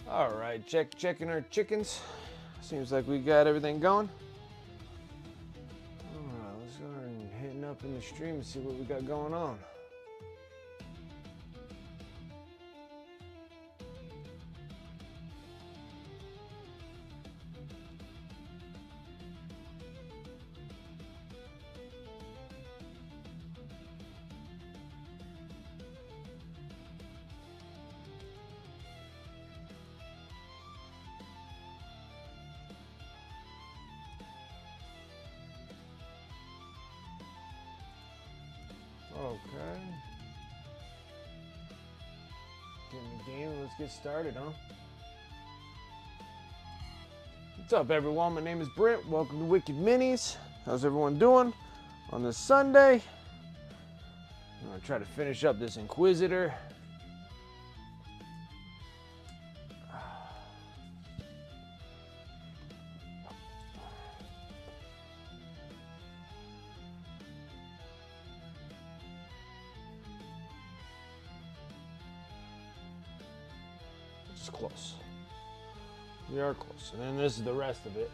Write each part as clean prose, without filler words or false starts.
All right, checking our chickens. Seems like we got everything going. All right, let's go ahead and hitting up in the stream and see what we got going on. Okay. Getting the game, let's get started, huh? What's up, everyone? My name is Brent. Welcome to Wicked Minis. How's everyone doing on this Sunday? I'm gonna try to finish up this Inquisitor. It's close. We are close. And then this is the rest of it.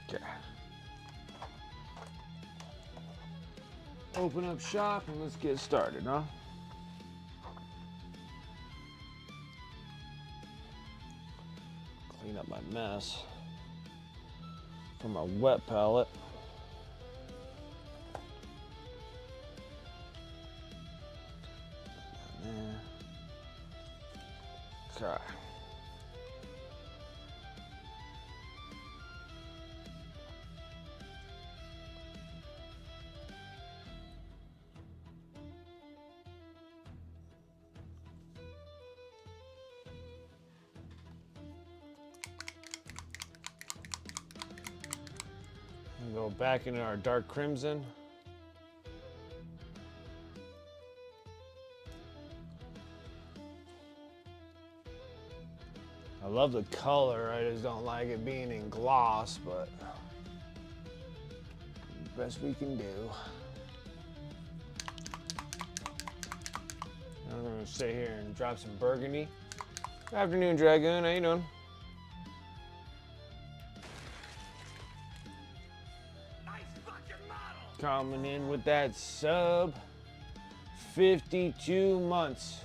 Okay. Open up shop and let's get started, huh? Clean up my mess from my wet palette. Okay. Go back into our dark crimson. I love the color, I just don't like it being in gloss, but best we can do. I'm gonna sit here and drop some burgundy. Good afternoon, Dragoon, how you doing? Coming in with that sub, 52 months.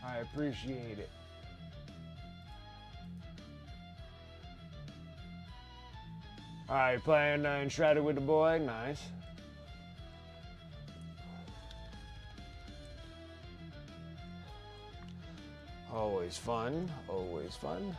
I appreciate it. All right, playing Enshrouded with the boy, nice. Always fun, always fun.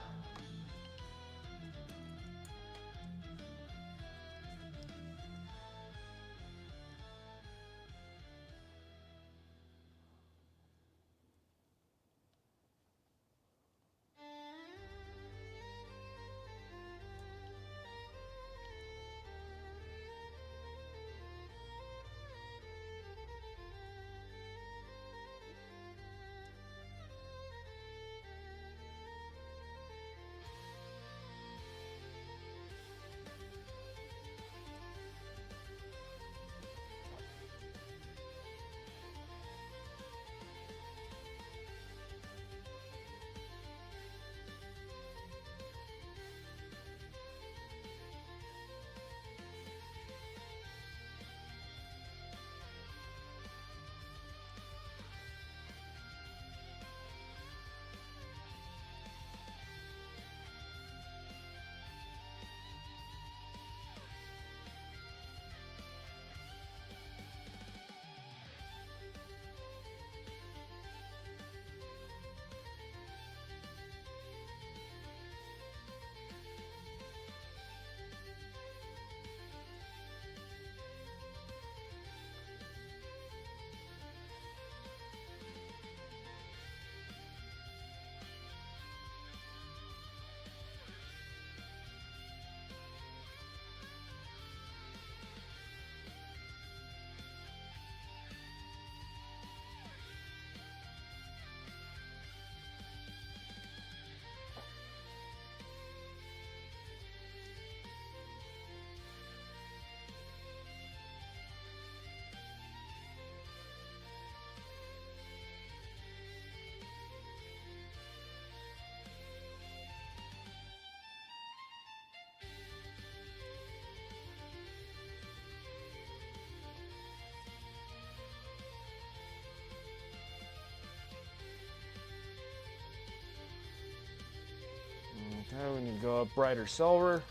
Okay, we need to go up brighter silver.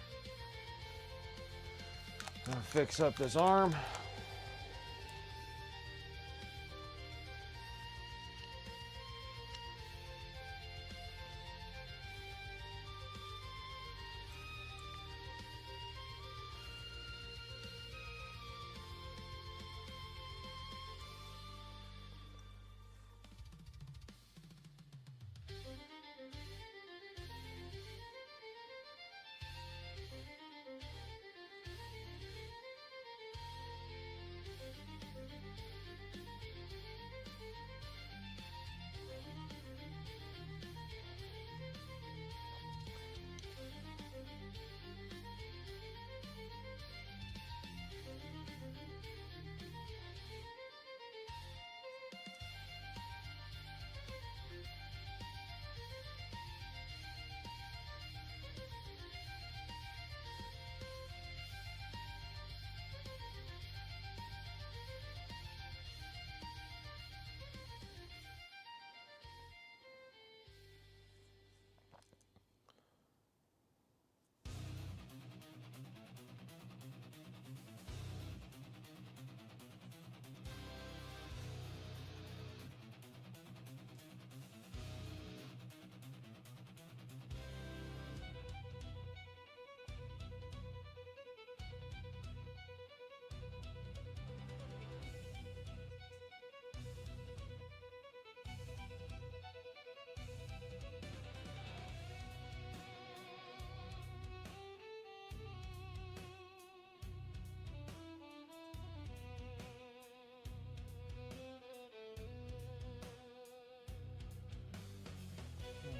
Gonna fix up this arm.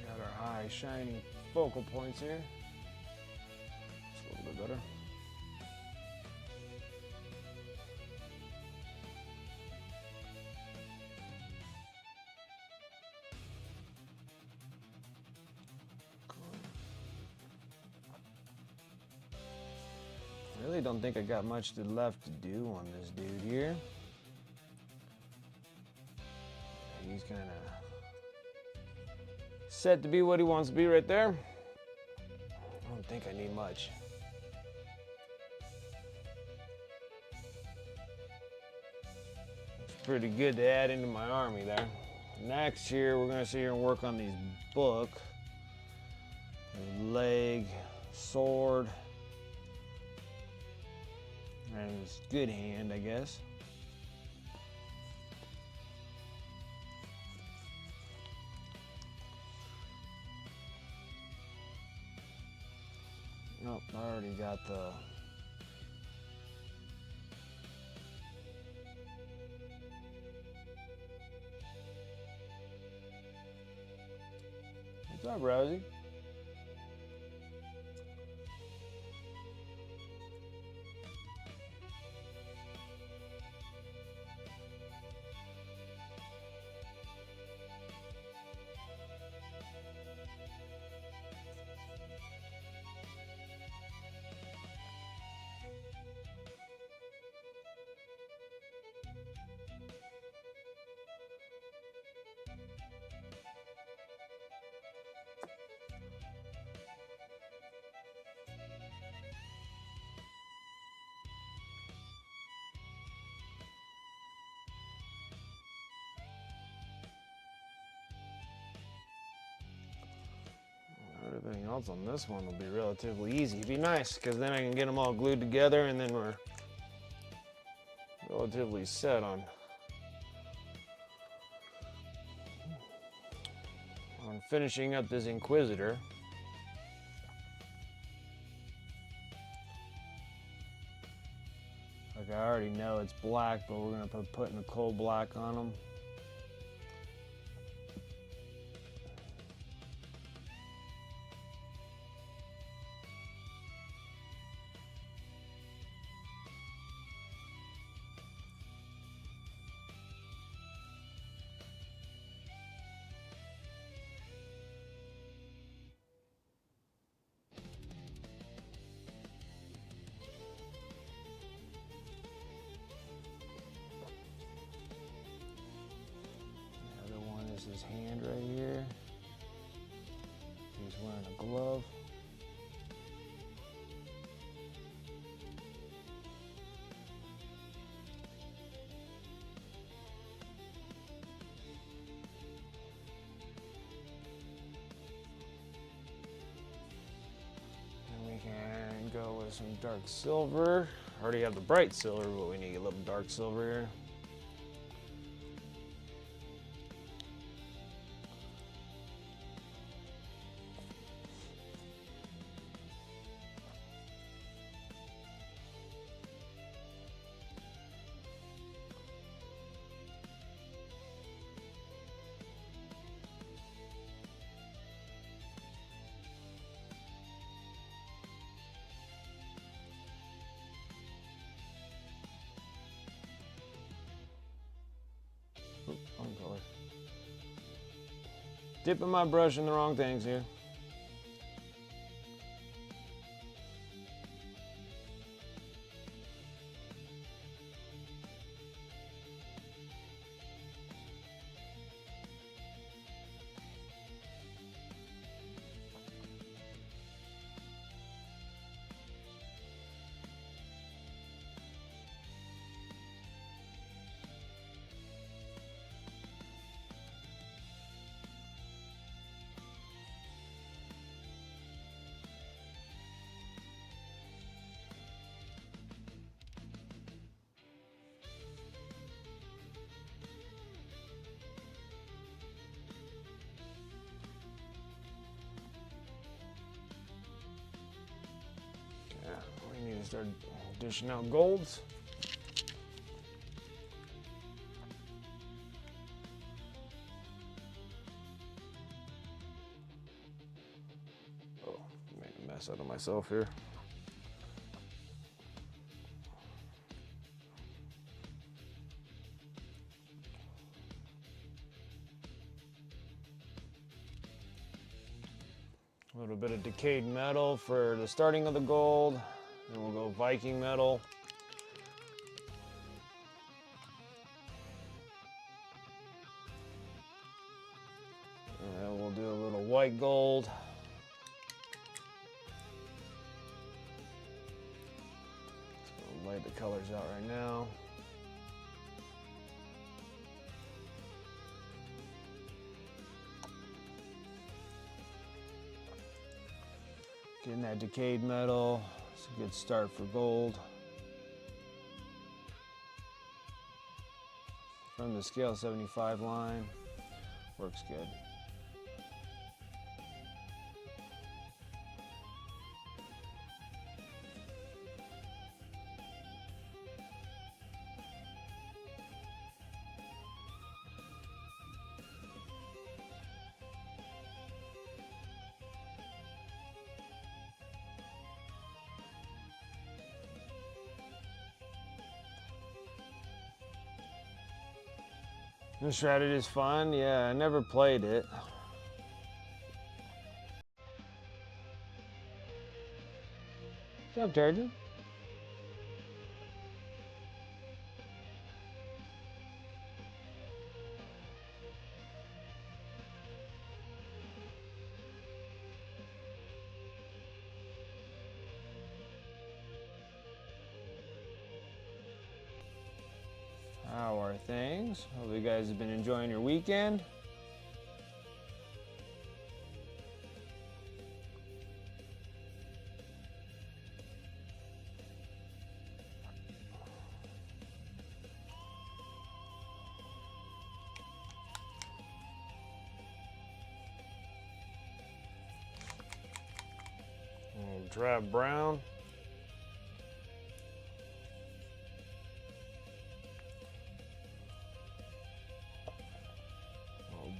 Got our high shiny focal points here. It's a little bit better. I really don't think I got much left to do on this dude here. He's kind of set to be what he wants to be right there. I don't think I need much. It's pretty good to add into my army there. Next here, we're gonna sit here and work on these book. His leg, sword, and his good hand, I guess. Nope, I already got the... What's up, Rosie? Everything else on this one will be relatively easy. It'd be nice, because then I can get them all glued together and then we're relatively set on finishing up this Inquisitor. Like I already know it's black, but we're going to put a coal black on them. His hand right here. He's wearing a glove. some dark silver. Already have the bright silver, but we need a little dark silver here. Wrong color. Dipping my brush in the wrong things here. We need to start dishing out golds. Oh, made a mess out of myself here. A little bit of decayed metal for the starting of the gold. Then we'll go Viking metal. And then we'll do a little white gold. So we'll lay the colors out right now. Getting that decayed metal, it's a good start for gold. From the scale 75 line, works good. This Shrouded is fun. Yeah, I never played it. What's up, Turgeon? How are things? Hope you guys have been enjoying your weekend. Drab brown.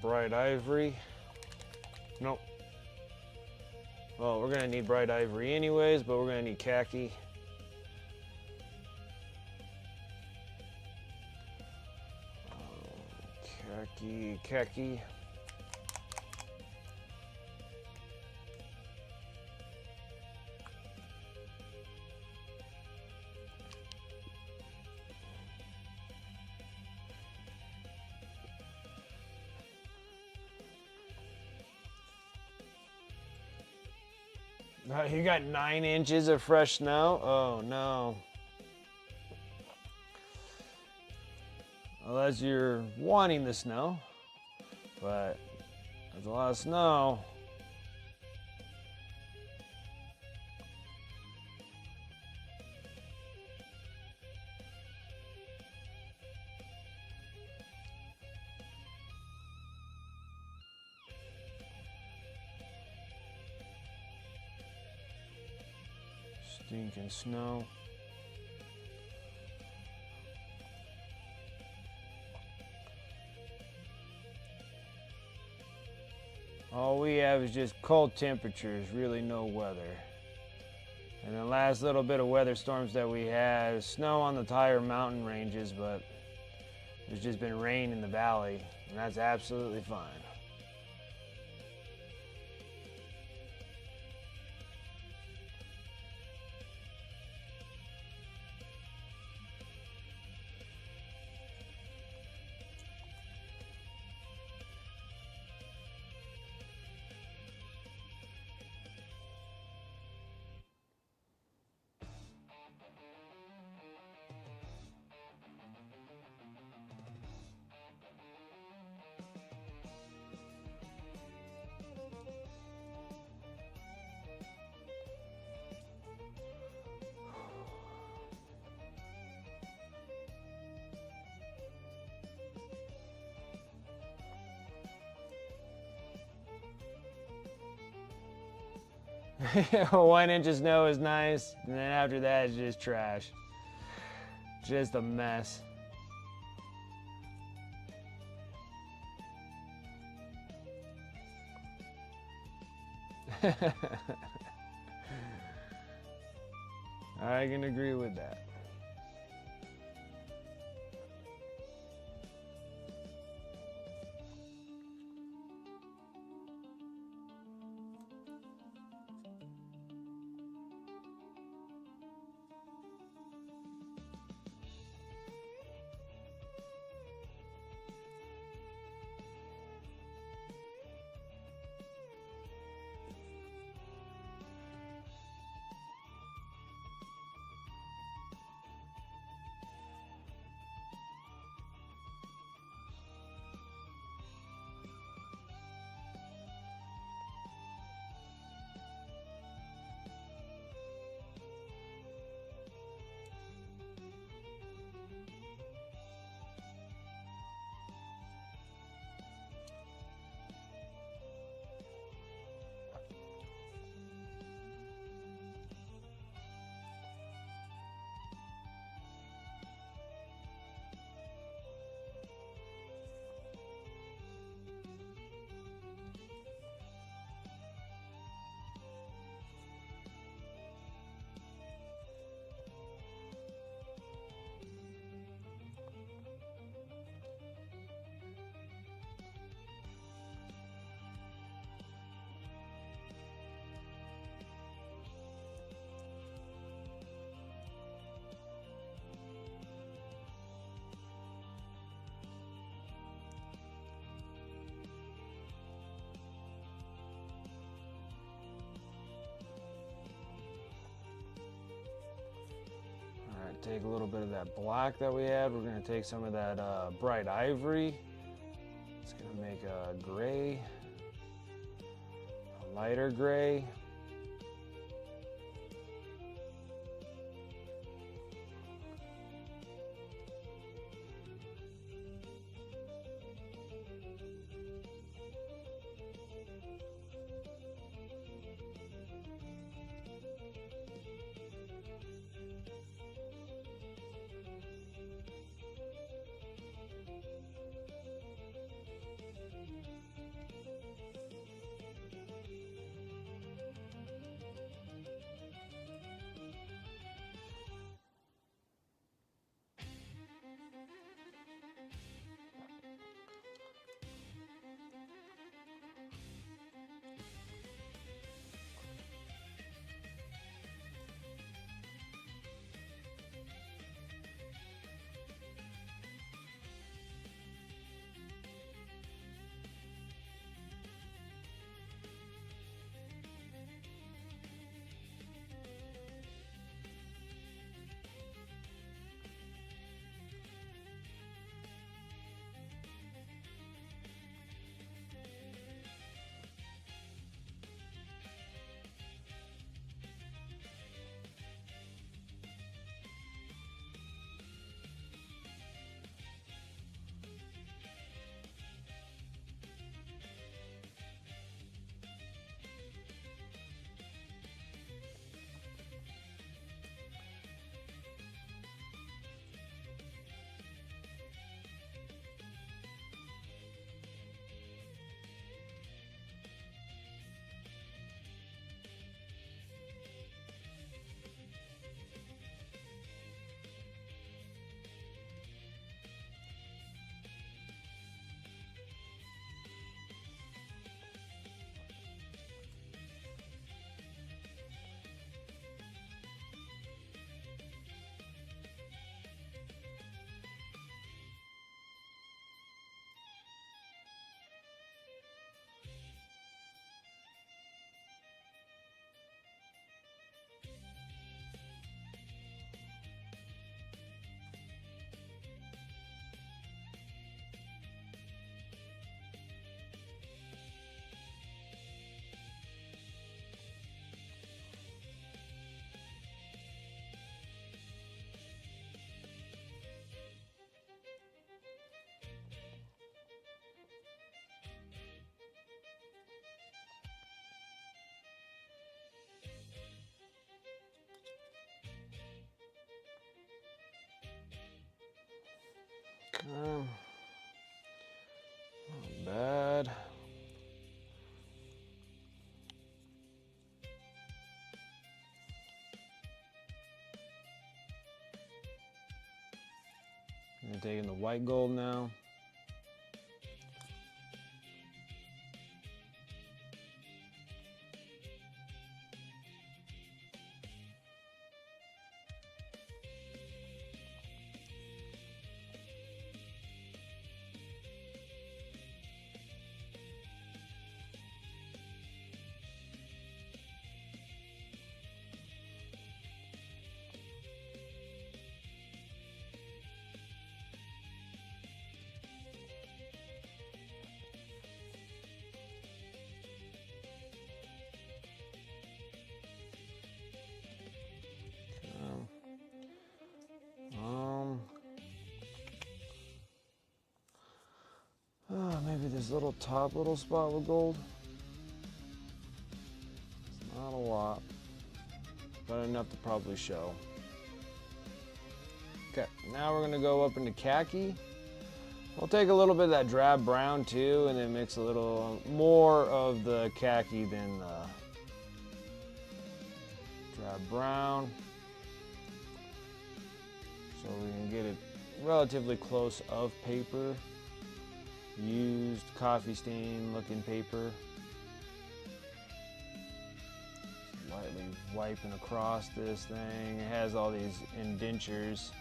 Bright ivory. Nope. Well, we're gonna need bright ivory anyways, but we're gonna need khaki. Khaki. You got 9 inches of fresh snow? Oh no. Unless you're wanting the snow, but there's a lot of snow. Stinking snow. All we have is just cold temperatures, really no weather. And the last little bit of weather storms that we had is snow on the higher mountain ranges, but there's just been rain in the valley, and that's absolutely fine. One inch of snow is nice, and then after that it's just trash. Just a mess. I can agree with that. Take a little bit of that black that we had. We're going to take some of that bright ivory. It's going to make a gray, a lighter gray. Not bad. I'm taking the white gold now. Maybe this little top little spot with gold. It's not a lot, but enough to probably show. Okay, now we're gonna go up into khaki. We'll take a little bit of that drab brown too, and then mix a little more of the khaki than the drab brown, so we can get it relatively close of paper. Used coffee stain looking paper. Lightly wiping across this thing. It has all these indentures.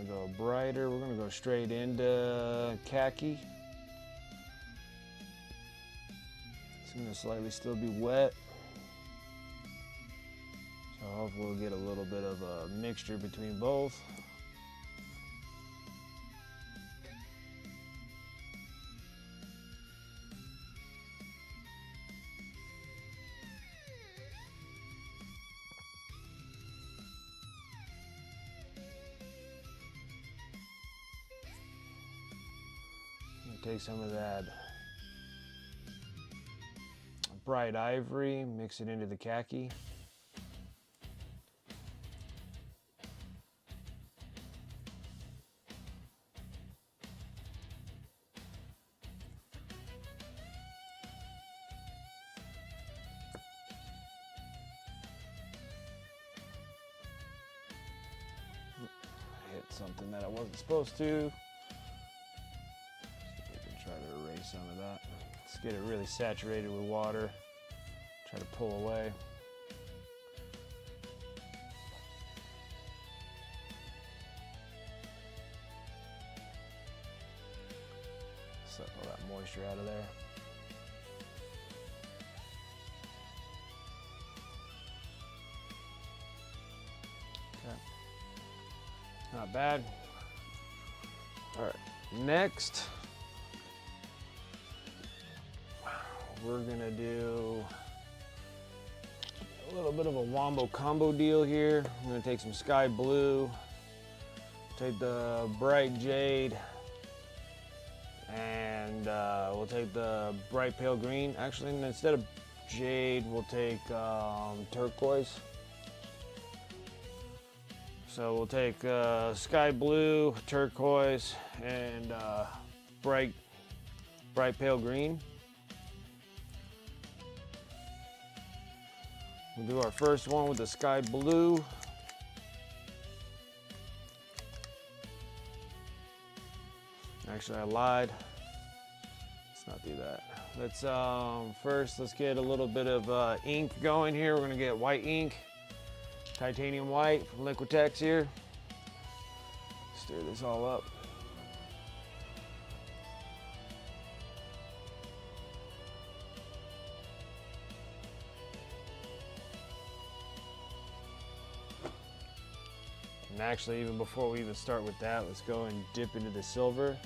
Go brighter. We're going to go straight into khaki. It's going to slightly still be wet, so hopefully we'll get a little bit of a mixture between both. Take some of that bright ivory, mix it into the khaki. Hit something that I wasn't supposed to. Try to erase some of that. Let's get it really saturated with water. Try to pull away. Suck all that moisture out of there. Okay. Not bad. All right, next. We're gonna do a little bit of a wombo combo deal here. I'm gonna take some sky blue, take the bright jade, and we'll take the bright pale green. Actually, instead of jade, we'll take turquoise. So we'll take sky blue, turquoise, and bright pale green. We'll do our first one with the sky blue. Actually, I lied. Let's not do that. Let's get a little bit of ink going here. We're gonna get white ink, titanium white from Liquitex here. Stir this all up. And actually, even before we even start with that, let's go and dip into the silver.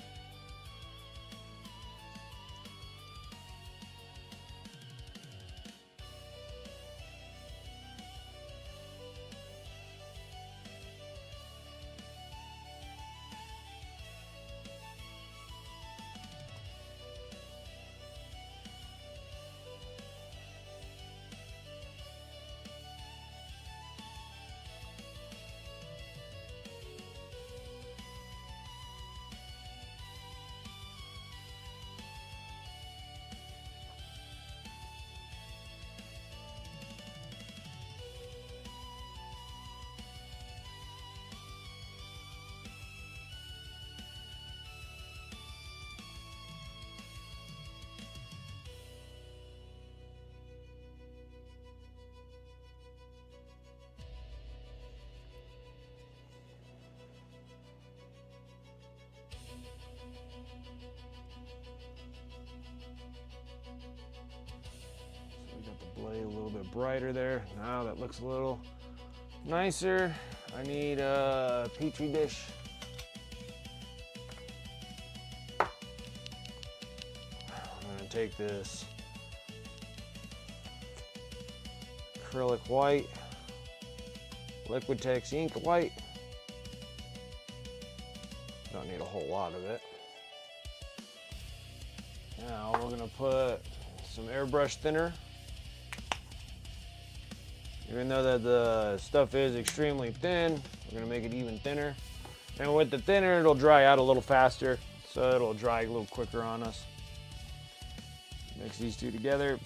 Blade a little bit brighter there. Now that looks a little nicer. I need a petri dish. I'm gonna take this acrylic white, Liquitex ink white. Don't need a whole lot of it. Now we're gonna put some airbrush thinner. Even though that the stuff is extremely thin, we're gonna make it even thinner. And with the thinner, it'll dry out a little faster, so it'll dry a little quicker on us. Mix these two together.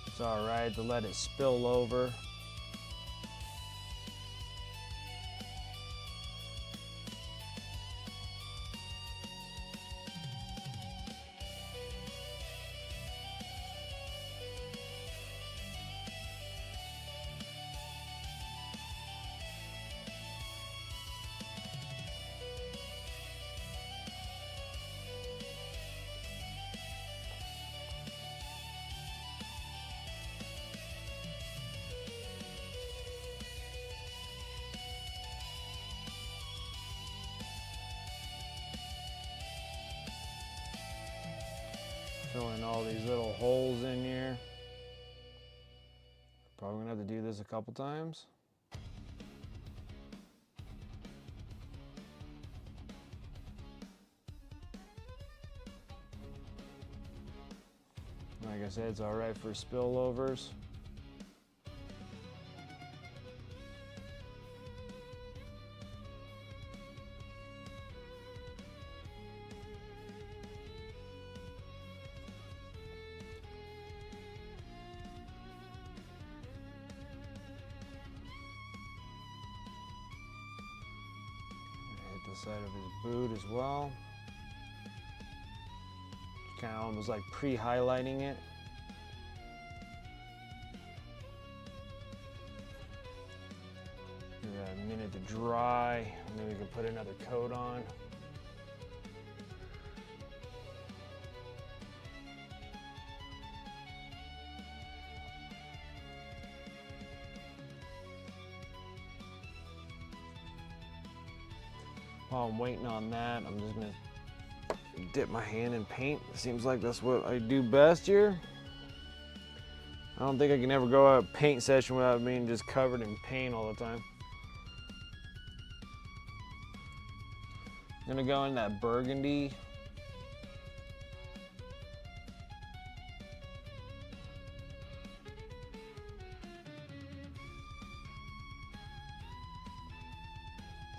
It's all right to let it spill over. Filling all these little holes in here. Probably gonna have to do this a couple times. Like I said, it's all right for spillovers. Side of his boot as well. Kind of almost like pre-highlighting it. Give that a minute to dry, and then we can put another coat on. While I'm waiting on that, I'm just gonna dip my hand in paint. Seems like that's what I do best here. I don't think I can ever go out a paint session without being just covered in paint all the time. I'm gonna go in that burgundy.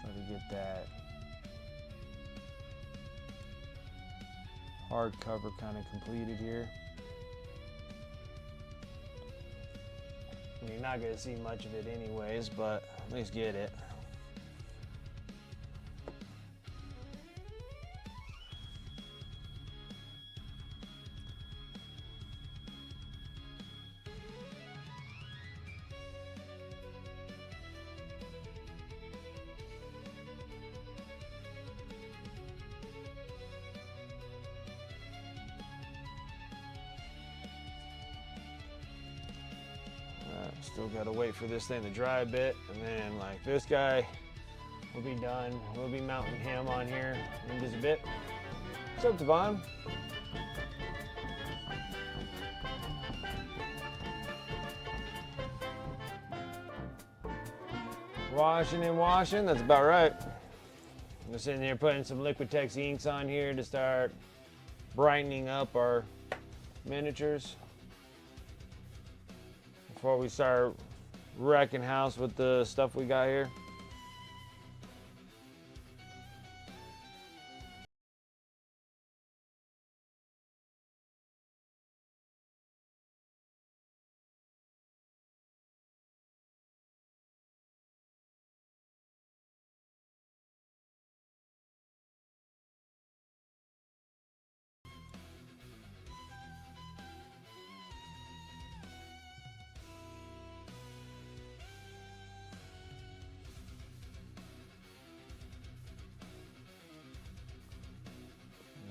Try to get that hardcover kind of completed here. You're not going to see much of it anyways, but at least get it. Still gotta wait for this thing to dry a bit, and then like this guy will be done. We'll be mounting him on here in just a bit. What's up, Devon? Washing and washing, that's about right. I'm just sitting here putting some Liquitex inks on here to start brightening up our miniatures before we start wrecking house with the stuff we got here.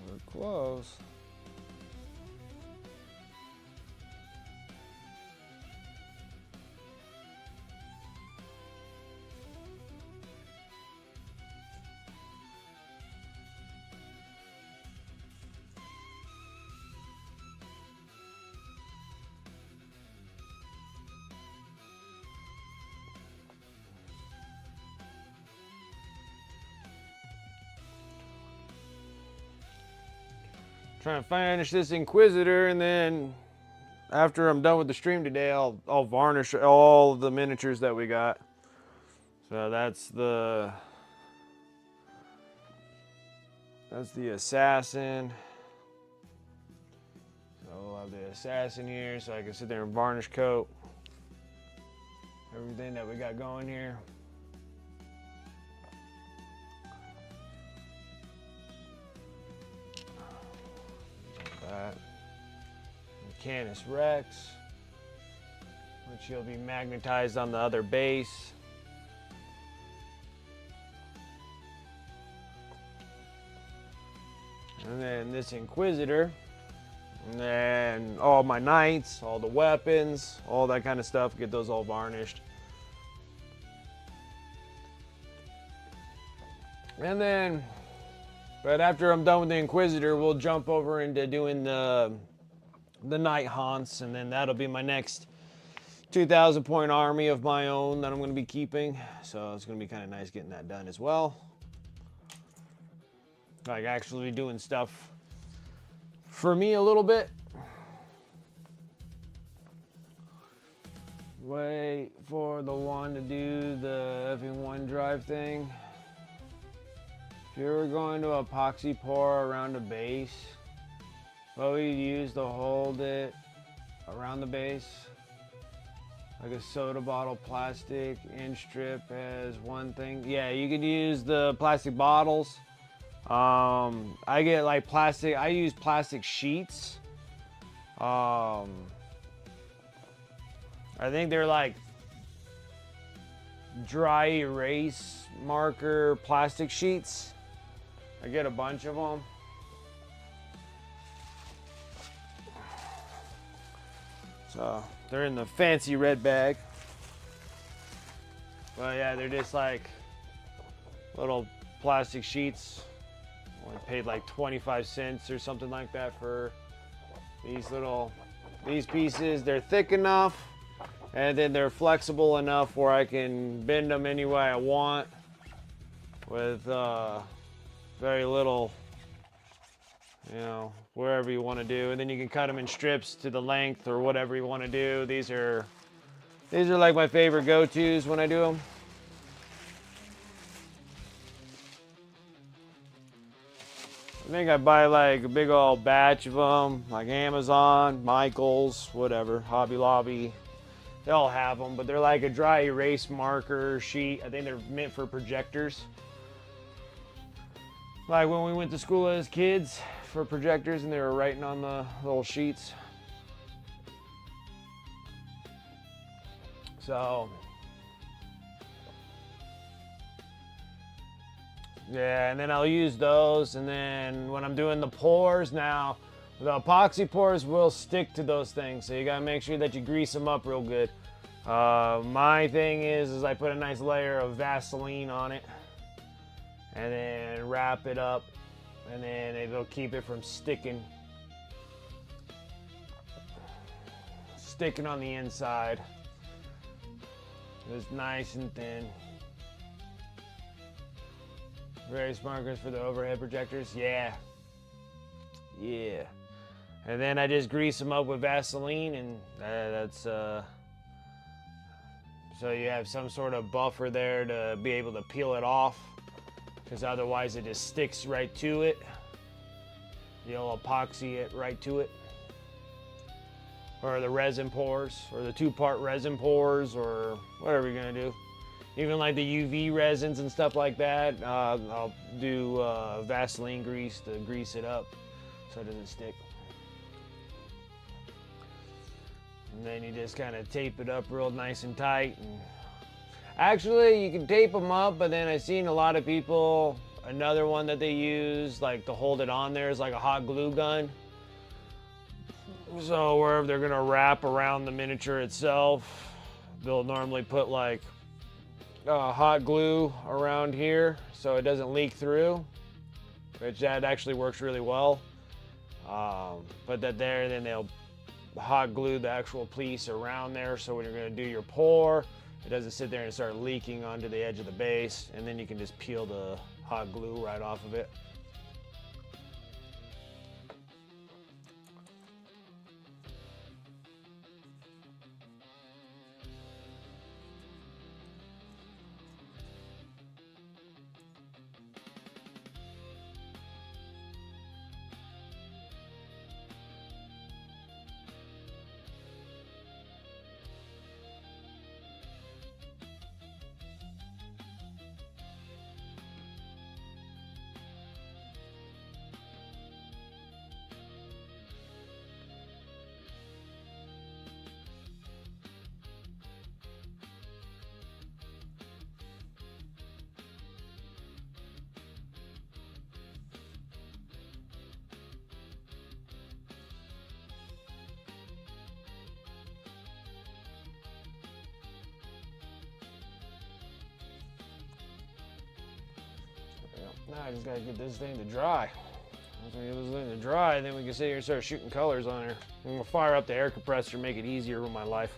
We're close. Trying to finish this Inquisitor, and then after I'm done with the stream today, I'll varnish all of the miniatures that we got. So that's the assassin. So we'll have the assassin here, so I can sit there and varnish coat everything that we got going here. Canis Rex, which will be magnetized on the other base. And then this Inquisitor, and then all my knights, all the weapons, all that kind of stuff, get those all varnished. And then, but after I'm done with the Inquisitor, we'll jump over into doing the Nighthaunts, and then that'll be my next 2,000 point army of my own that I'm going to be keeping. So it's going to be kind of nice getting that done as well. Like actually doing stuff for me a little bit. Wait for the one to do the effing OneDrive thing. If you were going to epoxy pour around a base, what we use to hold it around the base, like a soda bottle plastic end strip as one thing. Yeah, you could use the plastic bottles. I get like plastic, I use plastic sheets. I think they're like dry erase marker plastic sheets. I get a bunch of them. So they're in the fancy red bag. But yeah, they're just like little plastic sheets. Only paid like 25 cents or something like that for these pieces. They're thick enough, and then they're flexible enough where I can bend them any way I want with very little, you know, wherever you want to do. And then you can cut them in strips to the length or whatever you want to do. These are like my favorite go-tos when I do them. I think I buy like a big old batch of them, like Amazon, Michaels, whatever, Hobby Lobby. They all have them, but they're like a dry erase marker sheet. I think they're meant for projectors. Like when we went to school as kids for projectors and they were writing on the little sheets. So, yeah, and then I'll use those. And then when I'm doing the pours now, the epoxy pours will stick to those things. So you gotta make sure that you grease them up real good. My thing is I put a nice layer of Vaseline on it and then wrap it up, and then it'll keep it from sticking on the inside. It's nice and thin. Various markers for the overhead projectors. Yeah. And then I just grease them up with Vaseline, and that's so you have some sort of buffer there to be able to peel it off, because otherwise it just sticks right to it. You'll epoxy it right to it. Or the resin pours, or the 2-part resin pours, or whatever you're gonna do. Even like the UV resins and stuff like that, I'll do Vaseline grease to grease it up so it doesn't stick. And then you just kind of tape it up real nice and tight. And actually, you can tape them up, but then I've seen a lot of people, another one that they use like to hold it on there is like a hot glue gun. So wherever they're gonna wrap around the miniature itself, they'll normally put like hot glue around here so it doesn't leak through, which that actually works really well. Put that there, then they'll hot glue the actual piece around there, so when you're gonna do your pour, it doesn't sit there and start leaking onto the edge of the base, and then you can just peel the hot glue right off of it. Now I just gotta get this thing to dry. Once we get this thing to dry, then we can sit here and start shooting colors on here. I'm gonna fire up the air compressor, make it easier with my life.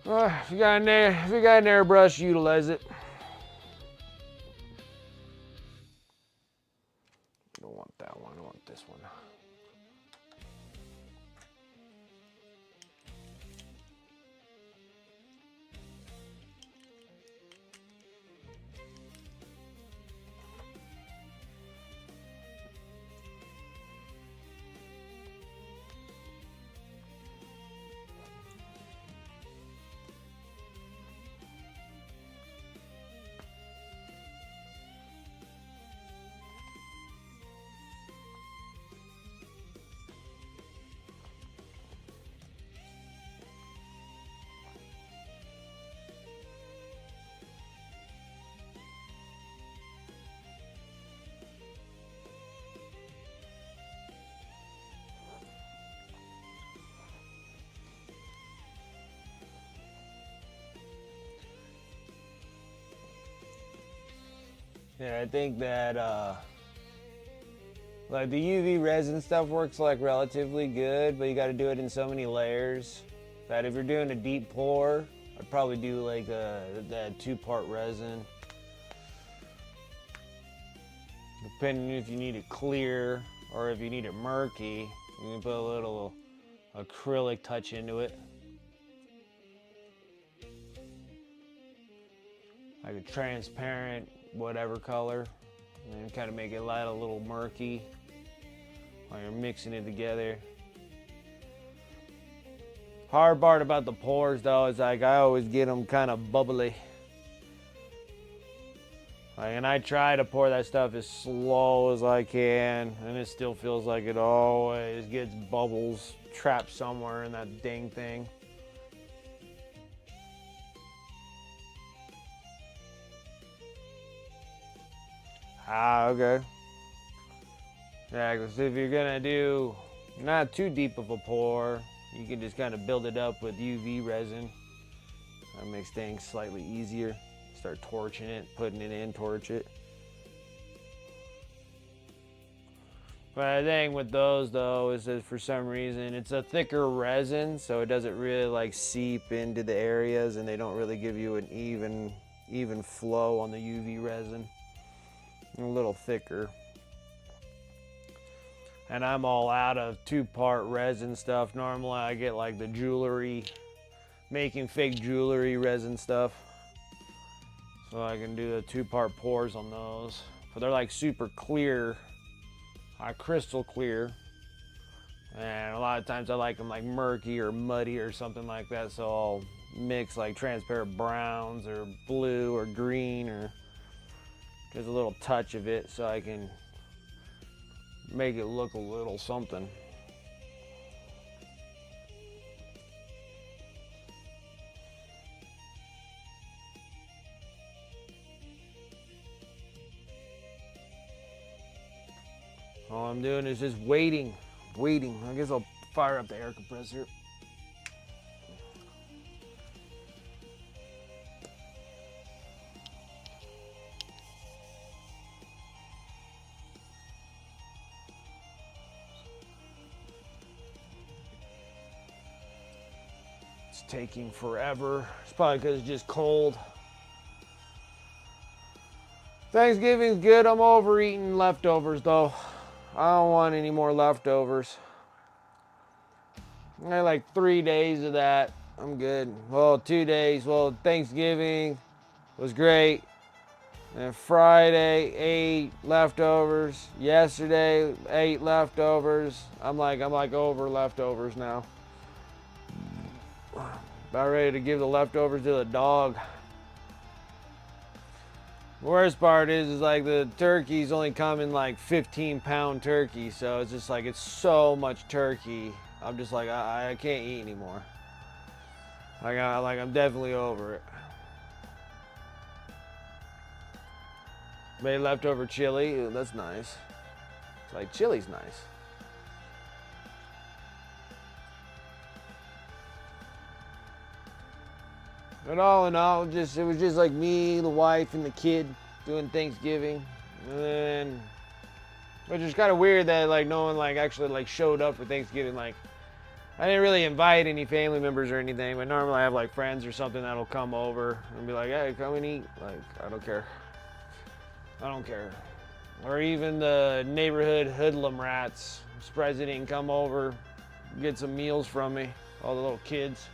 If you got an airbrush, utilize it. I don't want that one, I want this one. Yeah, I think that like the UV resin stuff works like relatively good, but you got to do it in so many layers that if you're doing a deep pour, I'd probably do like that 2-part resin. Depending if you need it clear or if you need it murky, you can put a little acrylic touch into it. Like a transparent whatever color. and kind of make it light a little murky while you're mixing it together. Hard part about the pours though is like I always get them kind of bubbly. And I try to pour that stuff as slow as I can, and it still feels like it always gets bubbles trapped somewhere in that dang thing. Ah, okay. Yeah, because if you're gonna do not too deep of a pour, you can just kind of build it up with UV resin. That makes things slightly easier. Start torching it, putting it in, torch it. But the thing with those though is that for some reason it's a thicker resin, so it doesn't really like seep into the areas, and they don't really give you an even flow on the UV resin. A little thicker. And I'm all out of 2-part resin stuff. Normally I get like the jewelry, making fake jewelry resin stuff. So I can do the 2-part pours on those. But they're like super clear, crystal clear. And a lot of times I like them like murky or muddy or something like that. So I'll mix like transparent browns or blue or green or just a little touch of it so I can make it look a little something. All I'm doing is just waiting. I guess I'll fire up the air compressor. It's taking forever. It's probably because it's just cold. Thanksgiving's good. I'm overeating leftovers though. I don't want any more leftovers. I had like 3 days of that. I'm good. Well, 2 days. Well, Thanksgiving was great. And Friday, 8 leftovers. Yesterday, 8 leftovers. I'm like over leftovers now. About ready to give the leftovers to the dog. Worst part is like the turkeys only come in like 15-pound turkey, so it's just like it's so much turkey. I'm just like I can't eat anymore. I'm definitely over it. Made leftover chili. Ooh, that's nice. It's like chili's nice. But all in all, it was just like me, the wife, and the kid doing Thanksgiving. And then, which is kind of weird that like no one like actually like showed up for Thanksgiving. Like I didn't really invite any family members or anything, but normally I have like friends or something that'll come over and be like, hey, come and eat. Like I don't care. Or even the neighborhood hoodlum rats. I'm surprised they didn't come over, get some meals from me. All the little kids.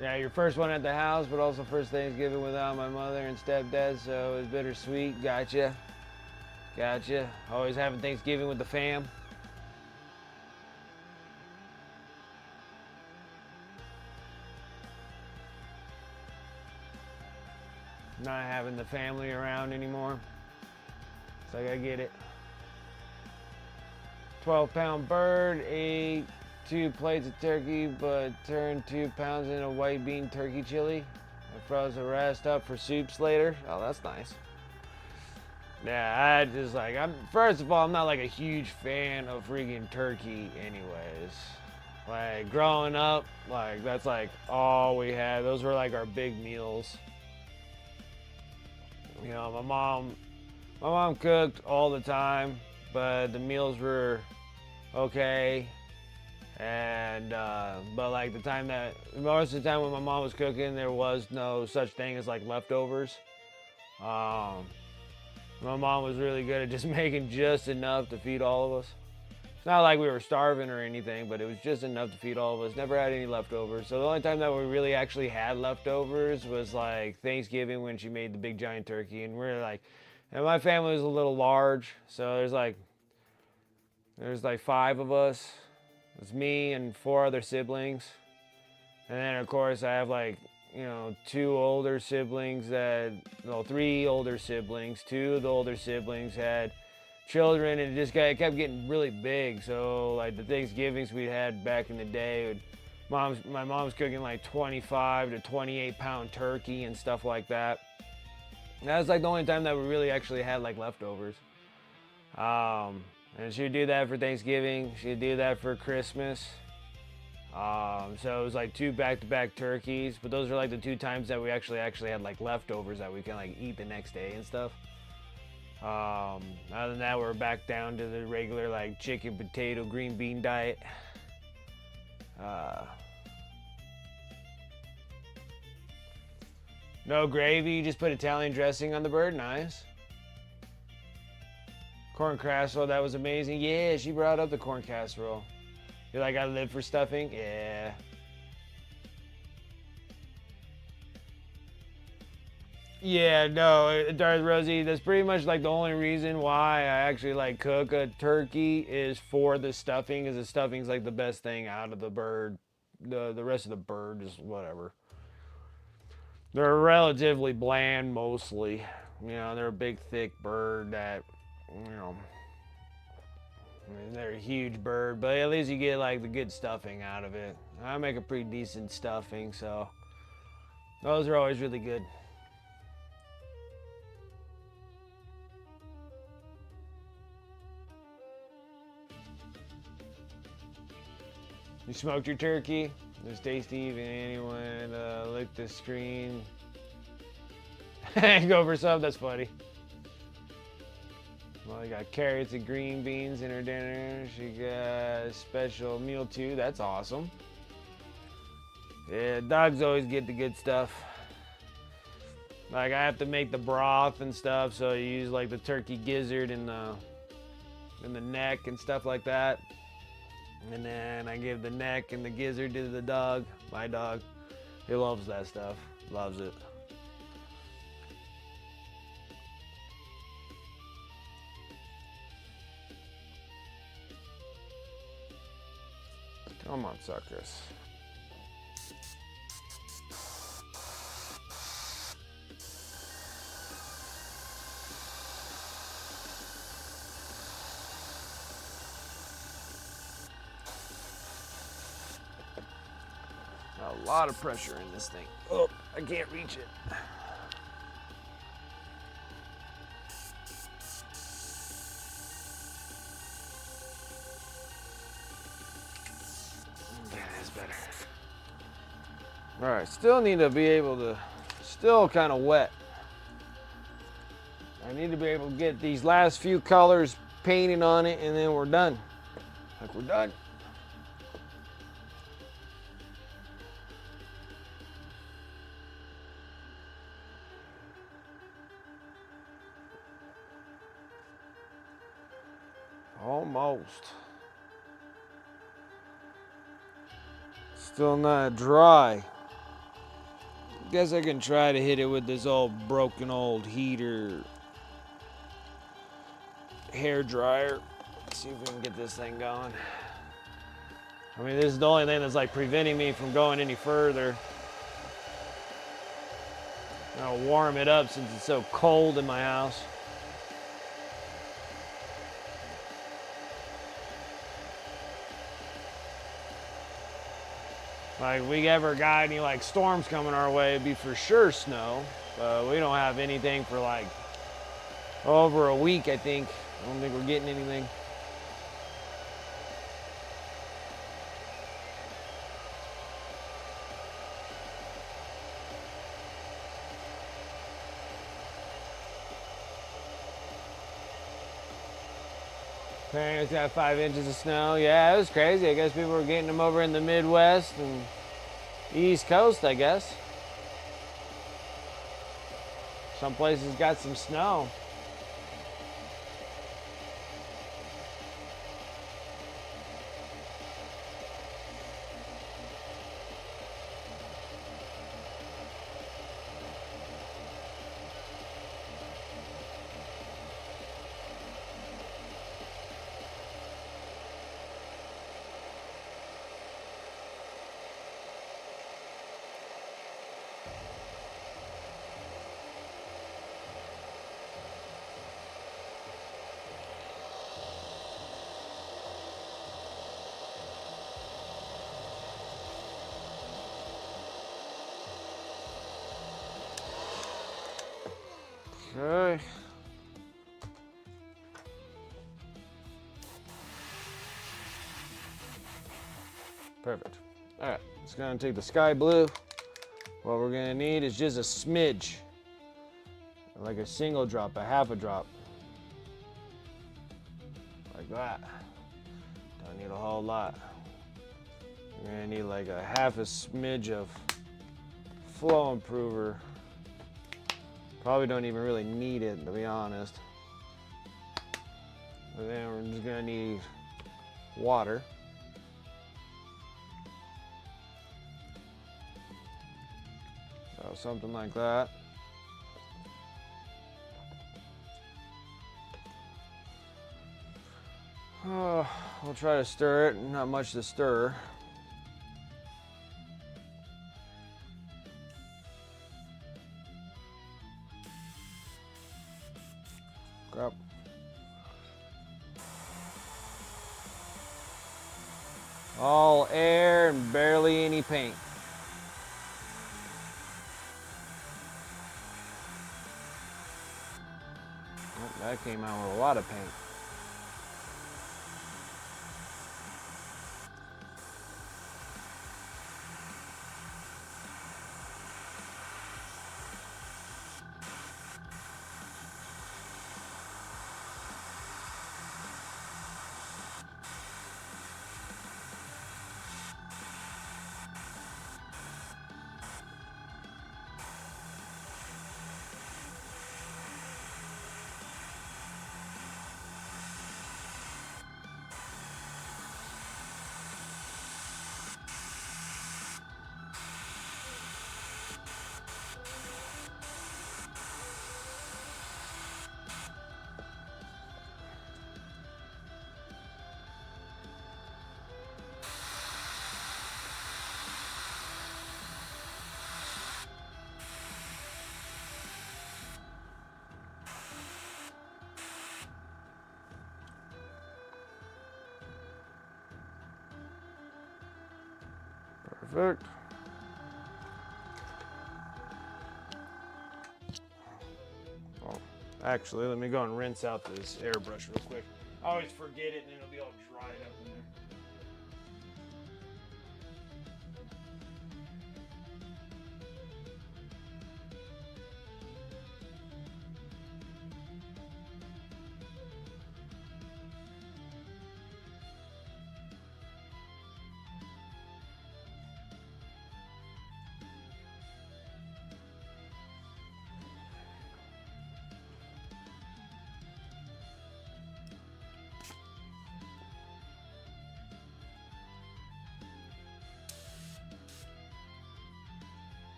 Yeah, your first one at the house, but also first Thanksgiving without my mother and stepdad, so it was bittersweet. Gotcha. Always having Thanksgiving with the fam. Not having the family around anymore. So I get it. 12-pound bird, ate 2 plates of turkey, but turned 2 pounds into white bean turkey chili. I froze the rest up for soups later. Oh, that's nice. Yeah, first of all, I'm not like a huge fan of freaking turkey anyways. Like growing up, like that's like all we had. Those were like our big meals. You know, my mom cooked all the time, but the meals were okay. And but like most of the time when my mom was cooking, there was no such thing as like leftovers. My mom was really good at just making just enough to feed all of us. It's not like we were starving or anything, but it was just enough to feed all of us. Never had any leftovers. So the only time that we really actually had leftovers was like Thanksgiving when she made the big giant turkey. And we're like, and my family was a little large. So there's like 5 of us. It's me and 4 other siblings. And then of course I have like, 2 older siblings 3 older siblings. 2 of the older siblings had children, and it kept getting really big. So like the Thanksgivings we had back in the day, my mom's cooking like 25 to 28 pound turkey and stuff like that. And that was like the only time that we really actually had like leftovers. And she would do that for Thanksgiving. She'd do that for Christmas. So it was like 2 back-to-back turkeys, but those are like the 2 times that we actually had like leftovers that we can like eat the next day and stuff. Other than that, we're back down to the regular like chicken, potato, green bean diet. No gravy, you just put Italian dressing on the bird. Nice. Corn casserole, that was amazing. Yeah, she brought up the corn casserole. You're like, I live for stuffing? Yeah. Yeah, no, Darth Rosie, that's pretty much like the only reason why I actually like cook a turkey is for the stuffing, because the stuffing's like the best thing out of the bird. The rest of the bird is whatever. They're relatively bland mostly. They're a big thick bird that, they're a huge bird, but at least you get like the good stuffing out of it. I make a pretty decent stuffing, so those are always really good. You smoked your turkey? It was tasty. Even anyone lick the screen. Go for some. That's funny. Well, I got carrots and green beans in her dinner. She got a special meal too. That's awesome. Yeah, dogs always get the good stuff. Like I have to make the broth and stuff, so you use like the turkey gizzard in the neck and stuff like that. And then I give the neck and the gizzard to the dog, my dog. He loves that stuff, loves it. Come on, suckers. A lot of pressure in this thing. Oh, I can't reach it. That's better. All right, still need to be able to, still kind of wet. I need to be able to get these last few colors painted on it, and then we're done. Like we're done. Almost. Still not dry. Guess I can try to hit it with this old broken old heater hair dryer. See if we can get this thing going. I mean, this is the only thing that's like preventing me from going any further. I'll warm it up since it's so cold in my house. Like, if we ever got any like storms coming our way, it'd be for sure snow. We don't have anything for like over a week, I think. I don't think we're getting anything. Parents got 5 inches of snow. Yeah, it was crazy. I guess people were getting them over in the Midwest and East Coast, I guess. Some places got some snow. Okay. Perfect. All right, it's gonna take the sky blue. What we're gonna need is just a smidge, like a single drop, a half a drop, like that. Don't need a whole lot. We're gonna need like a half a smidge of flow improver. Probably don't even really need it, to be honest. And then we're just gonna need water. So something like that. Oh, we'll try to stir it. Not much to stir. Crap. All air and barely any paint. Oh, that came out with a lot of paint. Perfect. Oh, actually, let me go and rinse out this airbrush real quick. I always forget it and it'll be all dried up in there.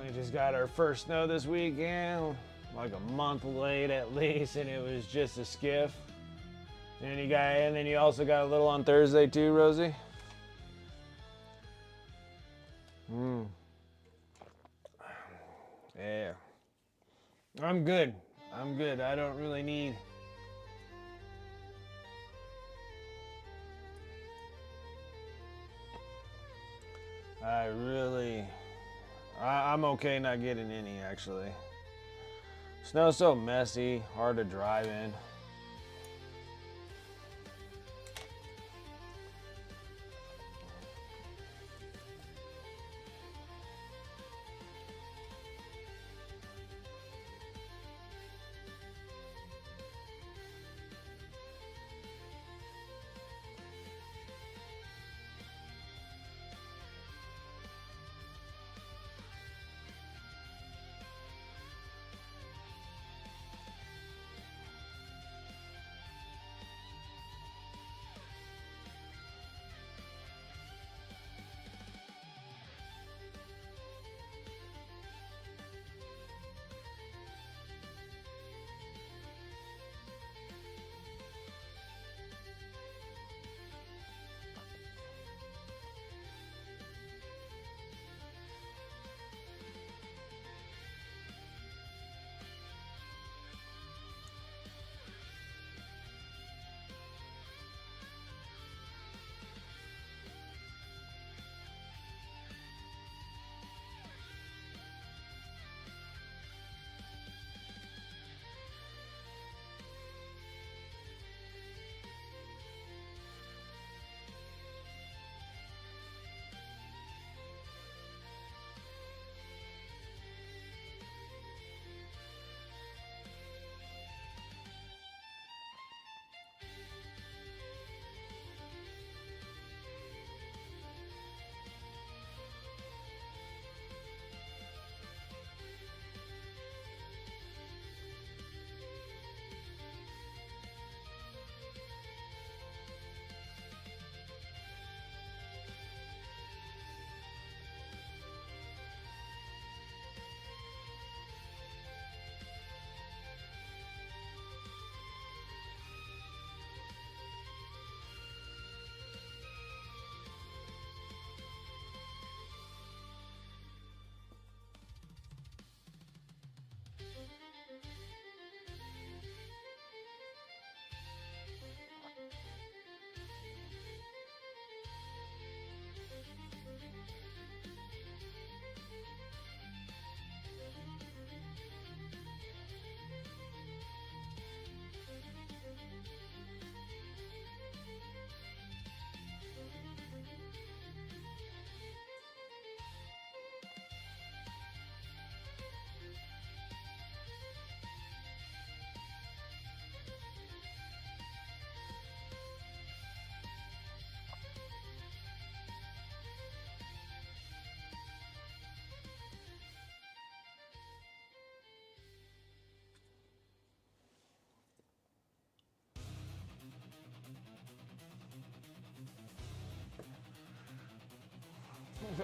We just got our first snow this weekend, like a month late at least, and it was just a skiff. And then you also got a little on Thursday too, Rosie. Yeah. I'm good. I'm good. I don't really need. I'm okay not getting any, actually. Snow's so messy, hard to drive in.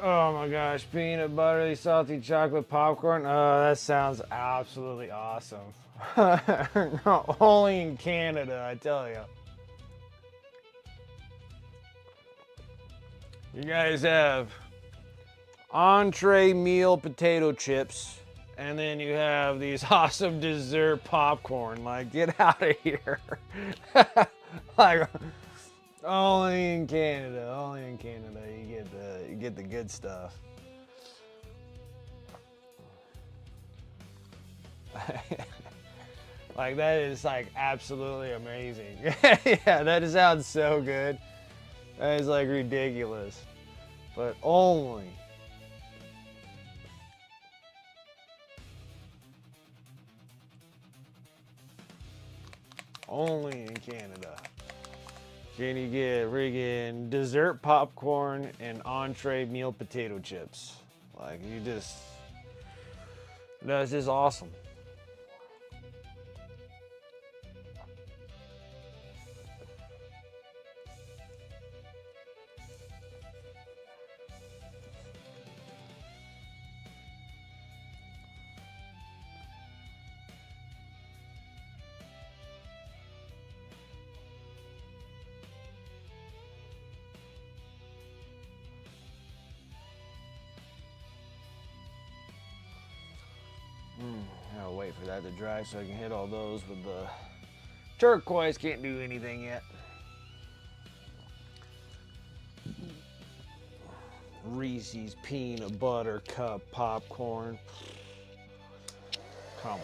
Oh my gosh, peanut buttery salty chocolate popcorn. Oh, that sounds absolutely awesome. Only in Canada, I tell you. You guys have entree meal potato chips, and then you have these awesome dessert popcorn. Like, get out of here. Like, only in Canada. Only in Canada you get the good stuff. Like, that is like absolutely amazing. Yeah, that sounds so good. That is like ridiculous. But only in Canada can you get friggin' dessert popcorn and entree meal potato chips. Like, that's just awesome. I'll wait for that to dry so I can hit all those with the turquoise. Can't do anything yet. Reese's peanut butter cup popcorn. Come on now.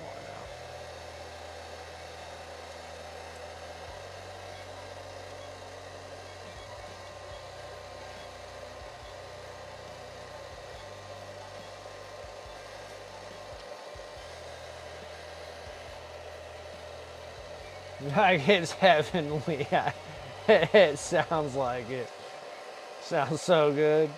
Like, it's heavenly. It sounds like it. Sounds so good.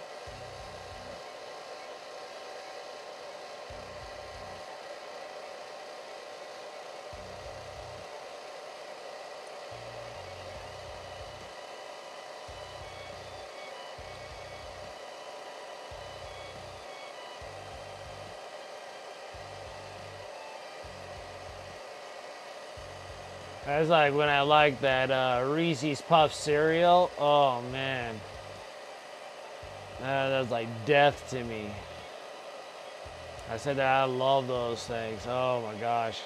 That's like when I like that Reese's Puff cereal. Oh man, that's like death to me. I said that I love those things. Oh my gosh.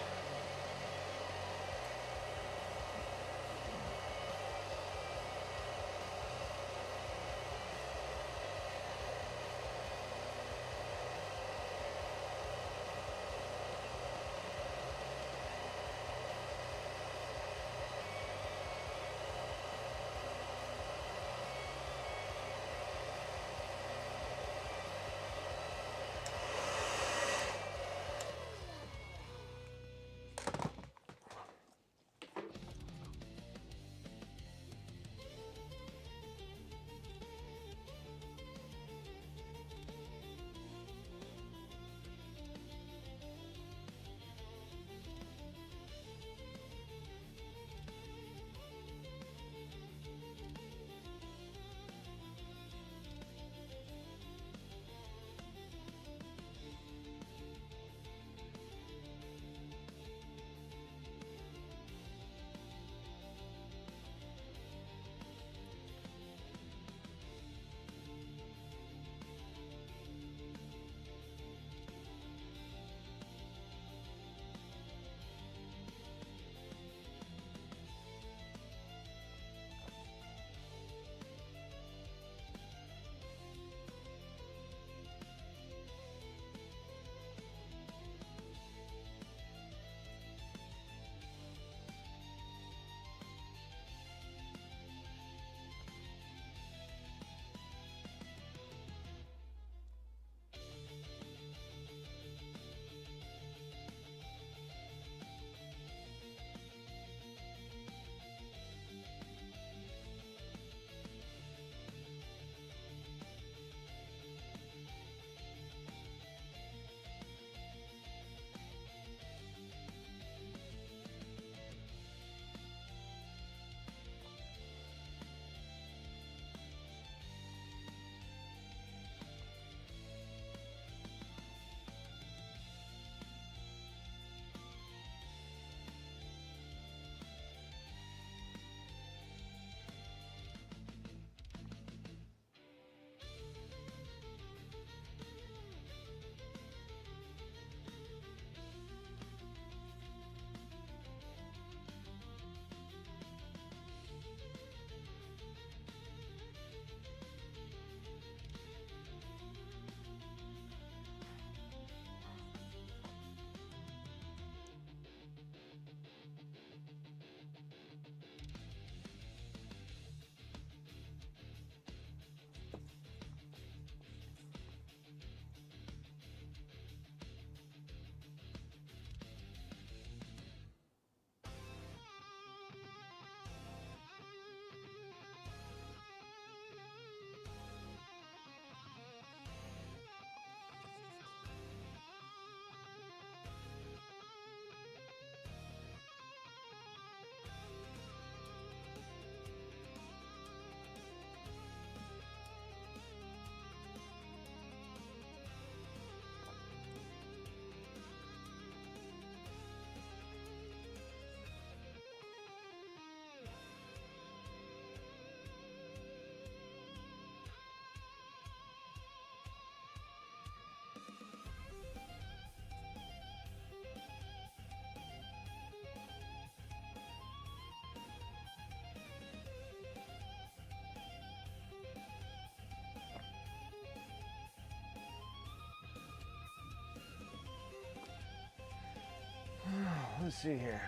Let's see here.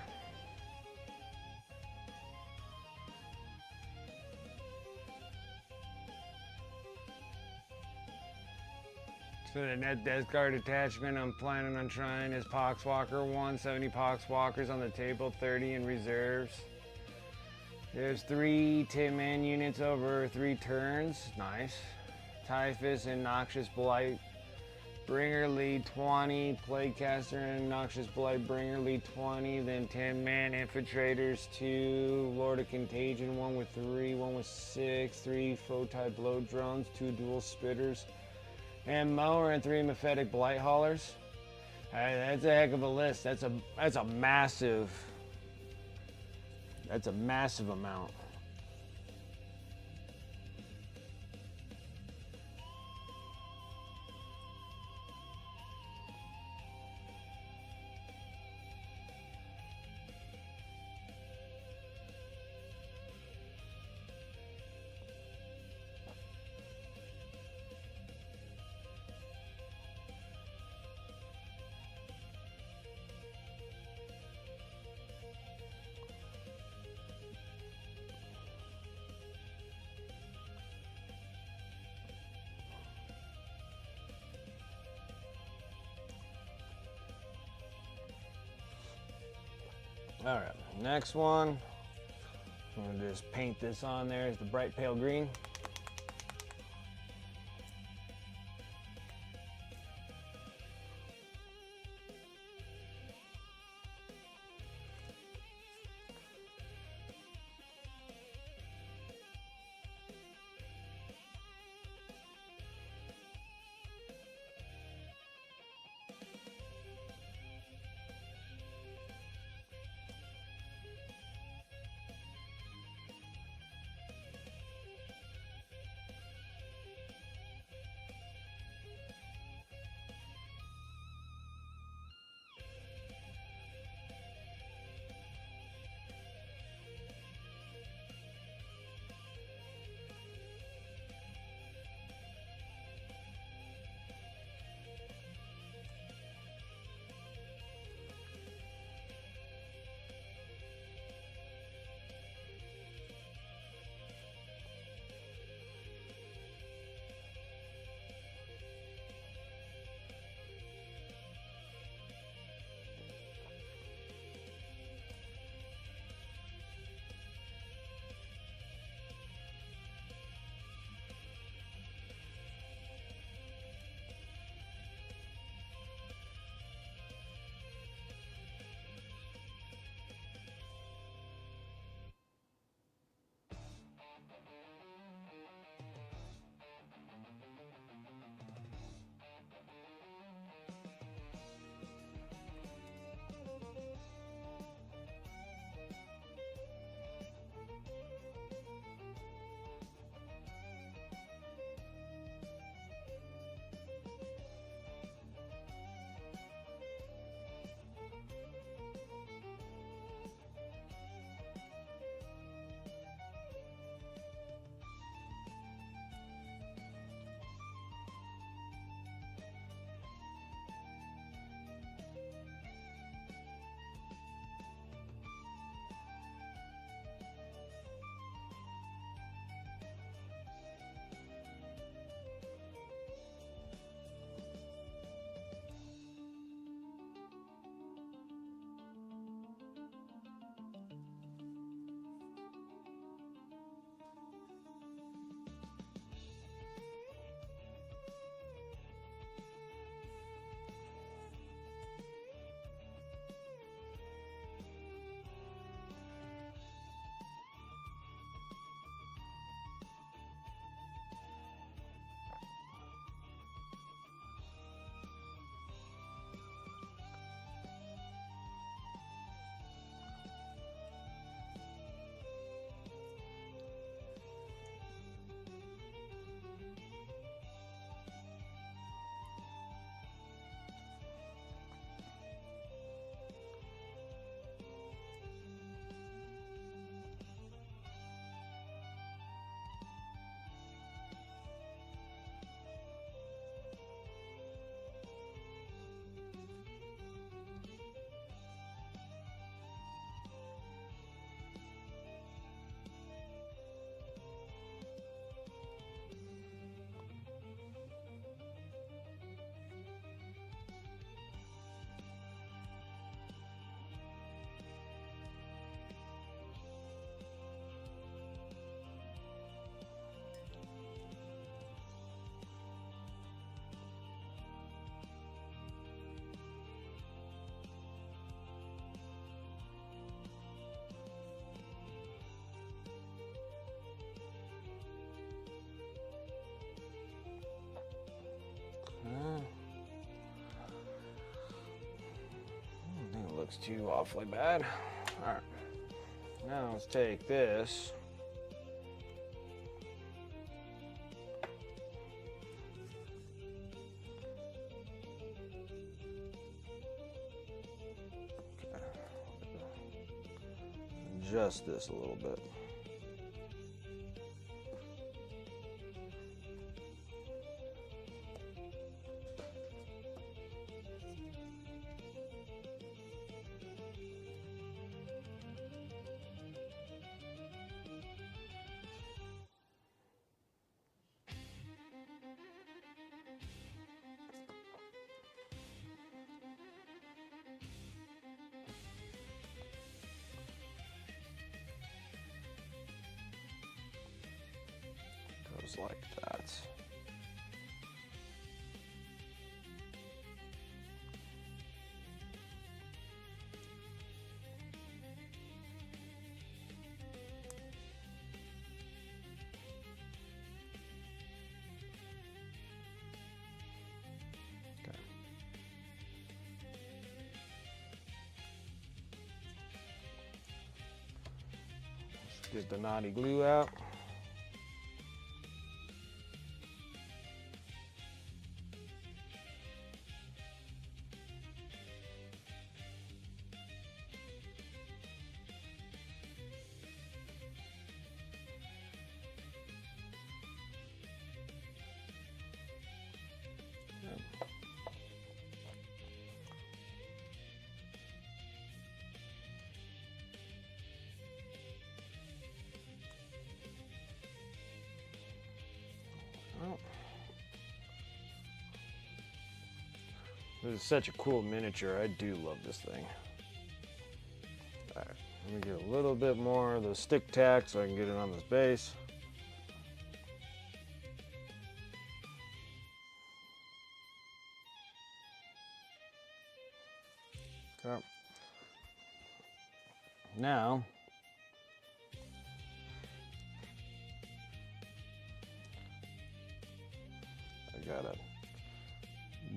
So the net death guard attachment I'm planning on trying is Poxwalker 1, 70 Poxwalkers on the table, 30 in reserves. There's 3 Tin Man units over 3 turns, nice. Typhus and Noxious Blight Bringer lead 20, Plaguecaster and Noxious Blight Bringer lead 20, then 10 man Infiltrators 2, Lord of Contagion 1 with 3, 1 with 6, 3 Foe-type Blow Drones, 2 Dual Spitters, and Mower and 3 Mephetic Blight Haulers. That's a heck of a list. That's a massive amount. All right, next one, I'm gonna just paint this on there as the bright pale green. looks too awfully bad. All right, now let's take this. Adjust this a little bit. Goes like that. Okay. Let's get the knotty glue out. Oh. This is such a cool miniature. I do love this thing. All right, let me get a little bit more of the stick tack so I can get it on this base. Okay. Now, I gotta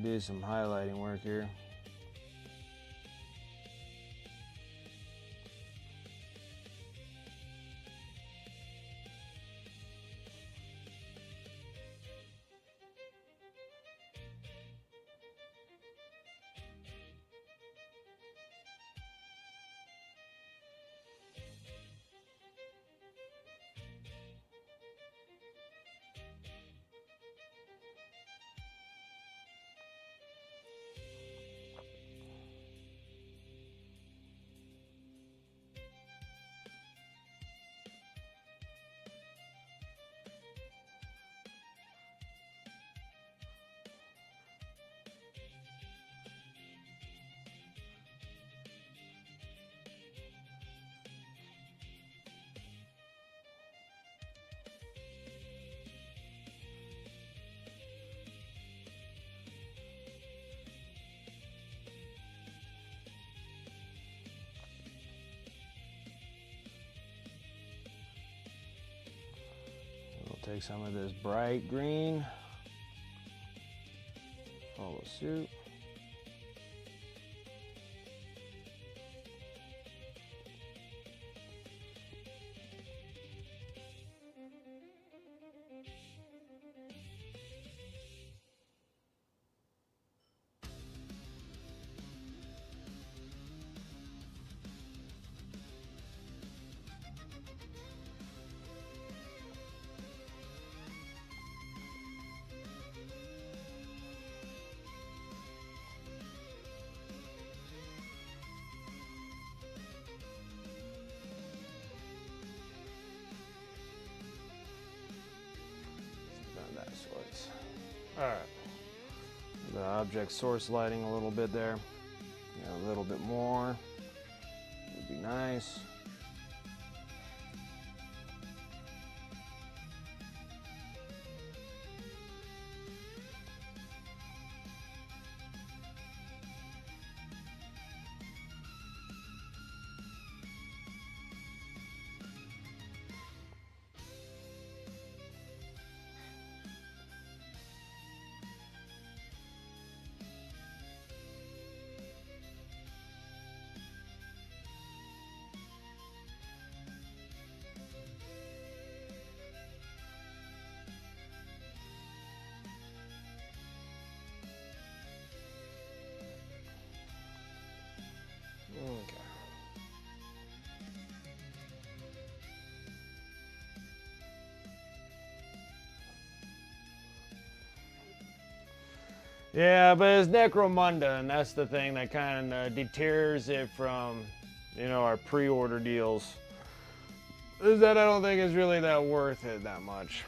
do some highlighting work here. We'll take some of this bright green, follow suit. Alright, the object source lighting a little bit there, yeah, a little bit more would be nice. Yeah, but it's Necromunda, and that's the thing that kind of deters it from, you know, our pre-order deals. Is that I don't think it's really that worth it that much.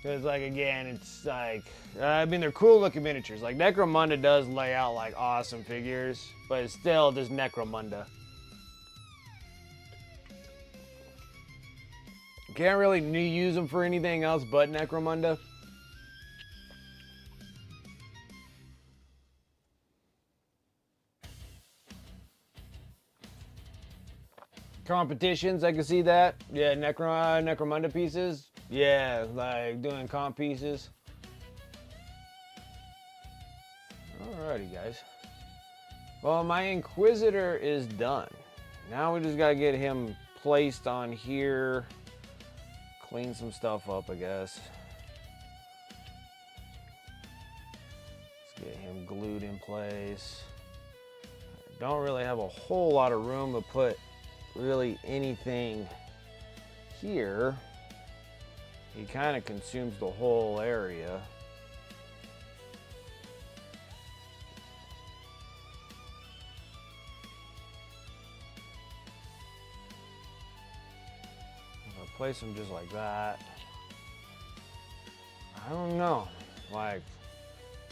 Because, like, again, it's like, I mean, they're cool looking miniatures. Like, Necromunda does lay out, like, awesome figures, but it's still just Necromunda. Can't really use them for anything else but Necromunda. Competitions, I can see that. Yeah, Necromunda pieces. Yeah, like doing comp pieces. Alrighty, guys. Well, my Inquisitor is done. Now we just gotta get him placed on here. Clean some stuff up, I guess. Let's get him glued in place. Don't really have a whole lot of room to put really anything here. He kind of consumes the whole area. If I place him just like that, I don't know. Like,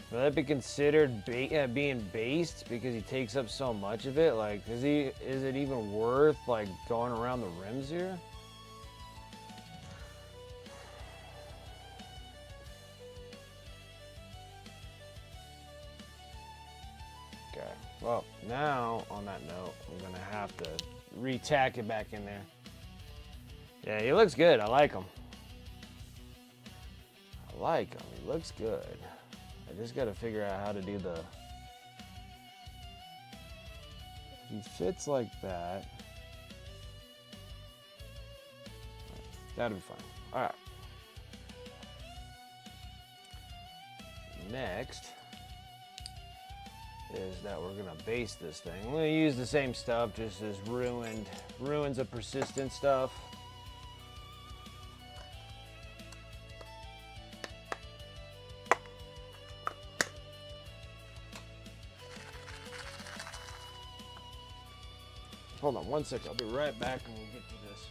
will that be considered being based because he takes up so much of it? Like, is it even worth like going around the rims here? Okay. Well, now on that note, I'm gonna have to re-tack it back in there. Yeah, he looks good. I like him. I like him. He looks good. I just got to figure out how to do the... He fits like that. That'll be fine. All right. Next is that we're gonna base this thing. I'm gonna use the same stuff, just as ruins of persistent stuff. Hold on one second, I'll be right back and we'll get to this.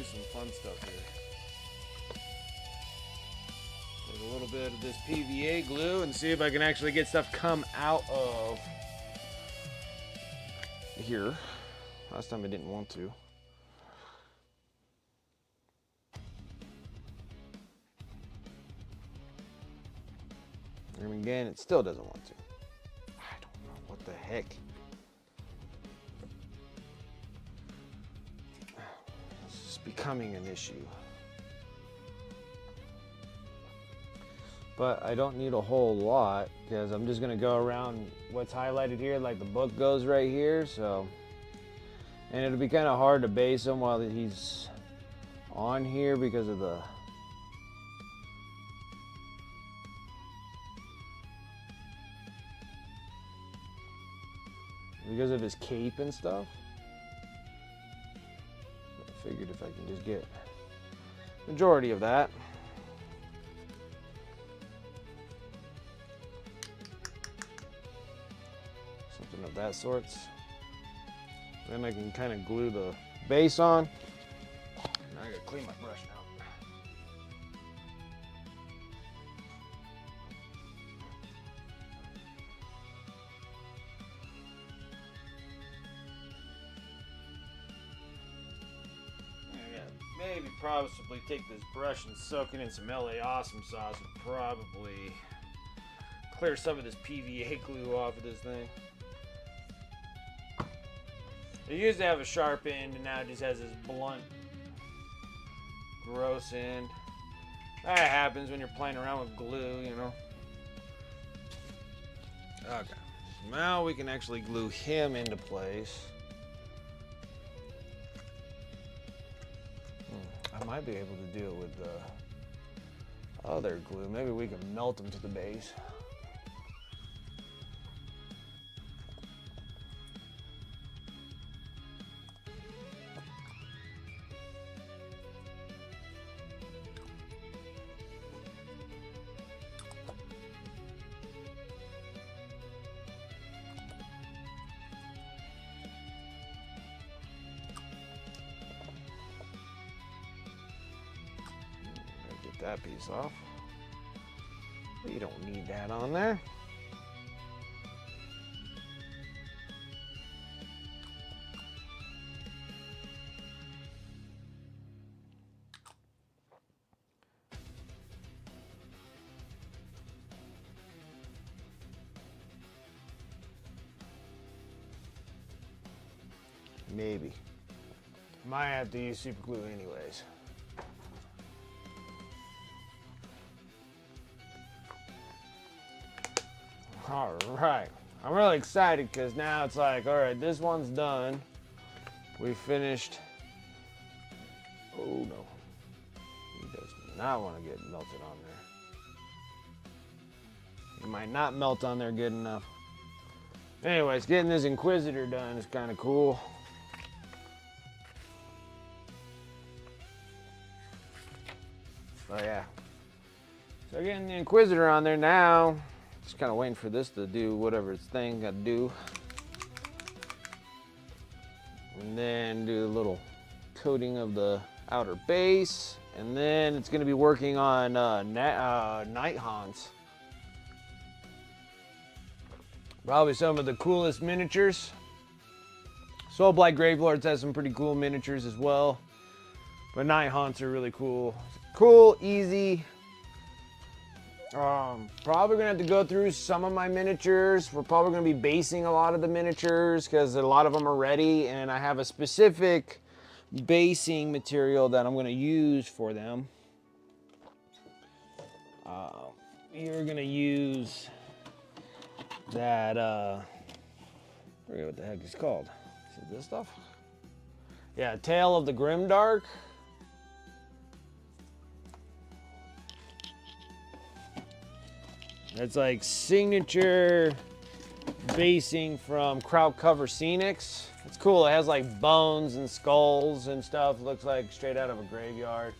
some fun stuff here. Take a little bit of this PVA glue and see if I can actually get stuff come out of here. Last time I didn't want to. And again, it still doesn't want to. I don't know what the heck. This is becoming an issue. But I don't need a whole lot because I'm just gonna go around what's highlighted here, like the book goes right here, so. And it'll be kind of hard to base him while he's on here because of the his cape and stuff. I figured if I can just get majority of that. Something of that sorts. Then I can kind of glue the base on. Now I gotta clean my brush now. Maybe possibly take this brush and soak it in some LA Awesome sauce and probably clear some of this PVA glue off of this thing. It used to have a sharp end and now it just has this blunt, gross end. That happens when you're playing around with glue, you know. Okay, now we can actually glue him into place. I might be able to do it with the other glue. Maybe we can melt them to the base. That piece off. You don't need that on there. Maybe. Might have to use super glue anyways. All right, I'm really excited because now it's like, all right, this one's done. We finished. Oh no, he does not want to get melted on there. It might not melt on there good enough. Anyways, getting this Inquisitor done is kind of cool. Oh yeah. So getting the Inquisitor on there now. Just kind of waiting for this to do whatever its thing got to do. And then do a little coating of the outer base. And then it's going to be working on Nighthaunts. Probably some of the coolest miniatures. Soulblight Gravelords has some pretty cool miniatures as well. But Nighthaunts are really cool. Cool, easy. Probably gonna have to go through some of my miniatures. We're probably gonna be basing a lot of the miniatures because a lot of them are ready and I have a specific basing material that I'm gonna use for them. You're gonna use that, I forget what the heck it's called. Is it this stuff? Yeah, Tale of the Grimdark. It's like signature basing from Kraut Cover Scenics. It's cool. It has like bones and skulls and stuff. Looks like straight out of a graveyard.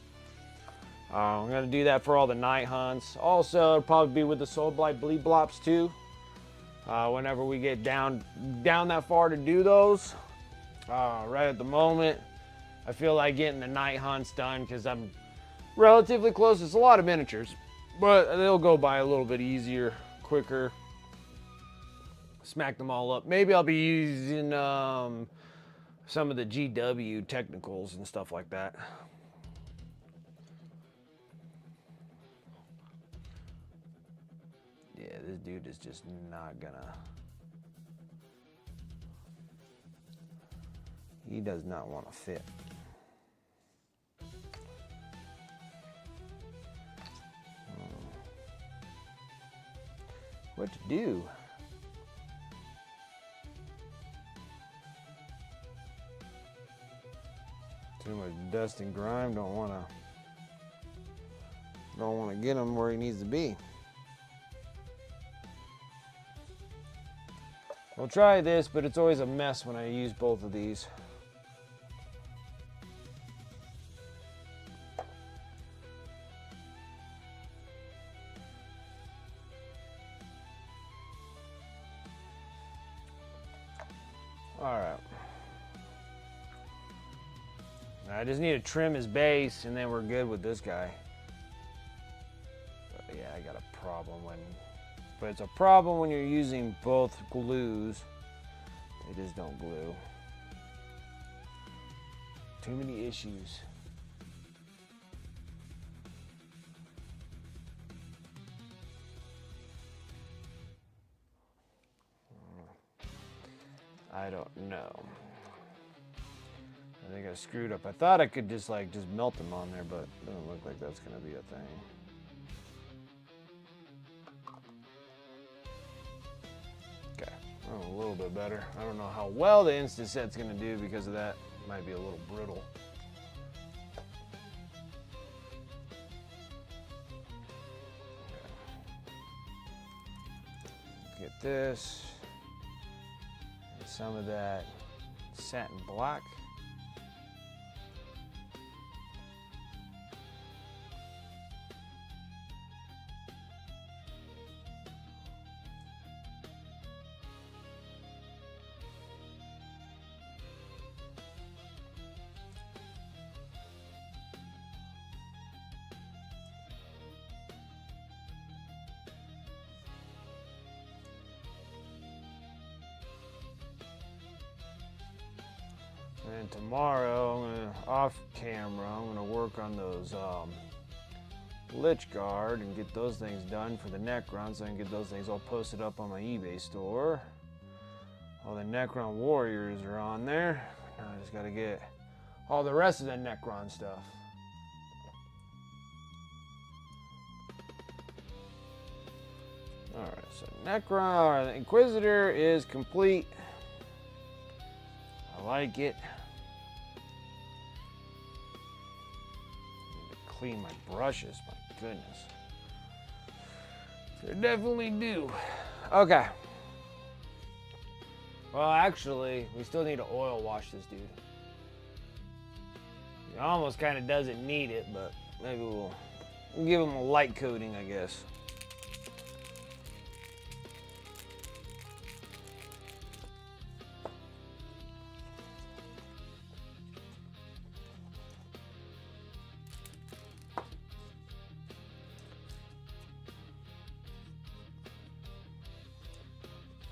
I'm gonna do that for all the Nighthaunts. Also, it'll probably be with the Soulblight Bleed Blops too. Whenever we get down that far to do those. Right at the moment, I feel like getting the Nighthaunts done because I'm relatively close. It's a lot of miniatures, but they'll go by a little bit easier, quicker. Smack them all up. Maybe I'll be using some of the GW technicals and stuff like that. Yeah, this dude is just not gonna... He does not want to fit. What to do? Too much dust and grime. Don't want to get him where he needs to be. I'll try this, but it's always a mess when I use both of these. All right. I just need to trim his base, and then we're good with this guy. But yeah, I got a problem but it's a problem when you're using both glues. They just don't glue. Too many issues. I don't know. I think I screwed up. I thought I could just melt them on there, but it doesn't look like that's gonna be a thing. Okay, oh, a little bit better. I don't know how well the Insta set's gonna do because of that. It might be a little brittle. Okay. Get this. And some of that satin black. And tomorrow, off camera, I'm gonna work on those Lich Guard and get those things done for the Necron, so I can get those things all posted up on my eBay store. All the Necron warriors are on there. Now I just gotta get all the rest of the Necron stuff. Alright, so Necron, the Inquisitor is complete. I like it. Clean my brushes, my goodness. They definitely do. Okay. Well, actually, we still need to oil wash this dude. He almost kind of doesn't need it, but maybe we'll give him a light coating, I guess.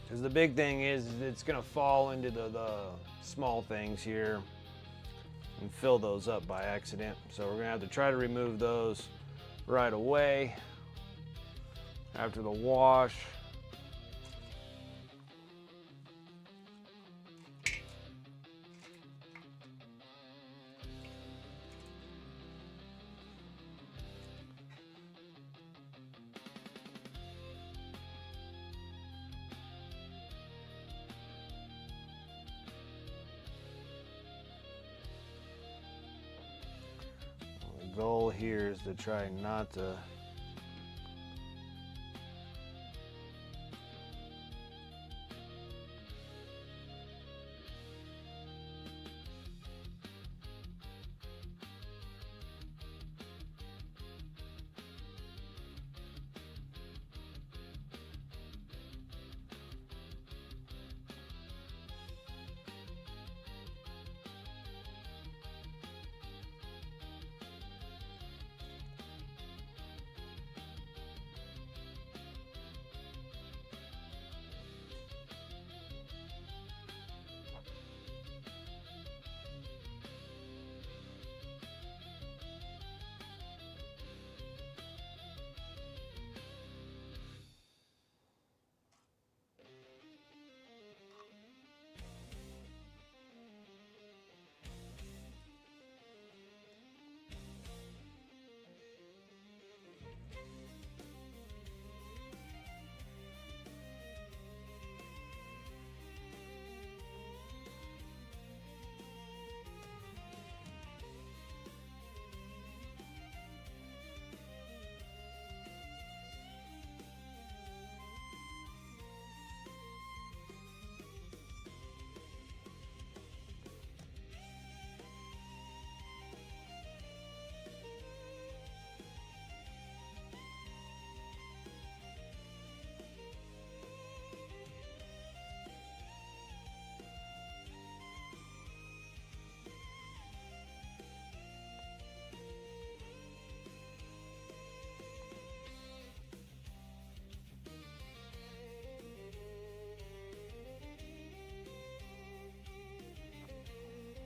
Because the big thing is it's going to fall into the small things here and fill those up by accident. So we're going to have to try to remove those right away after the wash. The goal here is to try not to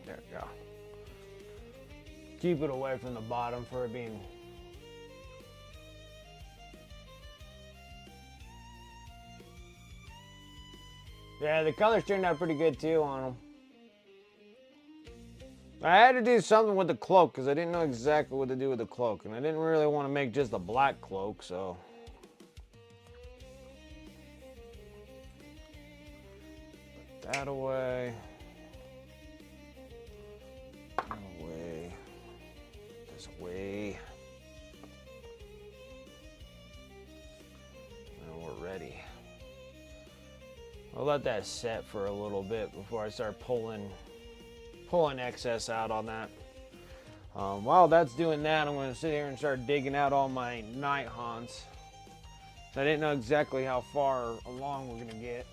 There we go. Keep it away from the bottom for it being... Yeah, the colors turned out pretty good too on them. I had to do something with the cloak because I didn't know exactly what to do with the cloak. And I didn't really want to make just a black cloak, so... Put that away. That away. This away. And we're ready. I'll let that set for a little bit before I start pulling excess out on that. While that's doing that, I'm going to sit here and start digging out all my Nighthaunts. So I didn't know exactly how far along we're going to get.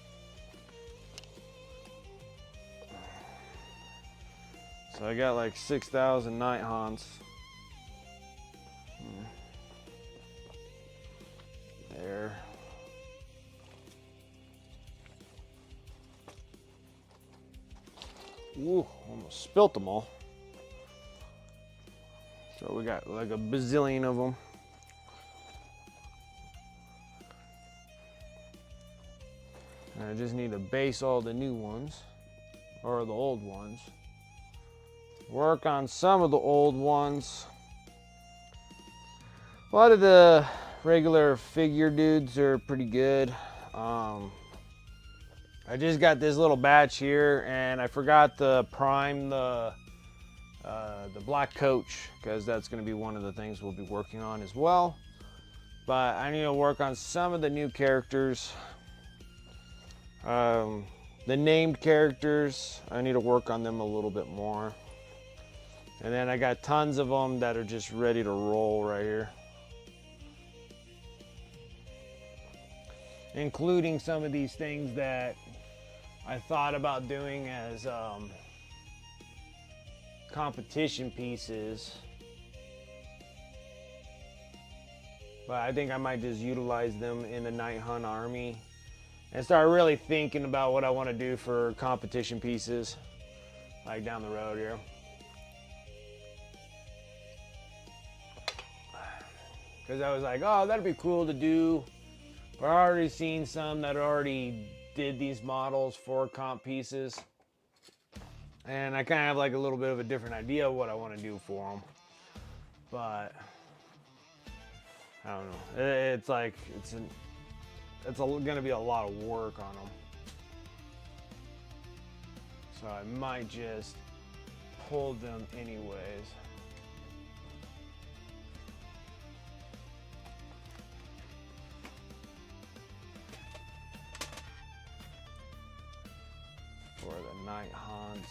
So I got like 6,000 Nighthaunts. There. Ooh, almost spilt them all. So we got like a bazillion of them. And I just need to base all the new ones, or the old ones. Work on some of the old ones. A lot of the regular figure dudes are pretty good. I just got this little batch here, and I forgot to prime the black coach, because that's going to be one of the things we'll be working on as well. But I need to work on some of the new characters. The named characters, I need to work on them a little bit more. And then I got tons of them that are just ready to roll right here. Including some of these things that I thought about doing as competition pieces. But I think I might just utilize them in the Night Hunt army and start really thinking about what I want to do for competition pieces, like down the road here. Because I was like, oh, that'd be cool to do. I've already seen some that already did these models for comp pieces. And I kind of have like a little bit of a different idea of what I want to do for them. But I don't know. It's like, it's going to be a lot of work on them. So I might just pull them anyways. For the Nighthaunts.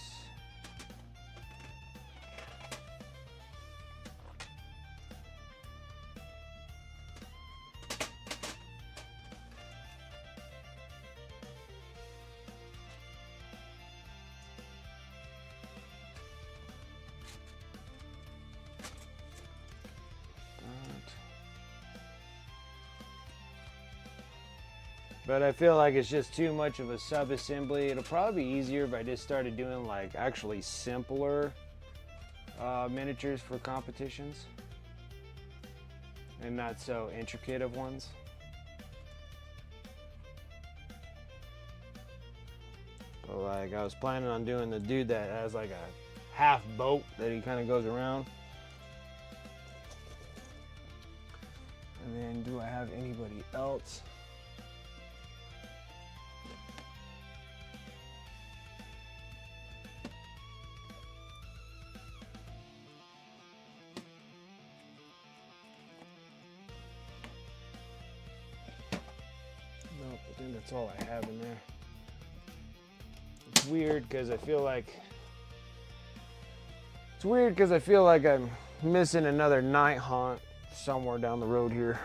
But I feel like it's just too much of a sub-assembly. It'll probably be easier if I just started doing like actually simpler miniatures for competitions and not so intricate of ones. But like I was planning on doing the dude that has like a half boat that he kind of goes around. And then do I have anybody else? Nope, I think that's all I have in there. It's weird because I feel like I'm missing another Nighthaunt somewhere down the road here.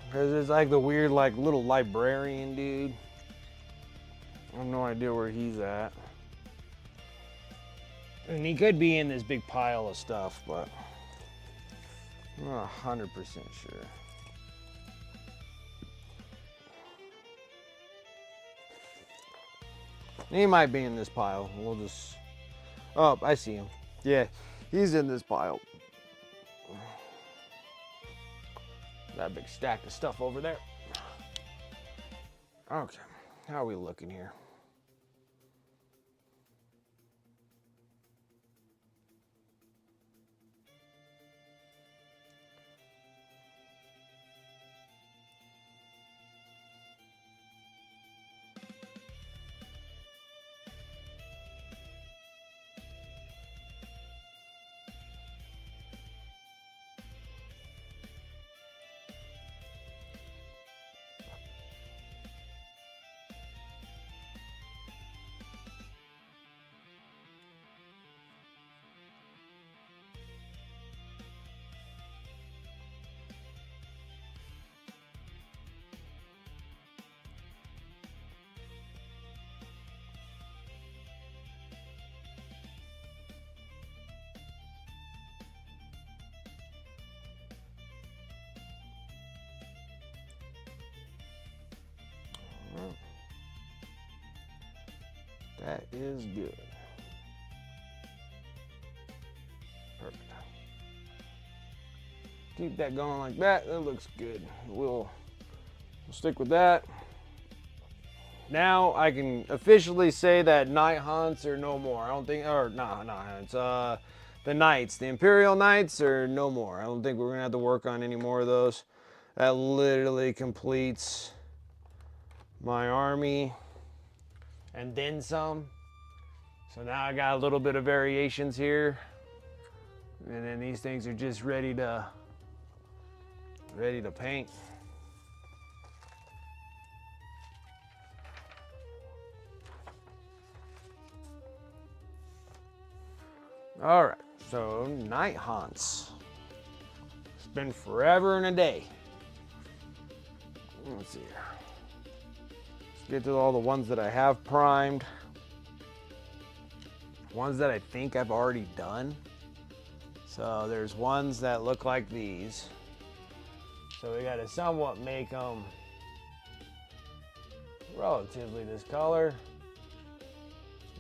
Because it's like the weird like little librarian dude. I have no idea where he's at. And he could be in this big pile of stuff, but I'm not 100% sure. He might be in this pile. We'll just... Oh, I see him. Yeah, he's in this pile. That big stack of stuff over there. Okay, how are we looking here? That is good. Perfect. Keep that going like that. That looks good. We'll stick with that. Now I can officially say that Nighthaunts are no more. I don't think, or not Nighthaunts. The Knights, the Imperial Knights are no more. I don't think we're gonna have to work on any more of those. That literally completes my army and then some. So now I got a little bit of variations here, and then these things are just ready to paint. All right, so Nighthaunts. It's been forever and a day. Let's see here. Let's get to all the ones that I have primed. Ones that I think I've already done. So there's ones that look like these. So we got to somewhat make them relatively this color.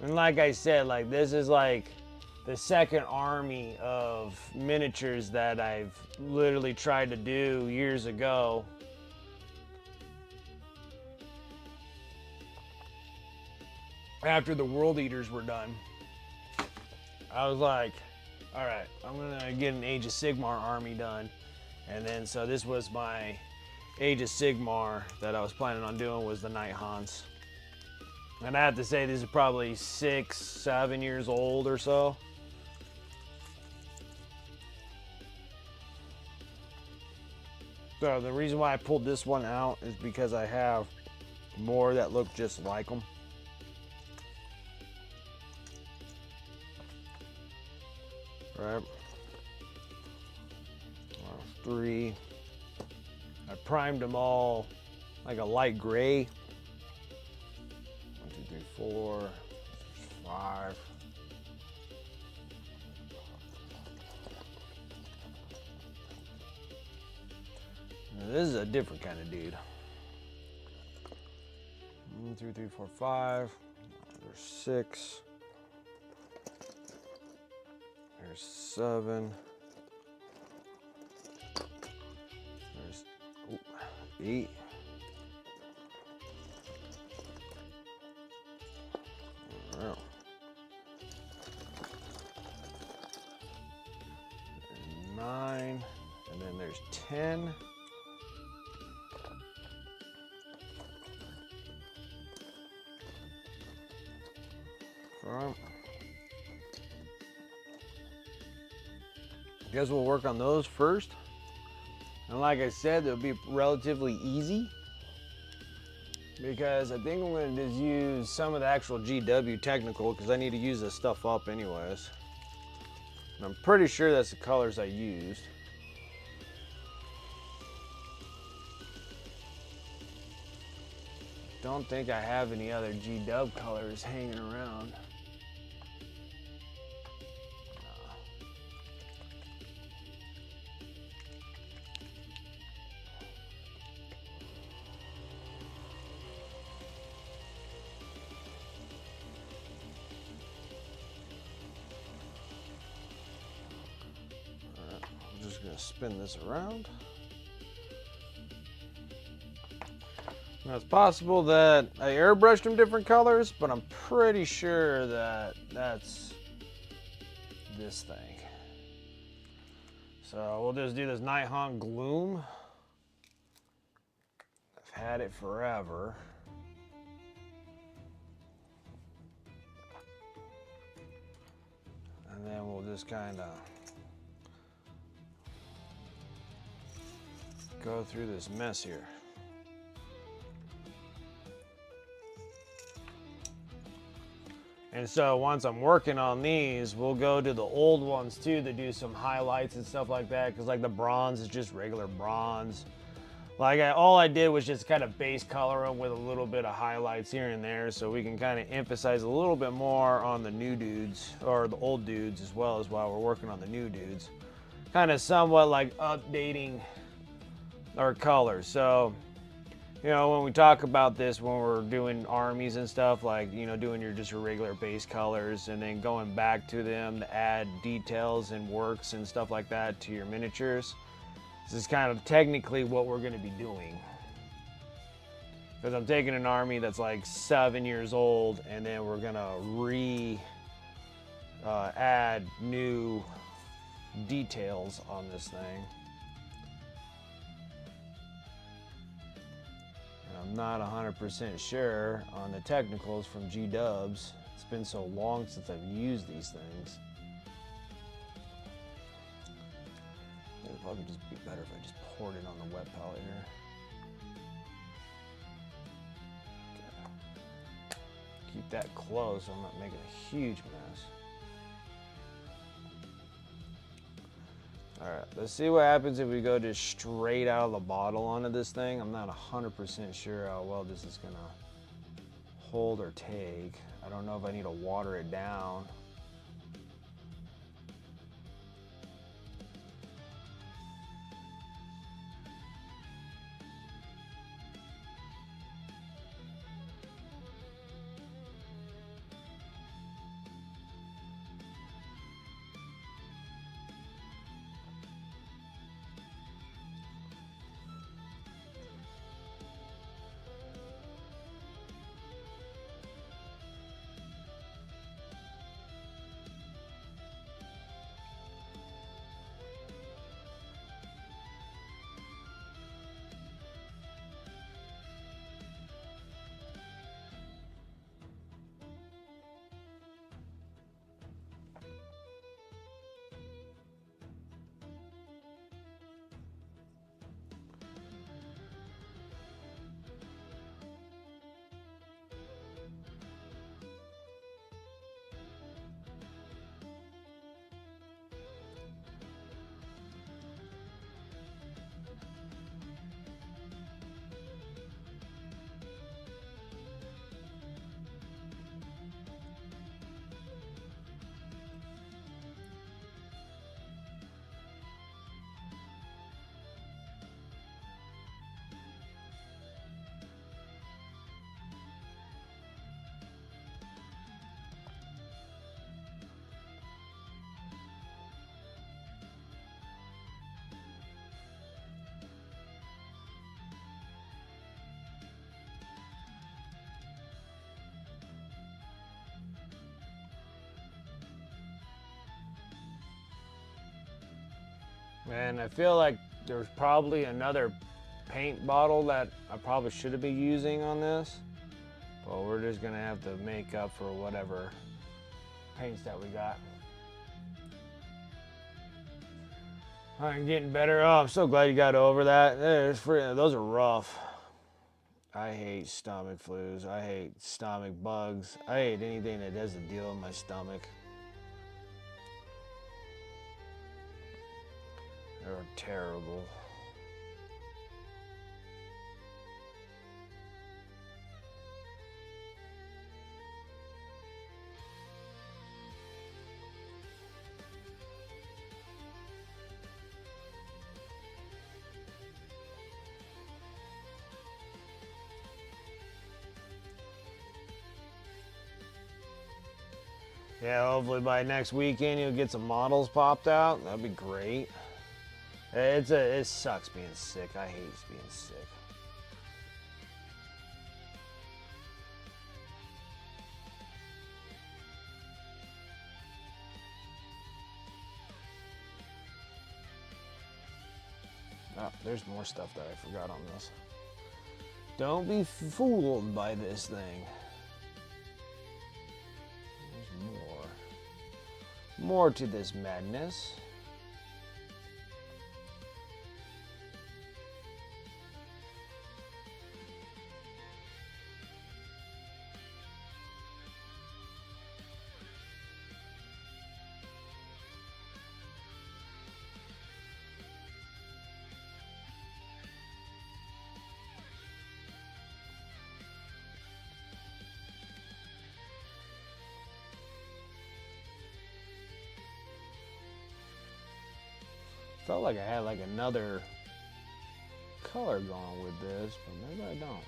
And like I said, like this is like the second army of miniatures that I've literally tried to do years ago. After the World Eaters were done, I was like, all right, I'm gonna get an Age of Sigmar army done. And then, so this was my Age of Sigmar that I was planning on doing, was the Nighthaunts. And I have to say, this is probably 6, 7 years old or so. So the reason why I pulled this one out is because I have more that look just like them. Right. 3. I primed them all like a light gray. 1, 2, 3, 4, 5. Now this is a different kind of dude. 1, 2, 3, 4, 5. There's 6. There's 7. There's 8. Wow. There's 9. And then there's 10. Front. Guess we'll work on those first. And like I said, they'll be relatively easy because I think I'm going to just use some of the actual GW technical because I need to use this stuff up anyways. And I'm pretty sure that's the colors I used. Don't think I have any other GW colors hanging around. gonna spin this around. Now it's possible that I airbrushed them different colors, but I'm pretty sure that that's this thing. So we'll just do this Nighthaunt Gloom. I've had it forever. And then we'll just kind of go through this mess here. And so once I'm working on these, we'll go to the old ones too to do some highlights and stuff like that. Cause like the bronze is just regular bronze. Like all I did was just kind of base color them with a little bit of highlights here and there, so we can kind of emphasize a little bit more on the new dudes or the old dudes as well as while we're working on the new dudes. Kind of somewhat like updating our colors. So, you know, when we talk about this, when we're doing armies and stuff, like, you know, doing just your regular base colors and then going back to them to add details and works and stuff like that to your miniatures. This is kind of technically what we're going to be doing. Because I'm taking an army that's like 7 years old, and then we're going to add new details on this thing. And I'm not 100% sure on the technicals from G-dubs. It's been so long since I've used these things. It would probably just be better if I just poured it on the wet palette here. Okay. Keep that close so I'm not making a huge mess. Alright, let's see what happens if we go just straight out of the bottle onto this thing. I'm not 100% sure how well this is going to hold or take. I don't know if I need to water it down. And I feel like there's probably another paint bottle that I probably should be using on this. But we're just gonna have to make up for whatever paints that we got. I'm getting better. Oh, I'm so glad you got over that. Those are rough. I hate stomach flus. I hate stomach bugs. I hate anything that does a deal with my stomach. They're terrible. Yeah, hopefully by next weekend you'll get some models popped out. That'd be great. It sucks being sick. I hate being sick. Oh, there's more stuff that I forgot on this. Don't be fooled by this thing. There's more. More to this madness. Felt like I had like another color going with this, but maybe I don't.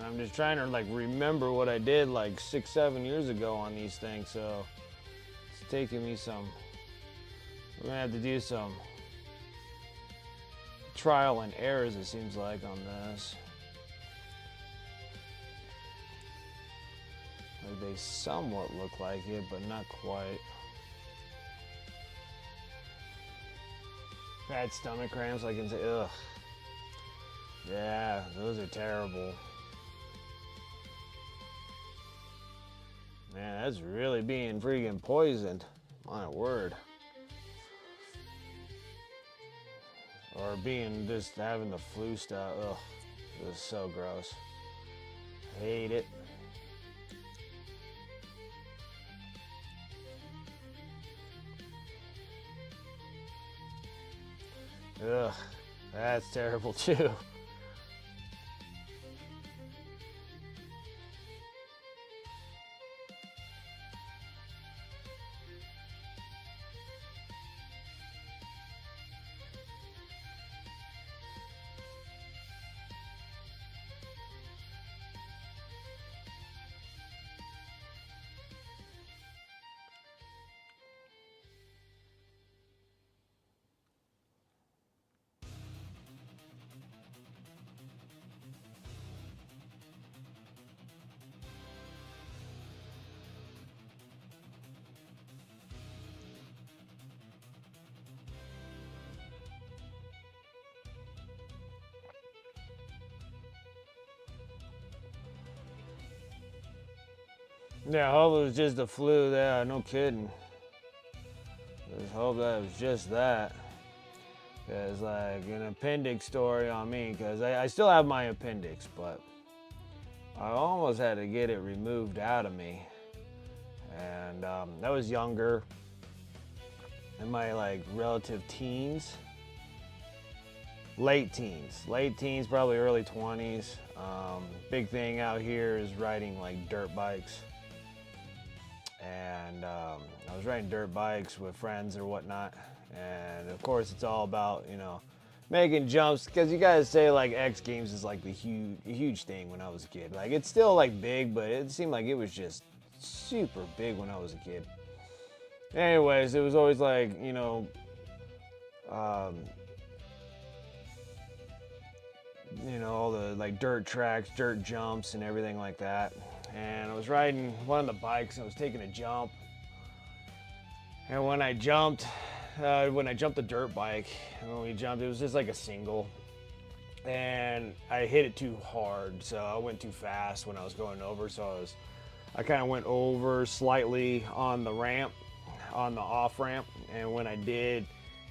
I'm just trying to like remember what I did like 6-7 years ago on these things, so it's taking me some. We're gonna have to do some trial and errors, it seems like, on this. Like they somewhat look like it, but not quite. Bad stomach cramps, I can say, ugh. Yeah, those are terrible. Man, that's really being freaking poisoned. My word. Or being just having the flu stuff. Ugh, it was so gross. Hate it. Ugh, that's terrible too. Yeah, I hope it was just the flu there, no kidding. Just hope that was just that. Cause like an appendix story on me, cause I still have my appendix, but I almost had to get it removed out of me. And I was younger, in my like relative teens. Late teens, probably early 20s. Big thing out here is riding like dirt bikes. And I was riding dirt bikes with friends or whatnot, and of course it's all about, you know, making jumps, because you guys say like X Games is like the huge thing when I was a kid. Like it's still like big, but it seemed like it was just super big when I was a kid. Anyways, it was always like, you know, all the like dirt tracks, dirt jumps and everything like that. And I was riding one of the bikes and I was taking a jump. And when I jumped the dirt bike, when we jumped, it was just like a single. And I hit it too hard, so I went too fast when I was going over. So I kind of went over slightly on the ramp, on the off ramp. And when I did,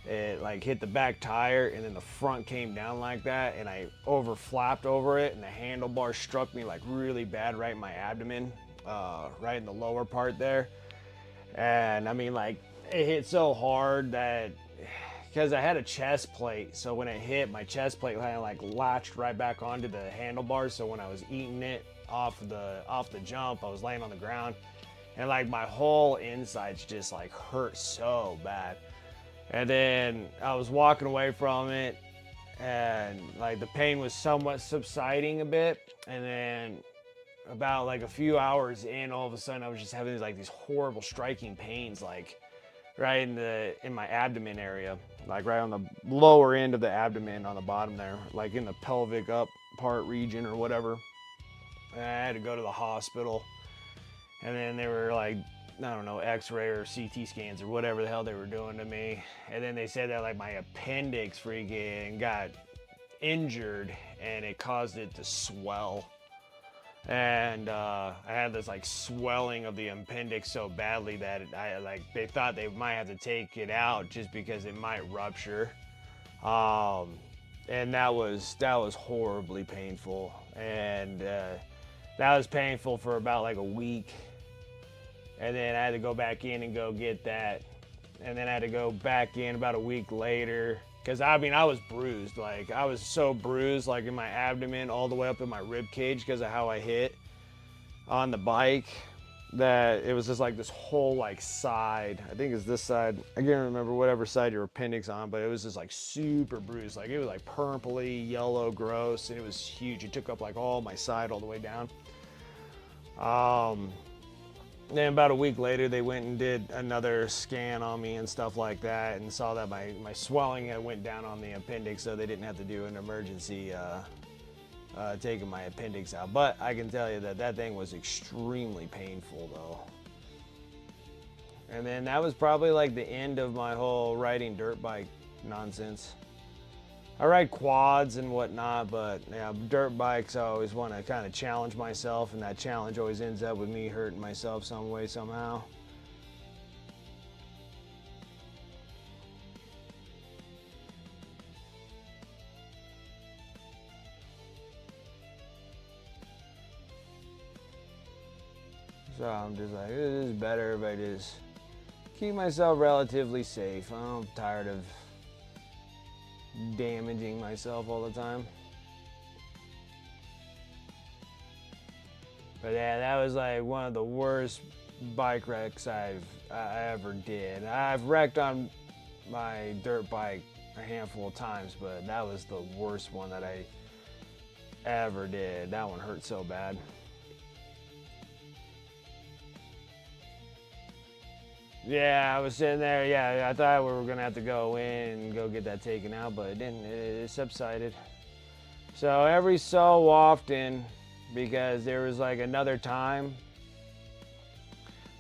it like hit the back tire and then the front came down like that, and I flapped over it, and the handlebar struck me like really bad right in my abdomen, right in the lower part there. And I mean, like it hit so hard that, because I had a chest plate, so when it hit, my chest plate kind of like latched right back onto the handlebars. So when I was eating it off the jump, I was laying on the ground, and like my whole insides just like hurt so bad. And then I was walking away from it, and like the pain was somewhat subsiding a bit, and then about like a few hours in, all of a sudden I was just having these horrible striking pains, like right in my abdomen area, like right on the lower end of the abdomen on the bottom there, like in the pelvic up part region or whatever. And I had to go to the hospital, and then they were like, I don't know, x-ray or CT scans or whatever the hell they were doing to me. And then they said that like my appendix freaking got injured and it caused it to swell. And I had this like swelling of the appendix so badly that they thought they might have to take it out just because it might rupture. And that was horribly painful. And that was painful for about like a week. And then I had to go back in and go get that. And then I had to go back in about a week later. Because I mean, I was bruised. Like, I was so bruised, like in my abdomen, all the way up in my rib cage because of how I hit on the bike, that it was just like this whole like side. I think it's this side. I can't remember whatever side your appendix on, but it was just like super bruised. Like, it was like purpley, yellow, gross, and it was huge. It took up like all my side all the way down. Then about a week later, they went and did another scan on me and stuff like that, and saw that my swelling had went down on the appendix, so they didn't have to do an emergency taking my appendix out. But I can tell you that thing was extremely painful, though. And then that was probably like the end of my whole riding dirt bike nonsense. I ride quads and whatnot, but yeah, dirt bikes, I always want to kind of challenge myself, and that challenge always ends up with me hurting myself some way, somehow. So I'm just like, this is better if I just keep myself relatively safe. I'm tired of damaging myself all the time. But yeah, that was like one of the worst bike wrecks I ever did. I've wrecked on my dirt bike a handful of times, but that was the worst one that I ever did. That one hurt so bad. Yeah, I was sitting there. Yeah, I thought we were gonna have to go in and go get that taken out, but it didn't. It subsided. So every so often, because there was like another time.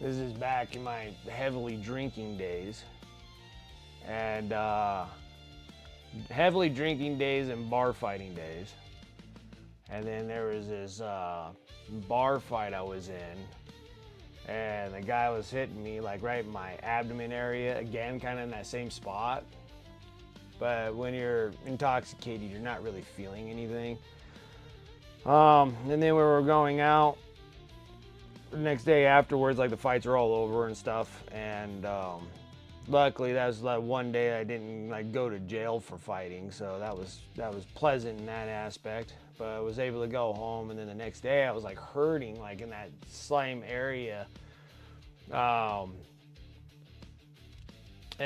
This is back in my heavily drinking days, and heavily drinking days and bar fighting days. And then there was this bar fight I was in. And the guy was hitting me like right in my abdomen area, again, kind of in that same spot. But when you're intoxicated, you're not really feeling anything. And then we were going out the next day afterwards, like the fights are all over and stuff. And luckily, that was like one day I didn't like go to jail for fighting, so that was pleasant in that aspect. But I was able to go home, and then the next day I was like hurting like in that same area. And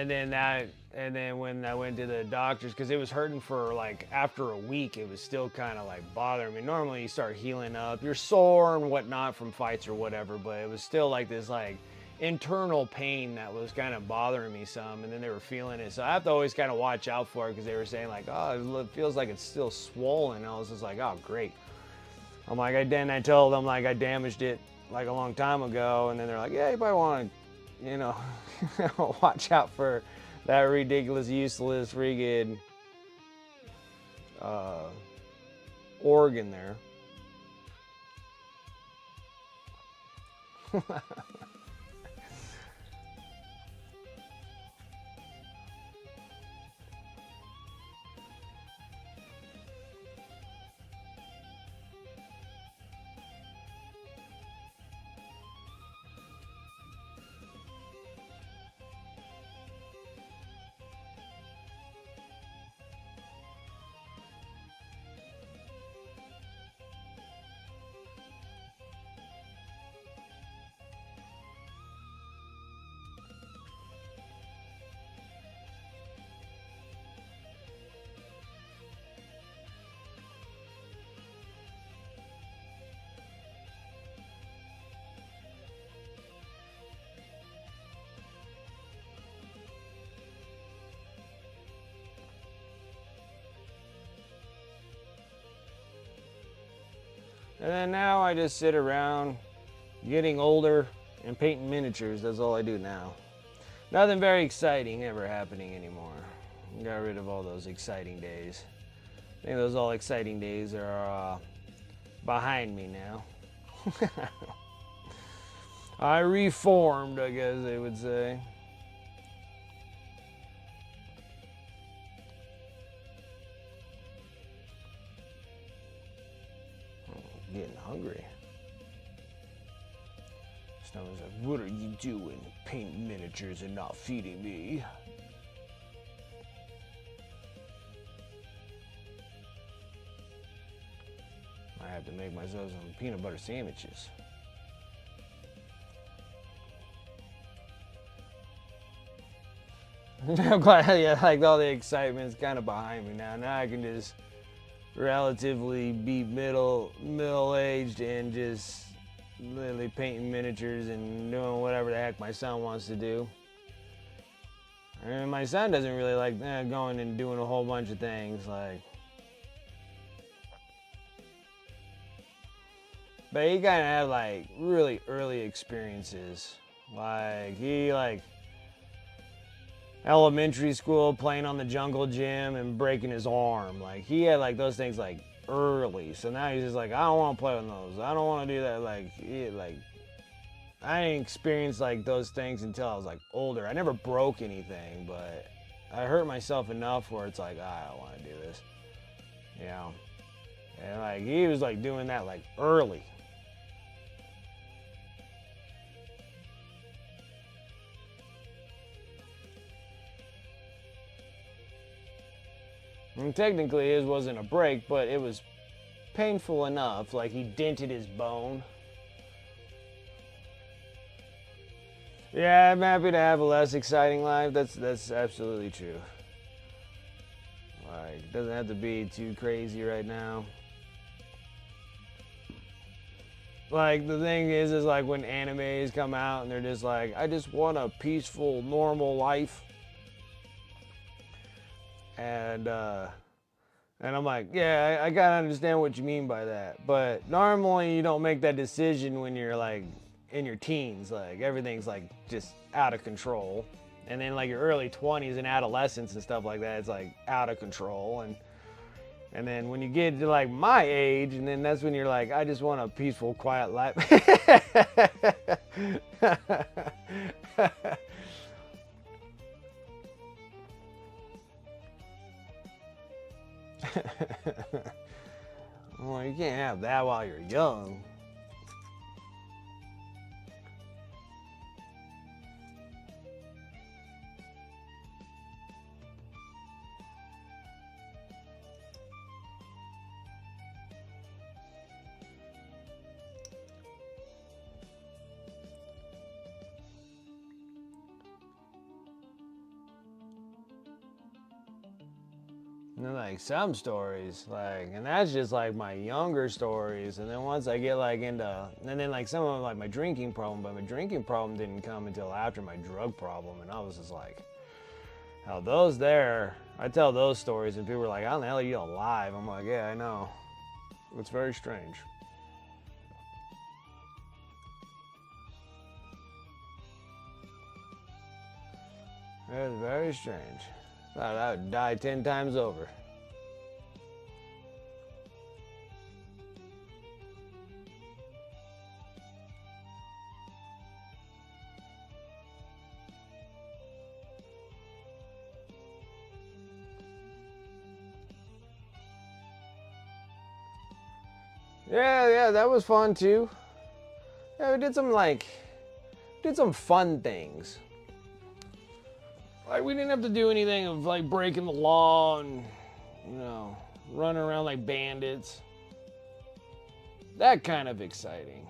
then when I went to the doctors, because it was hurting for like after a week, it was still kind of like bothering me. Normally you start healing up, you're sore and whatnot from fights or whatever, but it was still like this like internal pain that was kind of bothering me some, and then they were feeling it. So I have to always kind of watch out for it, because they were saying like, oh, it feels like it's still swollen. And I was just like, oh, great. I'm like, I told them like I damaged it like a long time ago, and then they're like, yeah, you probably want to, you know, watch out for that ridiculous, useless, friggin' organ there. And then now I just sit around getting older and painting miniatures. That's all I do now. Nothing very exciting ever happening anymore. Got rid of all those exciting days. I think those all exciting days are behind me now. I reformed, I guess they would say. I'm getting hungry. Snow was like, "What are you doing? Painting miniatures and not feeding me?" I have to make myself some peanut butter sandwiches. I'm glad, yeah, like all the excitement's kind of behind me now. Now I can just relatively be middle-aged and just literally painting miniatures and doing whatever the heck my son wants to do. And my son doesn't really like going and doing a whole bunch of things, like. But he kind of had like really early experiences. Like he like elementary school playing on the jungle gym and breaking his arm. Like he had like those things like early. So now he's just like, I don't want to play with those. I don't want to do that. Like I didn't experience like those things until I was like older. I never broke anything, but I hurt myself enough where it's like, I don't want to do this. You know? And like he was like doing that like early. And technically his wasn't a break, but it was painful enough. Like he dented his bone. Yeah, I'm happy to have a less exciting life. That's absolutely true. Like, it doesn't have to be too crazy right now. Like, the thing is like when animes come out and they're just like, I just want a peaceful, normal life. And I'm like, yeah, I gotta understand what you mean by that. But normally you don't make that decision when you're like in your teens. Like everything's like just out of control. And then like your early 20s and adolescence and stuff like that, it's like out of control. And then when you get to like my age, and then that's when you're like, I just want a peaceful, quiet life. Well, you can't have that while you're young. And then like some stories, like, and that's just like my younger stories. And then once I get like into, and then like some of like my drinking problem, but my drinking problem didn't come until after my drug problem. And I was just like, how those there, I tell those stories and people are like, how the hell are you alive? I'm like, yeah, I know. It's very strange. It's very strange. Thought I would die 10 times over. Yeah, that was fun too. Yeah, we did some fun things. Like we didn't have to do anything of like breaking the law and, you know, running around like bandits. That kind of exciting.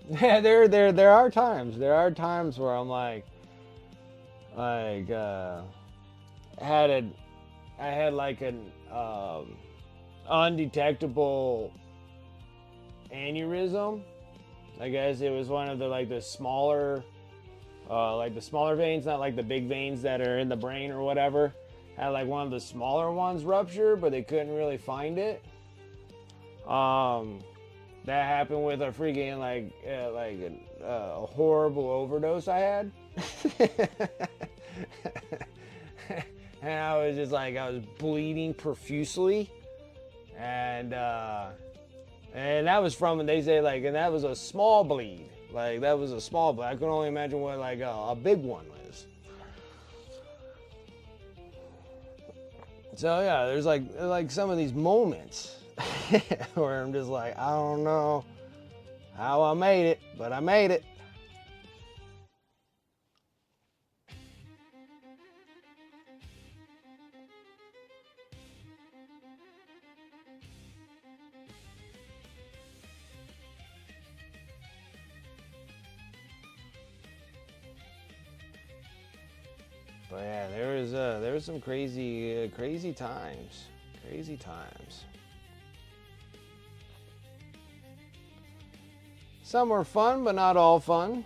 Yeah, there are times. There are times where I'm like I had like an undetectable aneurysm. I guess it was one of the like the smaller Like the smaller veins, not like the big veins that are in the brain or whatever. Had like one of the smaller ones rupture, but they couldn't really find it. That happened with a freaking a horrible overdose I had. And I was just like, I was bleeding profusely, and that was from, and they say like, and that was a small bleed. Like that was a small bleed. I can only imagine what like a big one is. So yeah, there's like some of these moments where I'm just like, I don't know how I made it, but I made it. But yeah, there was some crazy times, crazy times. Some were fun, but not all fun.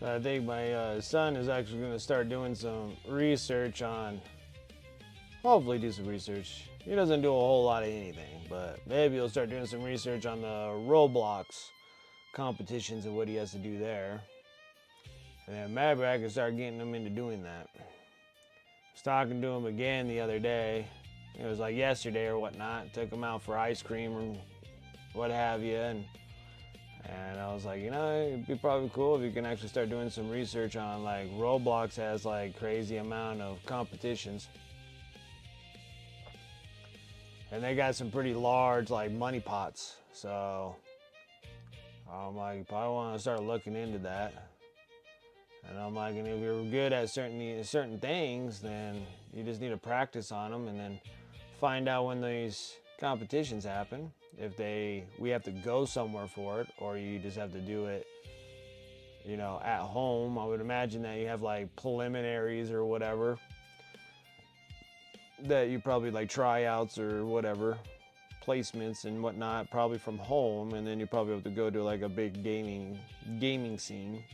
So I think my son is actually going to start doing some research on, hopefully do some research. He doesn't do a whole lot of anything, but maybe he'll start doing some research on the Roblox competitions and what he has to do there. And then maybe I can start getting him into doing that. I was talking to him again the other day. It was like yesterday or whatnot. Took him out for ice cream or what have you, and I was like, you know, it'd be probably cool if you can actually start doing some research on, like, Roblox has like crazy amount of competitions. And they got some pretty large like money pots. So I'm like, you probably want to start looking into that. And I'm like, and if you're good at certain things, then you just need to practice on them and then find out when these competitions happen. If we have to go somewhere for it, or you just have to do it, you know, at home. I would imagine that you have like preliminaries or whatever that you probably like tryouts or whatever, placements and whatnot, probably from home, and then you probably have to go to like a big gaming scene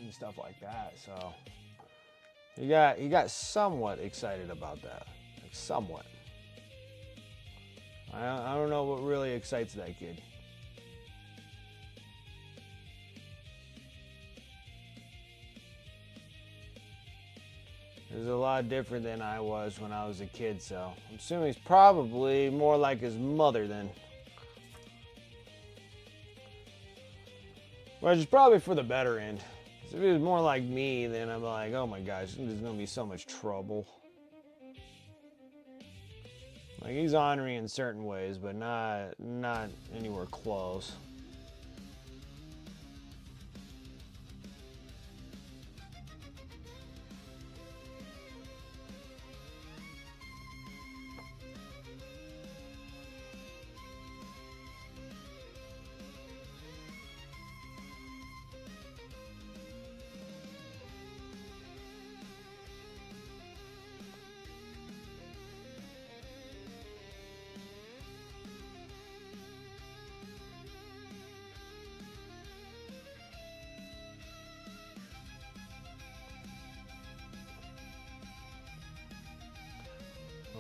and stuff like that. So he got somewhat excited about that. Somewhat. I don't know what really excites that kid. He's a lot different than I was when I was a kid, so I'm assuming he's probably more like his mother then. Which is probably for the better end. If he was more like me, then I'm like, oh my gosh, there's gonna be so much trouble. Like, he's ornery in certain ways, but not anywhere close.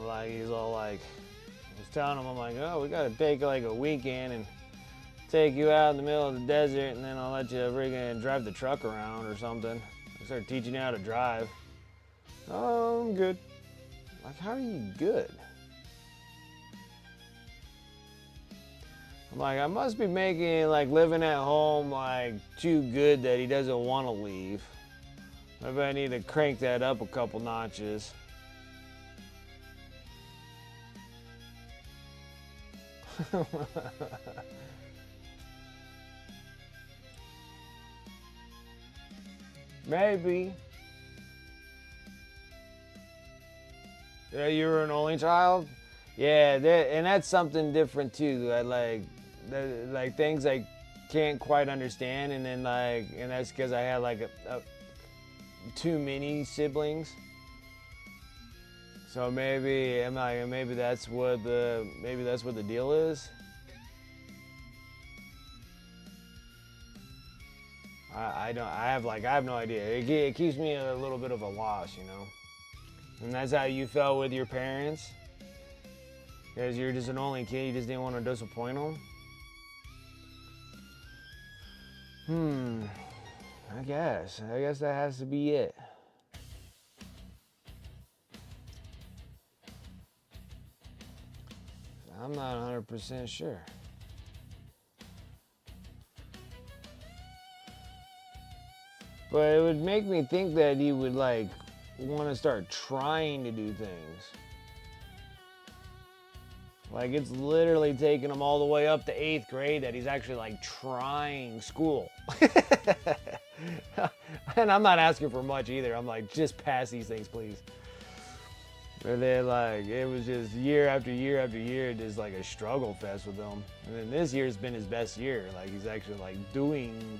Like, he's all like, I was telling him, I'm like, oh, we gotta take like a weekend and take you out in the middle of the desert, and then I'll let you friggin' drive the truck around or something. I start teaching you how to drive. Oh, I'm good. Like, how are you good? I'm like, I must be making, like, living at home, like, too good that he doesn't want to leave. Maybe I need to crank that up a couple notches. Maybe. Yeah, you were an only child? Yeah, and that's something different too. Like things I can't quite understand, and then and that's because I had like too many siblings. So maybe that's what the deal is. I have no idea. It keeps me a little bit of a loss, you know. And that's how you felt with your parents? Because you're just an only kid, you just didn't want to disappoint them? I guess that has to be it. I'm not 100% sure. But it would make me think that he would like want to start trying to do things. Like it's literally taking him all the way up to 8th grade that he's actually like trying school. And I'm not asking for much either. I'm like, just pass these things, please. But then like it was just year after year after year, just like a struggle fest with him. And then this year's been his best year. Like he's actually like doing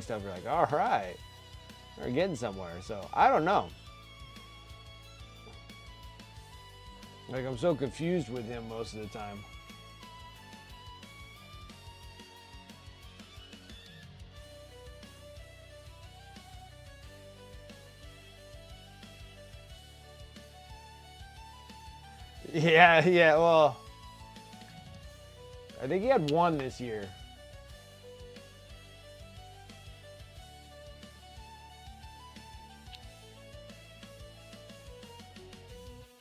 stuff. We're like, all right, we're getting somewhere. So I don't know. Like I'm so confused with him most of the time. Yeah, well, I think he had 1 this year.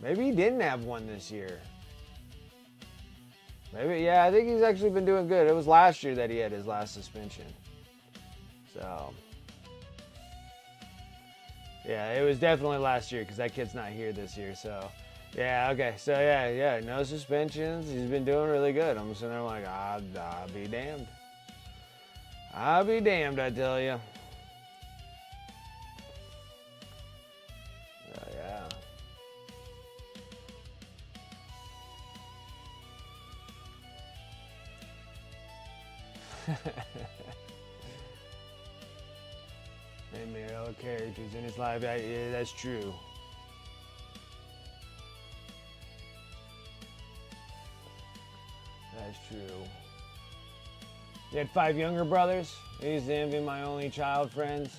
Maybe he didn't have 1 this year. Maybe, yeah, I think he's actually been doing good. It was last year that he had his last suspension. So, yeah, it was definitely last year because that kid's not here this year. So, yeah, okay. So, yeah, no suspensions. He's been doing really good. I'm sitting there like, I'll be damned. I'll be damned, I tell you. Yeah. And made other characters in his life. Yeah, that's true. That's true. You had 5 younger brothers. I used to envy my only child friends,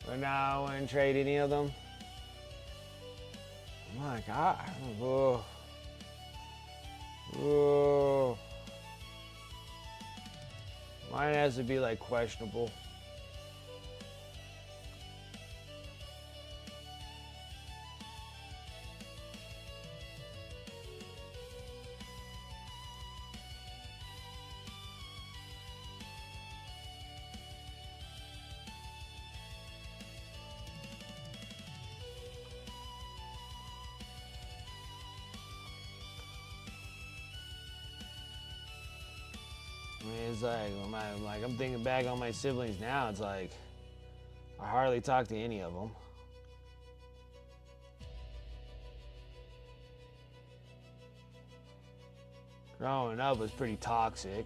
but now I wouldn't trade any of them. Oh my God. Oh. Mine has to be like questionable. I mean, it's like I'm thinking back on my siblings now. It's like I hardly talk to any of them. Growing up was pretty toxic.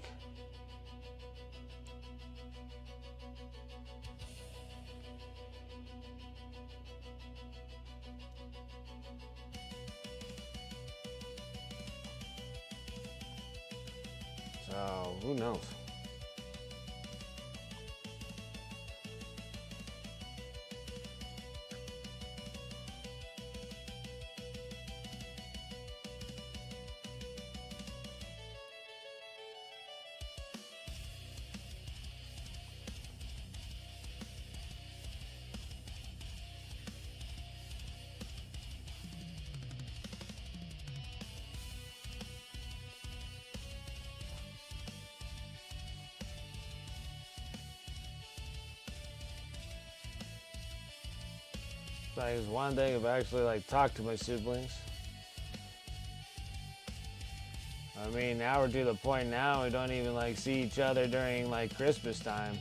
So who knows? Like, it's one thing if I actually like talk to my siblings. I mean, now we're to the point now we don't even like see each other during like Christmas time.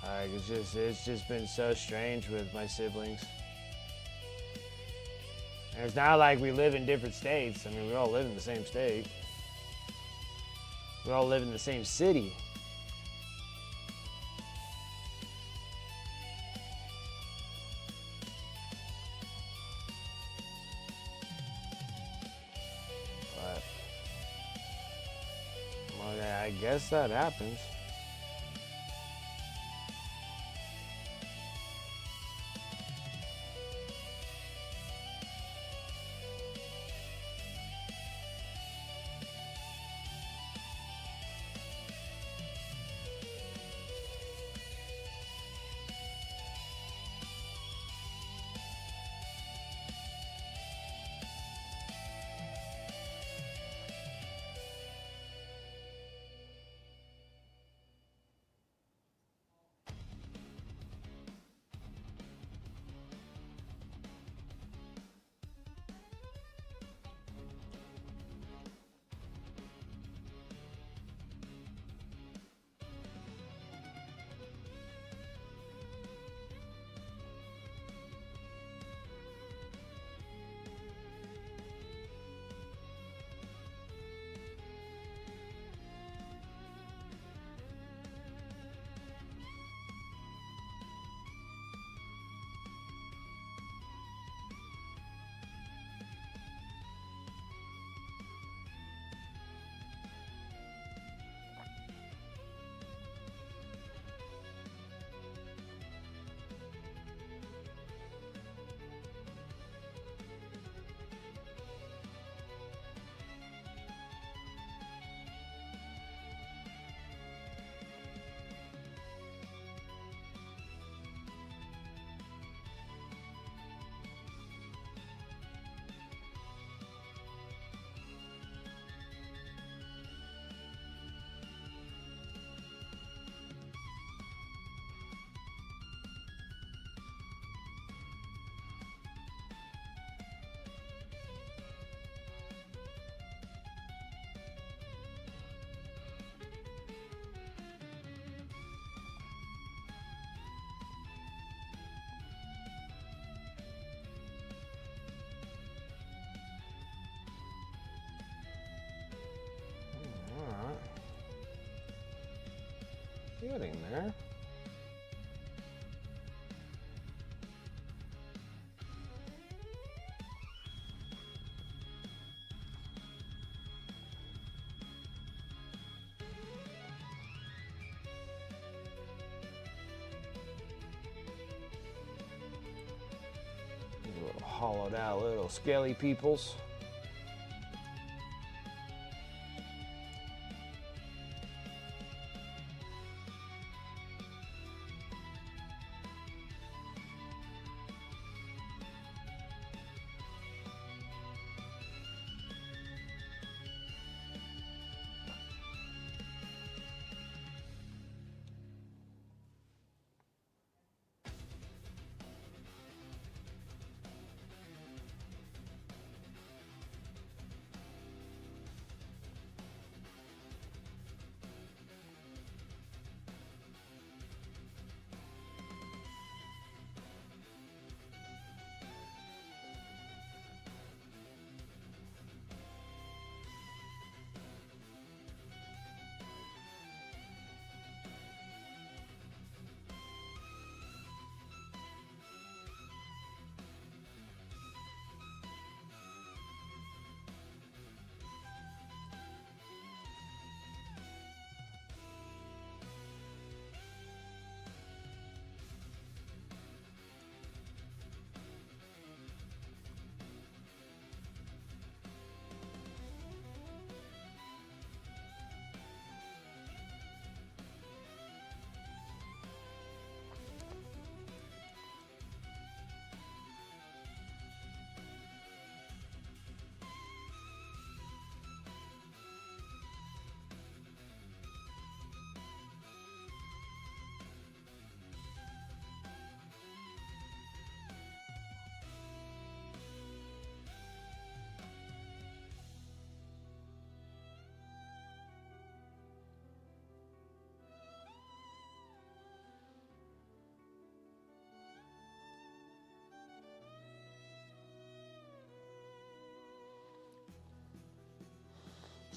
Like, it's just been so strange with my siblings. And it's not like we live in different states. I mean, we all live in the same state. We all live in the same city. But, well, I guess that happens. Getting there. Little hollowed out little scaly peoples.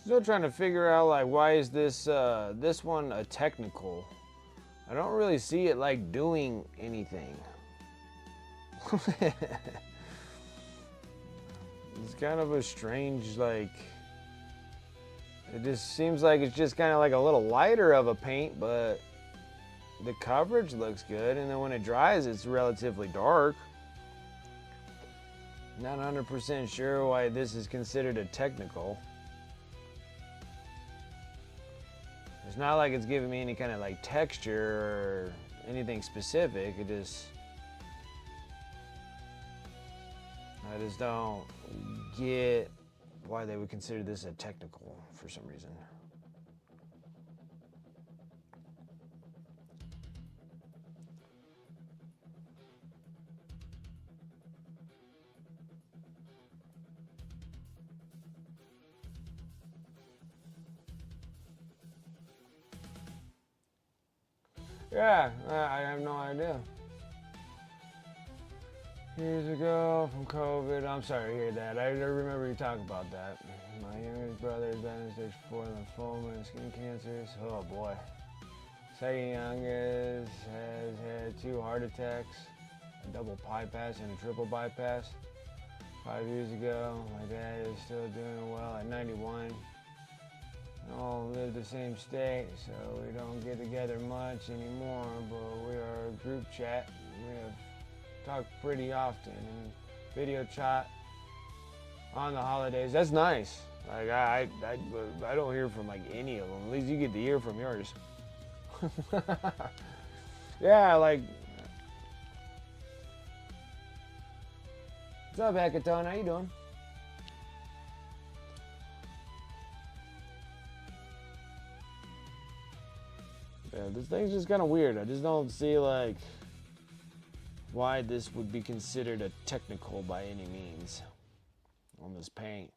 Still trying to figure out like why is this this one a technical? I don't really see it like doing anything. It's kind of a strange like. It just seems like it's just kind of like a little lighter of a paint, but the coverage looks good, and then when it dries, it's relatively dark. Not 100% sure why this is considered a technical. It's not like it's giving me any kind of like texture or anything specific. I just don't get why they would consider this a technical for some reason. Yeah, I have no idea. Years ago from COVID. I'm sorry to hear that. I remember you talking about that. My youngest brother has been in stage 4 lymphoma and skin cancers. Oh boy. Second youngest has had 2 heart attacks, a double bypass and a triple bypass. 5 years ago, my dad is still doing well at 91. We all live the same state, so we don't get together much anymore, but we are a group chat. We have talked pretty often and video chat on the holidays. That's nice. Like I don't hear from like any of them. At least you get to hear from yours. Yeah, like. What's up, Hackathon? How you doing? Yeah, this thing's just kind of weird. I just don't see like why this would be considered a technical by any means on this paint.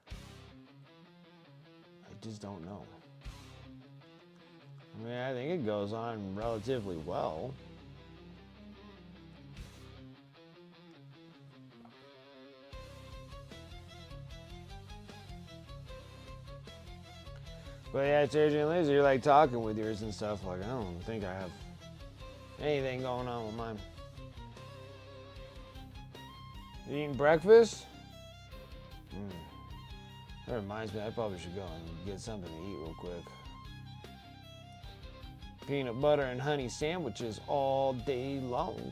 I just don't know. I mean, I think it goes on relatively well. But yeah, Sergio and Liz, you're like talking with yours and stuff. Like, I don't think I have anything going on with mine. You eating breakfast? That reminds me, I probably should go and get something to eat real quick. Peanut butter and honey sandwiches all day long.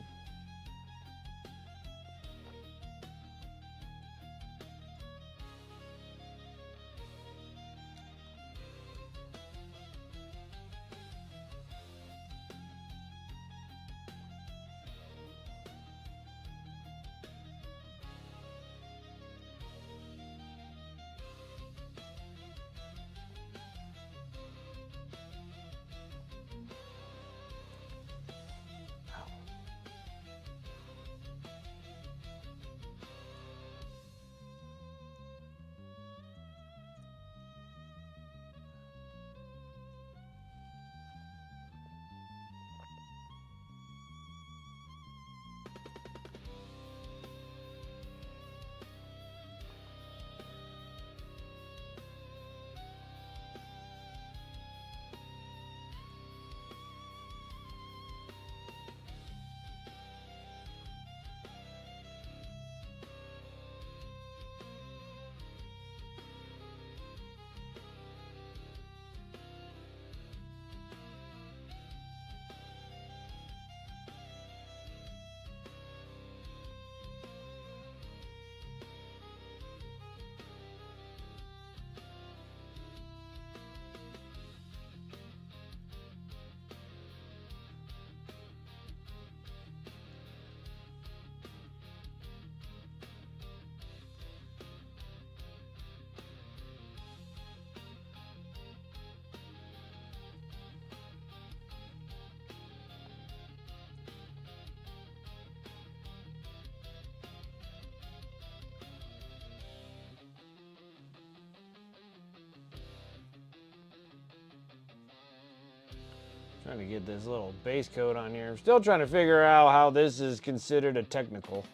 Trying to get this little base coat on here. I'm still trying to figure out how this is considered a technical.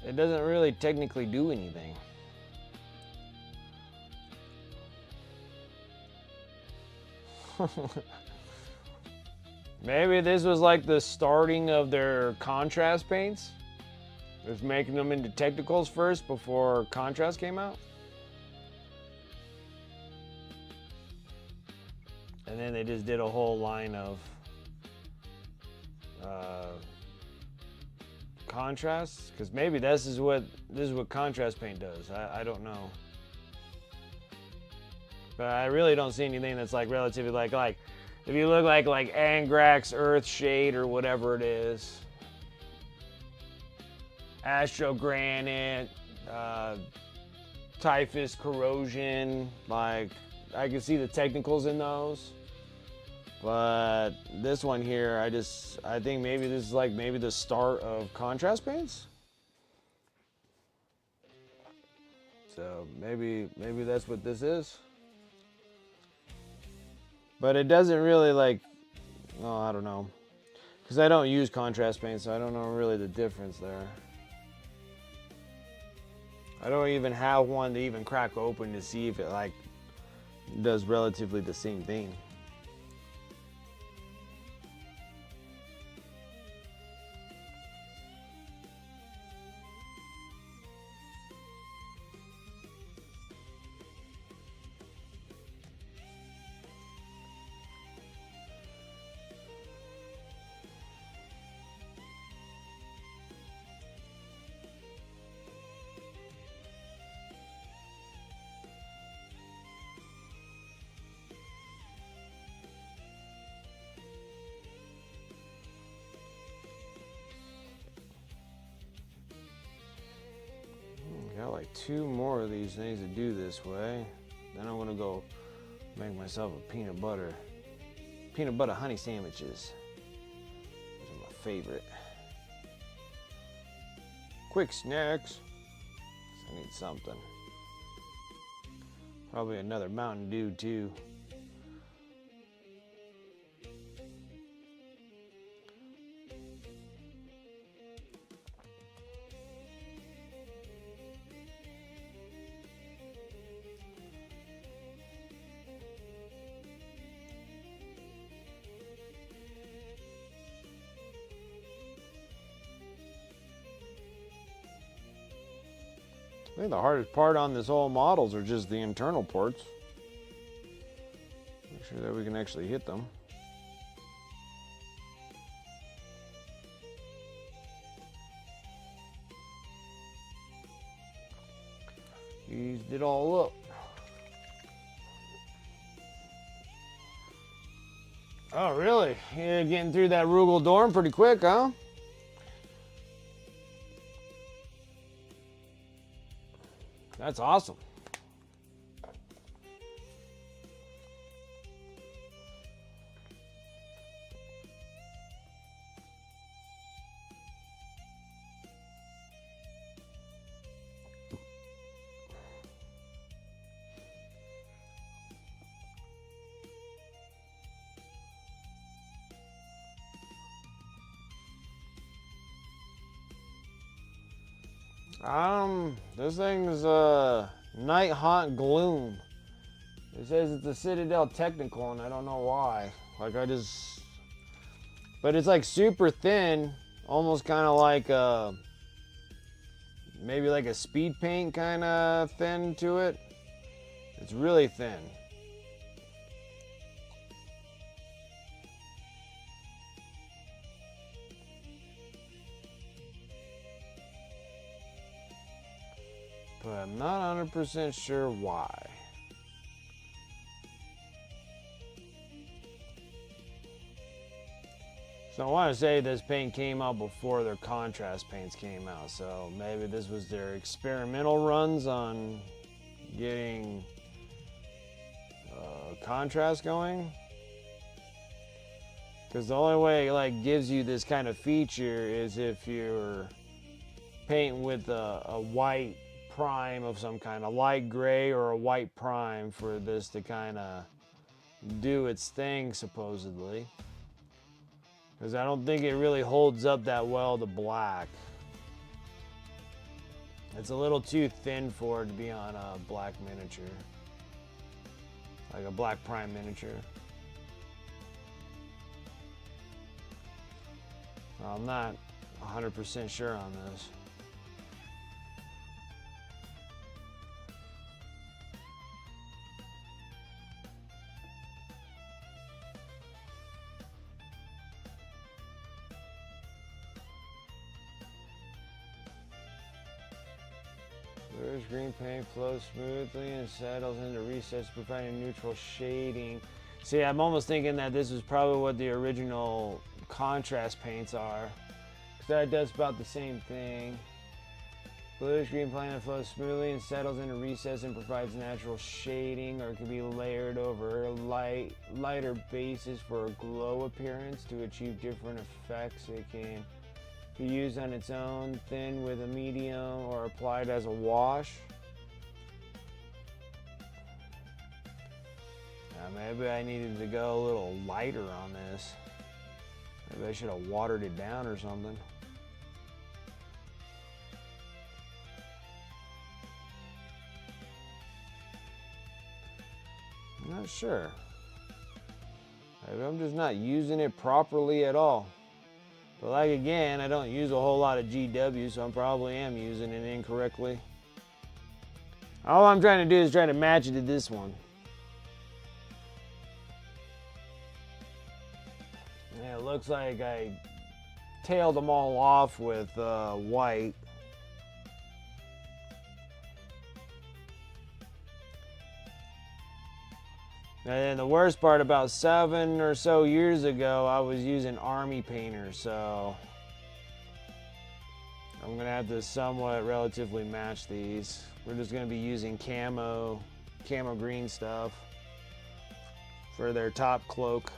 It doesn't really technically do anything. Maybe this was like the starting of their contrast paints. Just making them into technicals first before contrast came out. And then they just did a whole line of contrasts, because maybe this is what contrast paint does. I don't know, but I really don't see anything that's like relatively like if you look like Angrax, Earth Shade, or whatever it is, Astro Granite, Typhus Corrosion, like I can see the technicals in those. But this one here, I think maybe this is like maybe the start of contrast paints. So maybe that's what this is. But it doesn't really like, oh, I don't know. Because I don't use contrast paints, so I don't know really the difference there. I don't even have one to even crack open to see if it like does relatively the same thing. Got like 2 more of these things to do this way. Then I'm gonna go make myself a peanut butter honey sandwiches. Those are my favorite. Quick snacks. I need something. Probably another Mountain Dew too. I think the hardest part on this whole models are just the internal ports. Make sure that we can actually hit them. Used it all up. Oh, really? You're getting through that Rugal Dorm pretty quick, huh? That's awesome. This thing's Nighthaunt Gloom. It says it's a Citadel Technical, and I don't know why. Like but it's like super thin, almost kind of like maybe like a speed paint kind of thin to it. It's really thin. But I'm not 100% sure why. So I want to say this paint came out before their contrast paints came out. So maybe this was their experimental runs on getting contrast going. Because the only way it like gives you this kind of feature is if you're painting with a white prime of some kind, a light gray or a white prime, for this to kind of do its thing, supposedly. Because I don't think it really holds up that well to black. It's a little too thin for it to be on a black miniature, like a black prime miniature. I'm not 100% sure on this. Bluish green paint flows smoothly and settles into recesses, providing neutral shading. See, I'm almost thinking that this is probably what the original contrast paints are. Because that does about the same thing. Bluish green paint flows smoothly and settles into recesses and provides natural shading, or it can be layered over lighter bases for a glow appearance to achieve different effects. It can be used on its own, thin with a medium, or applied as a wash. Maybe I needed to go a little lighter on this. Maybe I should have watered it down or something. I'm not sure. Maybe I'm just not using it properly at all. But like again, I don't use a whole lot of GW, so I probably am using it incorrectly. All I'm trying to do is try to match it to this one. Yeah, it looks like I tailed them all off with white. And then the worst part, about 7 or so years ago, I was using army painter, so I'm gonna have to somewhat relatively match these. We're just gonna be using camo green stuff for their top cloak.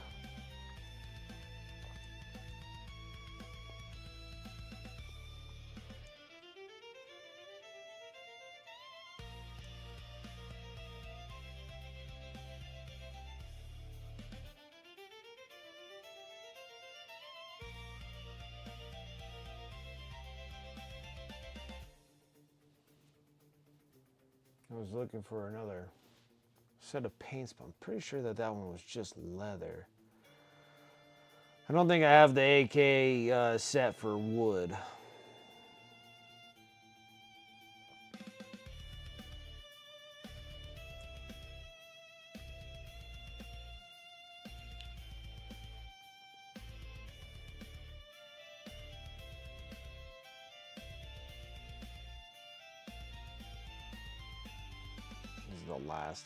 I was looking for another set of paints, but I'm pretty sure that that one was just leather. I don't think I have the AK set for wood.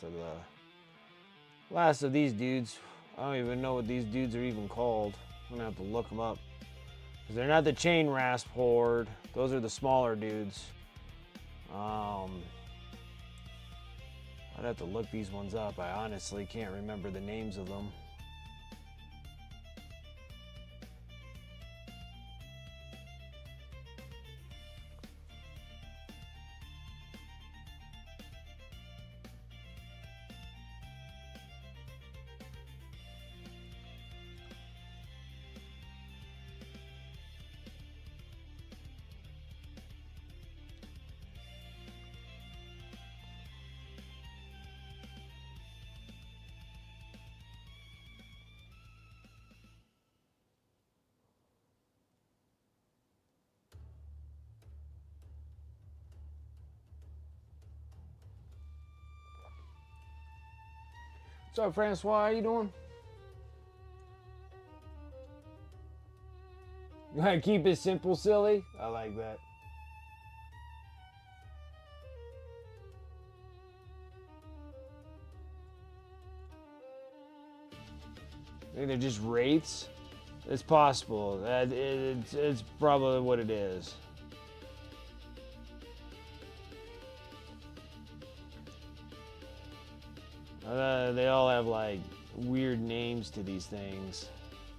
The last of these dudes. I don't even know what these dudes are even called. I'm gonna have to look them up, because they're not the chain rasp horde. Those are the smaller dudes. I'd have to look these ones up. I honestly can't remember the names of them. What's up, Francois? How you doing? You gotta keep it simple, silly. I like that. I think they're just wraiths. It's possible. It's probably what it is. They all have like weird names to these things,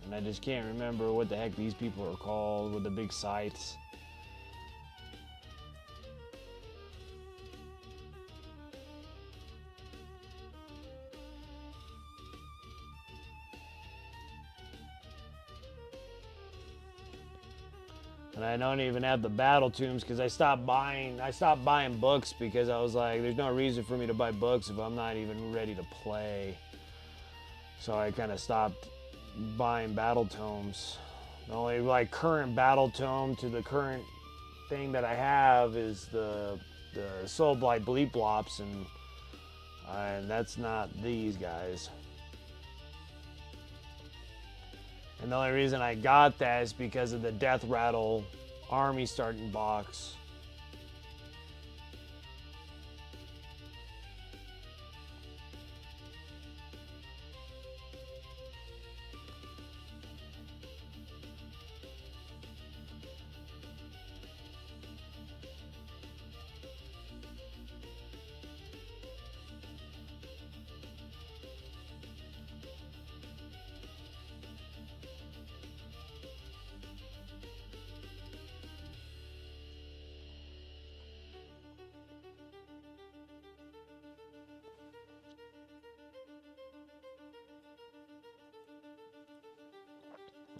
and I just can't remember what the heck these people are called with the big scythes. And I don't even have the battle tombs because I stopped buying books, because I was like, there's no reason for me to buy books if I'm not even ready to play. So I kind of stopped buying battle tomes. The only like current battle tome to the current thing that I have is the Soul Blight Bleep Blops, and that's not these guys. And the only reason I got that is because of the Death Rattle army starting box.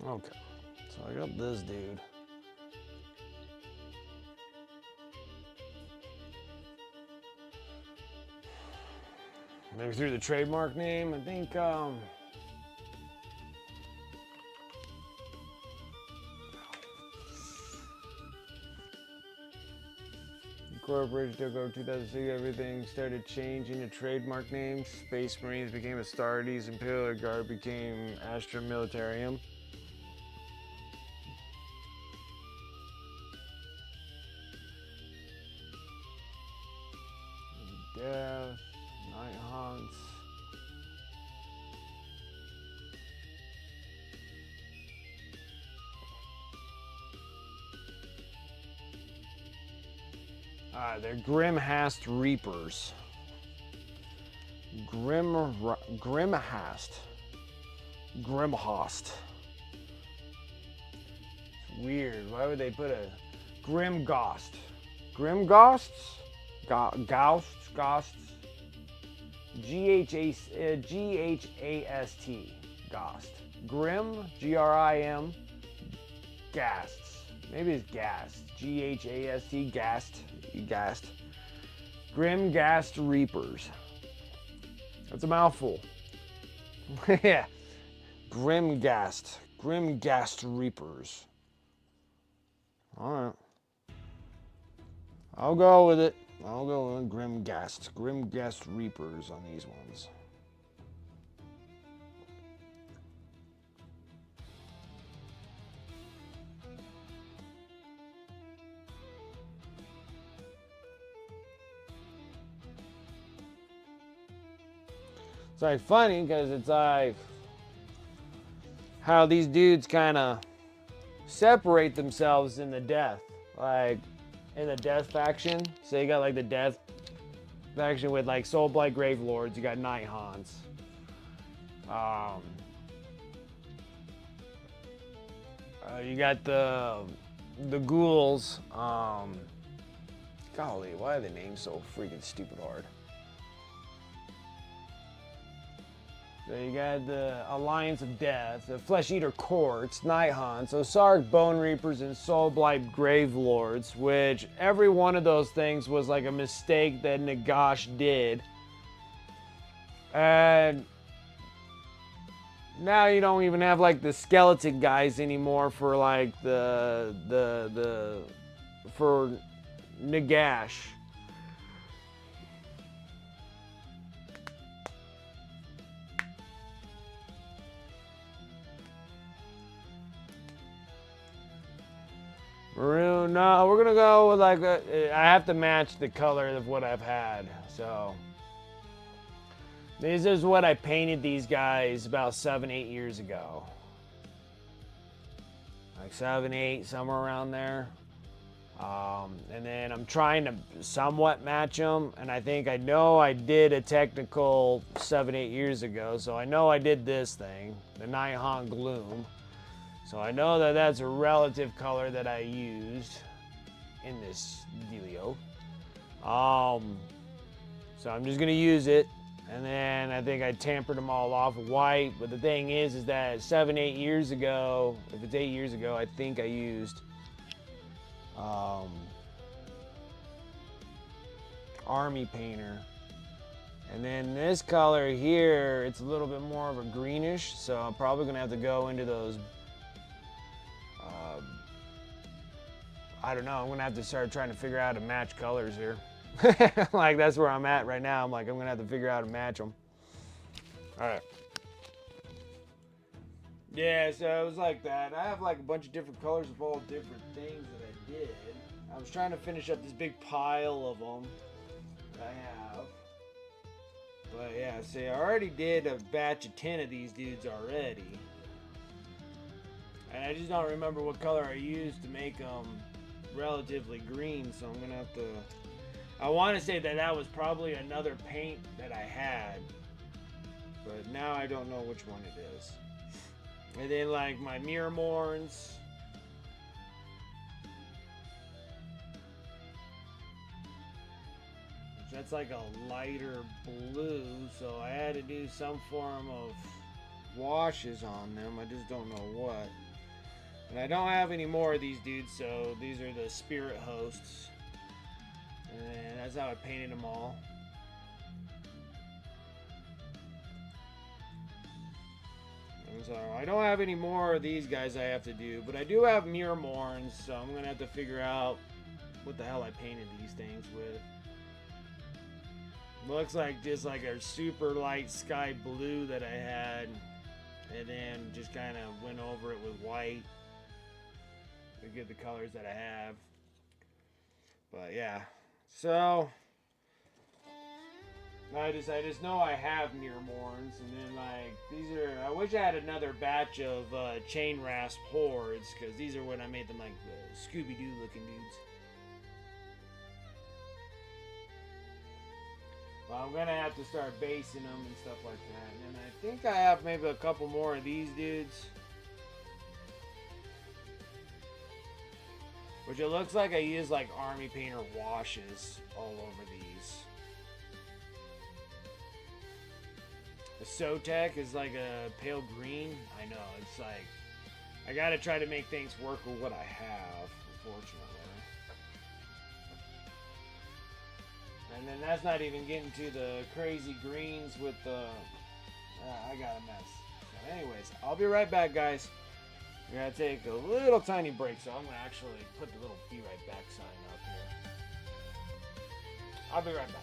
Okay, so I got this dude. Maybe through the trademark name, I think, Corporation took over 2006, everything started changing to trademark names. Space Marines became Astartes, Imperial Guard became Astra Militarium. Death, Nighthaunts. They're Grimhast Reapers. Grimhast. Grimhost. Weird. Why would they put a Grimghost? Grimghosts? Ghosts? G-H-A-S-T. Ghost. Grim, G-R-I-M. Ghasts. Maybe it's Ghast. G-H-A-S-T. Ghast. Ghast. Grimghast Reapers. That's a mouthful. Yeah. Grimghast. Grimghast Reapers. Alright. I'll go with it. I'll go with Grimghast. Grimghast Reapers on these ones. It's like funny because it's like how these dudes kind of separate themselves in the death. Like in the death faction. So you got like the death faction with like Soul Blight Grave Lords. You got Nighthaunts. You got the ghouls. Golly, why are the names so freaking stupid hard? So you got the Alliance of Death, the Flesh Eater Courts, Nighthaunts, Osaric Bone Reapers, and Soul Blight Grave Lords, which every one of those things was like a mistake that Nagash did. And now you don't even have like the skeleton guys anymore for like for Nagash. Maroon, no, we're gonna go with like I have to match the color of what I've had, so. This is what I painted these guys about 7-8 years ago. Like 7, 8, somewhere around there. And then I'm trying to somewhat match them, and I know I did a technical 7, 8 years ago, so I know I did this thing, the Nighthaunt Gloom. So I know that that's a relative color that I used in this dealio. So I'm just gonna use it, and then I think I tampered them all off with white. But the thing is that 7, 8 years ago, if it's 8 years ago, I think I used Army Painter. And then this color here, it's a little bit more of a greenish, so I'm probably gonna have to go into those I don't know. I'm gonna have to start trying to figure out how to match colors here. Like that's where I'm at right now. I'm like, I'm gonna have to figure out how to match them. All right. Yeah, so it was like that. I have like a bunch of different colors of all different things that I did. I was trying to finish up this big pile of them that I have. But yeah, see, I already did a batch of 10 of these dudes already. And I just don't remember what color I used to make them relatively green, so I'm gonna have to... I want to say that that was probably another paint that I had. But now I don't know which one it is. And then like my Mirrormorns. That's like a lighter blue, so I had to do some form of washes on them. I just don't know what. And I don't have any more of these dudes, so these are the spirit hosts. And that's how I painted them all. So I don't have any more of these guys I have to do, but I do have Mirrormorns, so I'm gonna have to figure out what the hell I painted these things with. Looks like just like a super light sky blue that I had, and then just kind of went over it with white to get the colors that I have. But yeah, so I just know I have Mirrormorns, and then like these are. I wish I had another batch of chain rasp hordes, because these are when I made them like Scooby-Doo looking dudes. Well, I'm gonna have to start basing them and stuff like that. And then I think I have maybe a couple more of these dudes, which it looks like I use like army painter washes all over these. The Sotek is like a pale green. I know, it's like I gotta try to make things work with what I have, unfortunately. And then that's not even getting to the crazy greens with the... I got a mess. So anyways, I'll be right back, guys. We're going to take a little tiny break, so I'm going to actually put the little Be Right Back sign up here. I'll be right back.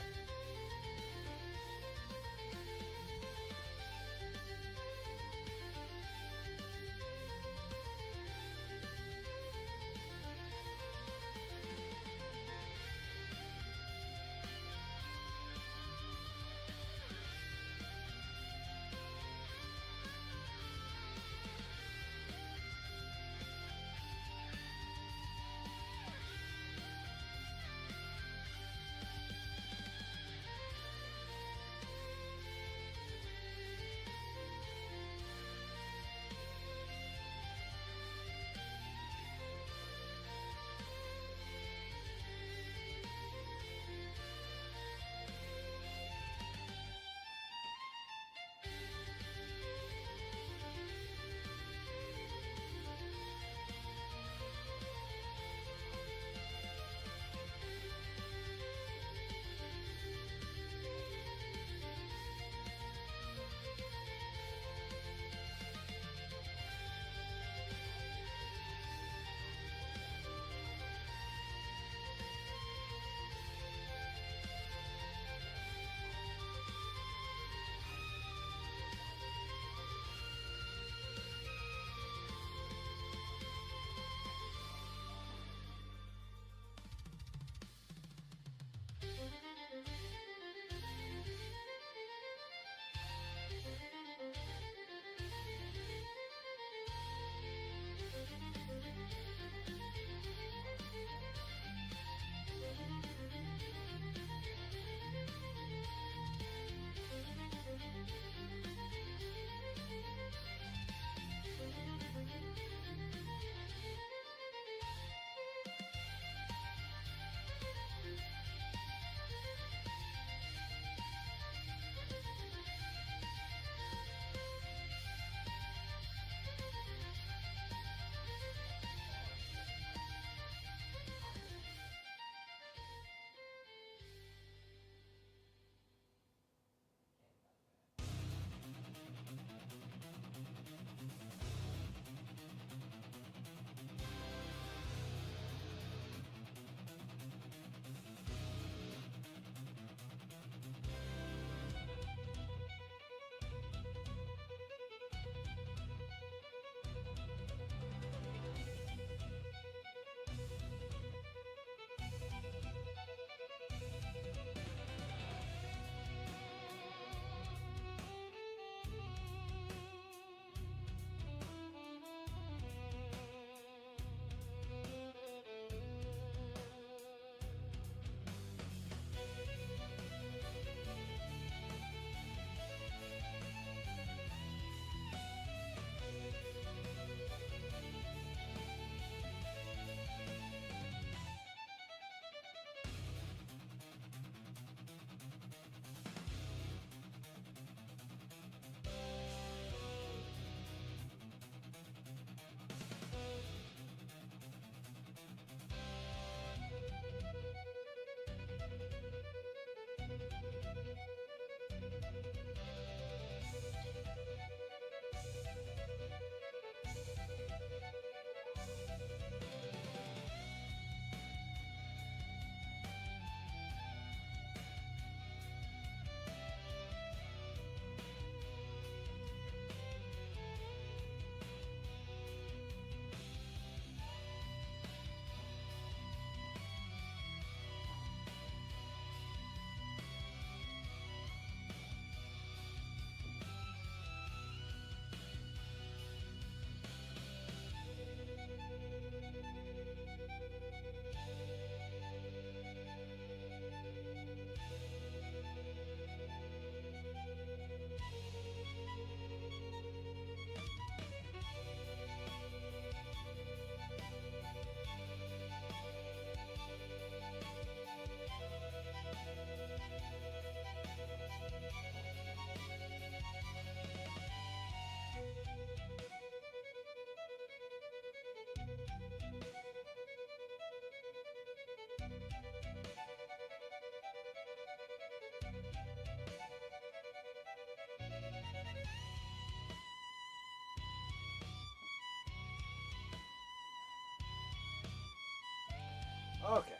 Okay,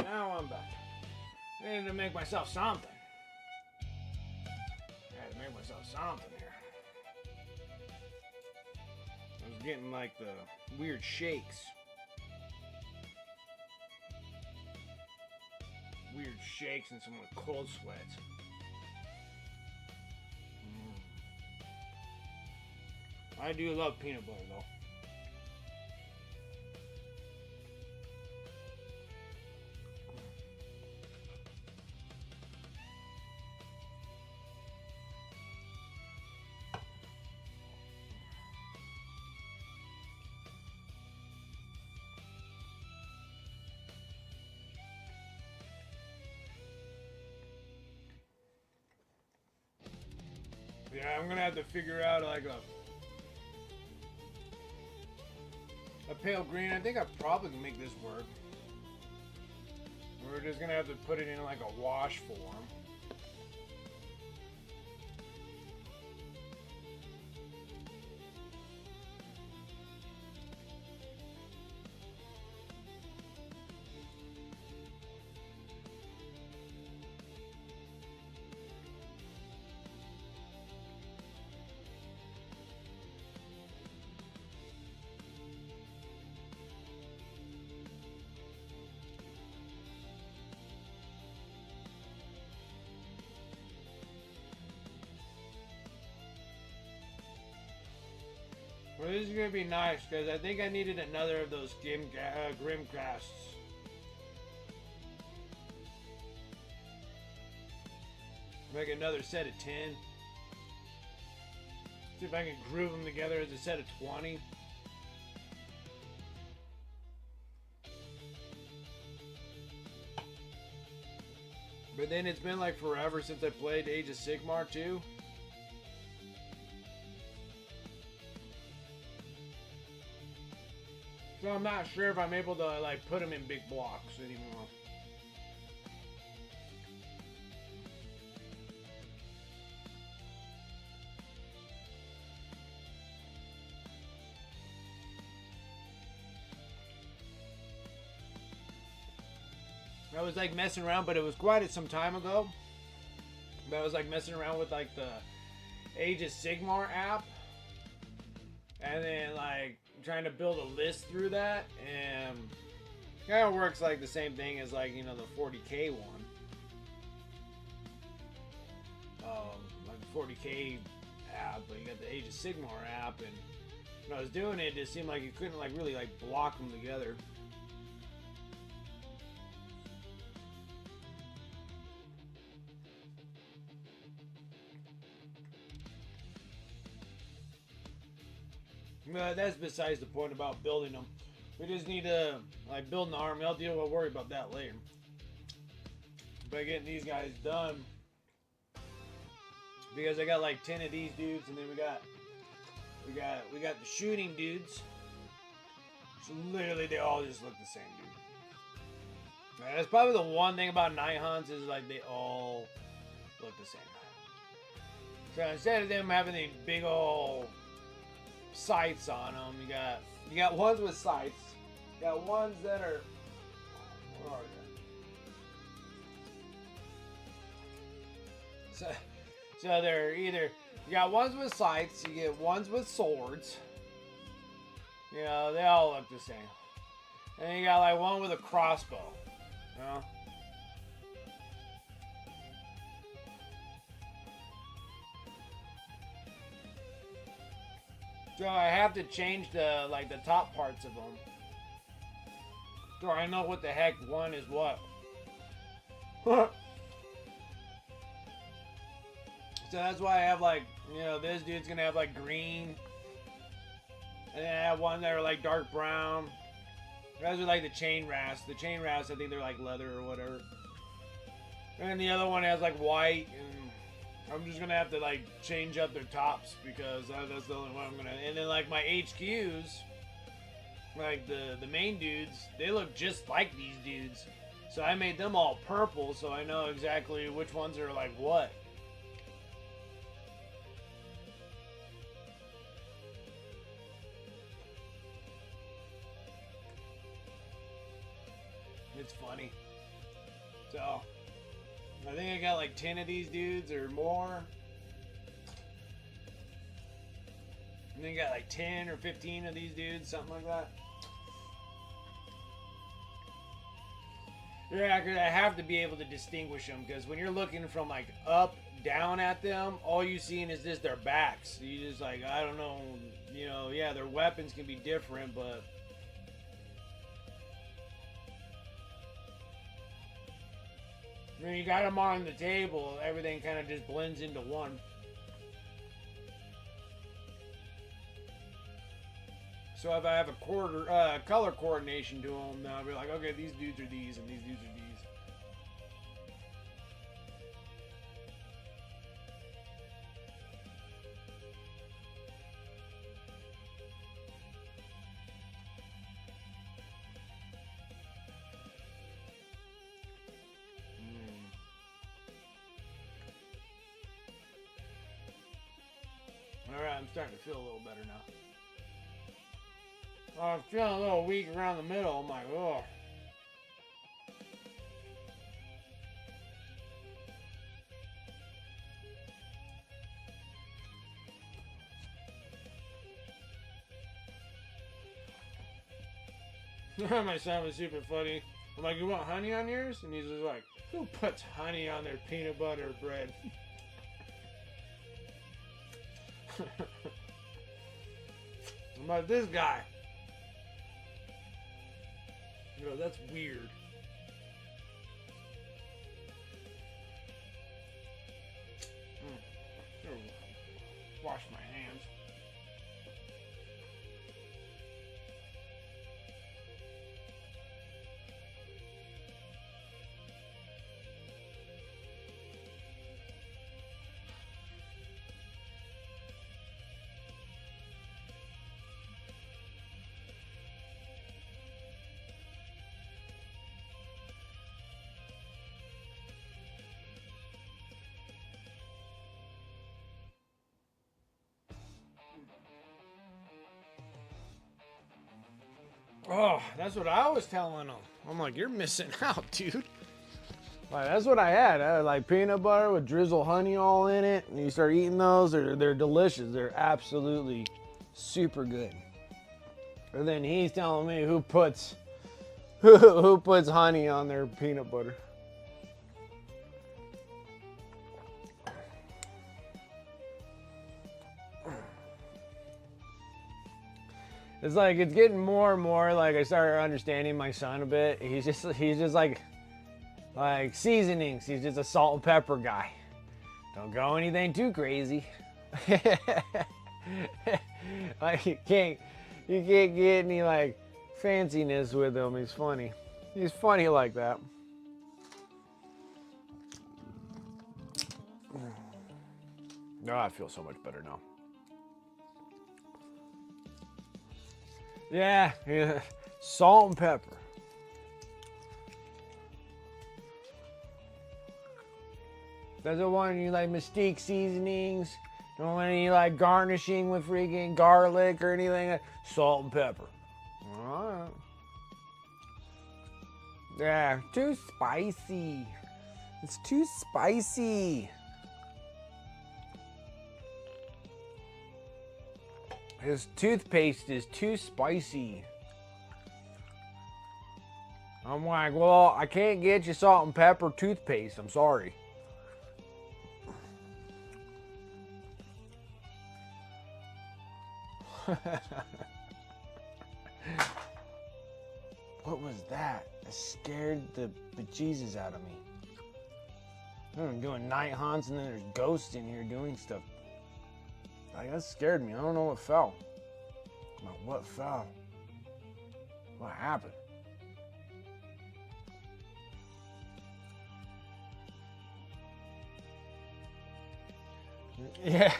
now I'm back. I need to make myself something. I had to make myself something here. I was getting like the weird shakes. Weird shakes and some cold sweats. I do love peanut butter though. Yeah, I'm gonna have to figure out like a pale green. I think I probably can make this work. We're just gonna have to put it in like a wash form. Well, this is gonna be nice because I think I needed another of those grim casts. Make another set of 10. See if I can groove them together as a set of 20. But then it's been like forever since I played Age of Sigmar too. So I'm not sure if I'm able to like put them in big blocks anymore. I was like messing around, but it was quite some time ago. But I was like messing around with like the Age of Sigmar app. And then like trying to build a list through that, and kind of works like the same thing as like, you know, the 40k one. Like the 40k app, but you got the Age of Sigmar app, and when I was doing it, it just seemed like you couldn't like really like block them together. But that's besides the point about building them. We just need to like build an army. We'll worry about that later. By getting these guys done, because I got like 10 of these dudes, and then we got the shooting dudes. So literally, they all just look the same, dude. And that's probably the one thing about Nighthaunts is like they all look the same. So instead of them having these big old sights on them, you got ones with sights. You got ones that are, where are they? So they're either, you got ones with sights, you get ones with swords. You know, they all look the same. And you got like one with a crossbow. You know? So I have to change the like the top parts of them, so I know what the heck one is what. So that's why I have like, you know, this dude's gonna have like green, and then I have one that are like dark brown. Those are like the chain rasps. The chain rasps, I think they're like leather or whatever. And then the other one has like white, and I'm just gonna have to like change up their tops because that's the only one I'm gonna. And then like my HQs, like the main dudes, they look just like these dudes. So I made them all purple, so I know exactly which ones are like what. It's funny. So, I think I got like 10 of these dudes or more. I think I got like 10 or 15 of these dudes, something like that. Yeah, because I have to be able to distinguish them, because when you're looking from like up, down at them, all you seeing is just their backs. You just like, I don't know, you know, yeah, their weapons can be different, but when you got them on the table, everything kind of just blends into one. So if I have a color coordination to them, I'll be like, okay, these dudes are these, and these dudes are these. Alright, I'm starting to feel a little better now. Oh, I'm feeling a little weak around the middle. I'm like, oh. My son was super funny. I'm like, you want honey on yours? And he's just like, who puts honey on their peanut butter bread? I'm like, this guy. You know, that's weird. Wash my hands. Oh, that's what I was telling them. I'm like, you're missing out, dude. Like, that's what I had. I had like peanut butter with drizzle honey all in it. And you start eating those, they're delicious. They're absolutely super good. And then he's telling me who puts honey on their peanut butter. It's like, it's getting more and more like I started understanding my son a bit. He's just like seasonings. He's just a salt and pepper guy. Don't go anything too crazy. Like you can't get any like fanciness with him. He's funny. He's funny like that. No, I feel so much better now. Yeah, salt and pepper. Doesn't want any like Mystique seasonings. Don't want any like garnishing with freaking garlic or anything. Salt and pepper. Alright. Yeah, too spicy. It's too spicy. His toothpaste is too spicy. I'm like, well, I can't get you salt and pepper toothpaste. I'm sorry. What was that? It scared the bejesus out of me. I'm doing Nighthaunts and then there's ghosts in here doing stuff. Like, that scared me. I don't know what fell. I'm like, what fell? What happened? Yeah.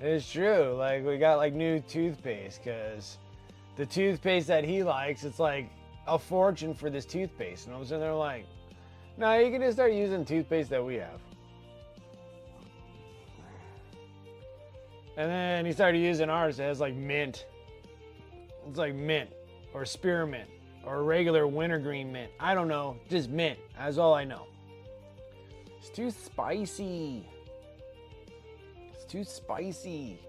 It's true. Like, we got like new toothpaste because the toothpaste that he likes, it's like a fortune for this toothpaste. And I was in there like, no, you can just start using toothpaste that we have. And then he started using ours that has like mint. It's like mint or spearmint. or regular wintergreen mint. I don't know, just mint. That's all I know. It's too spicy. It's too spicy.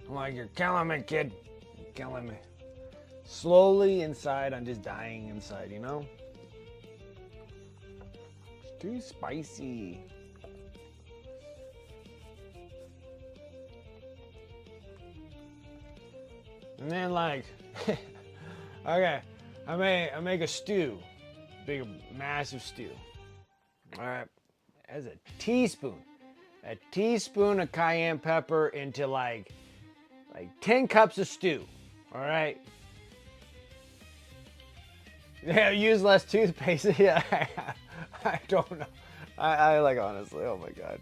I'm like, you're killing me, kid. You're killing me. Slowly inside, I'm just dying inside, you know? It's too spicy. And then like, okay, I make a stew, big, massive stew. All right, as a teaspoon of cayenne pepper into like 10 cups of stew. All right. Yeah, use less toothpaste. Yeah, I don't know. I like, honestly, oh my God.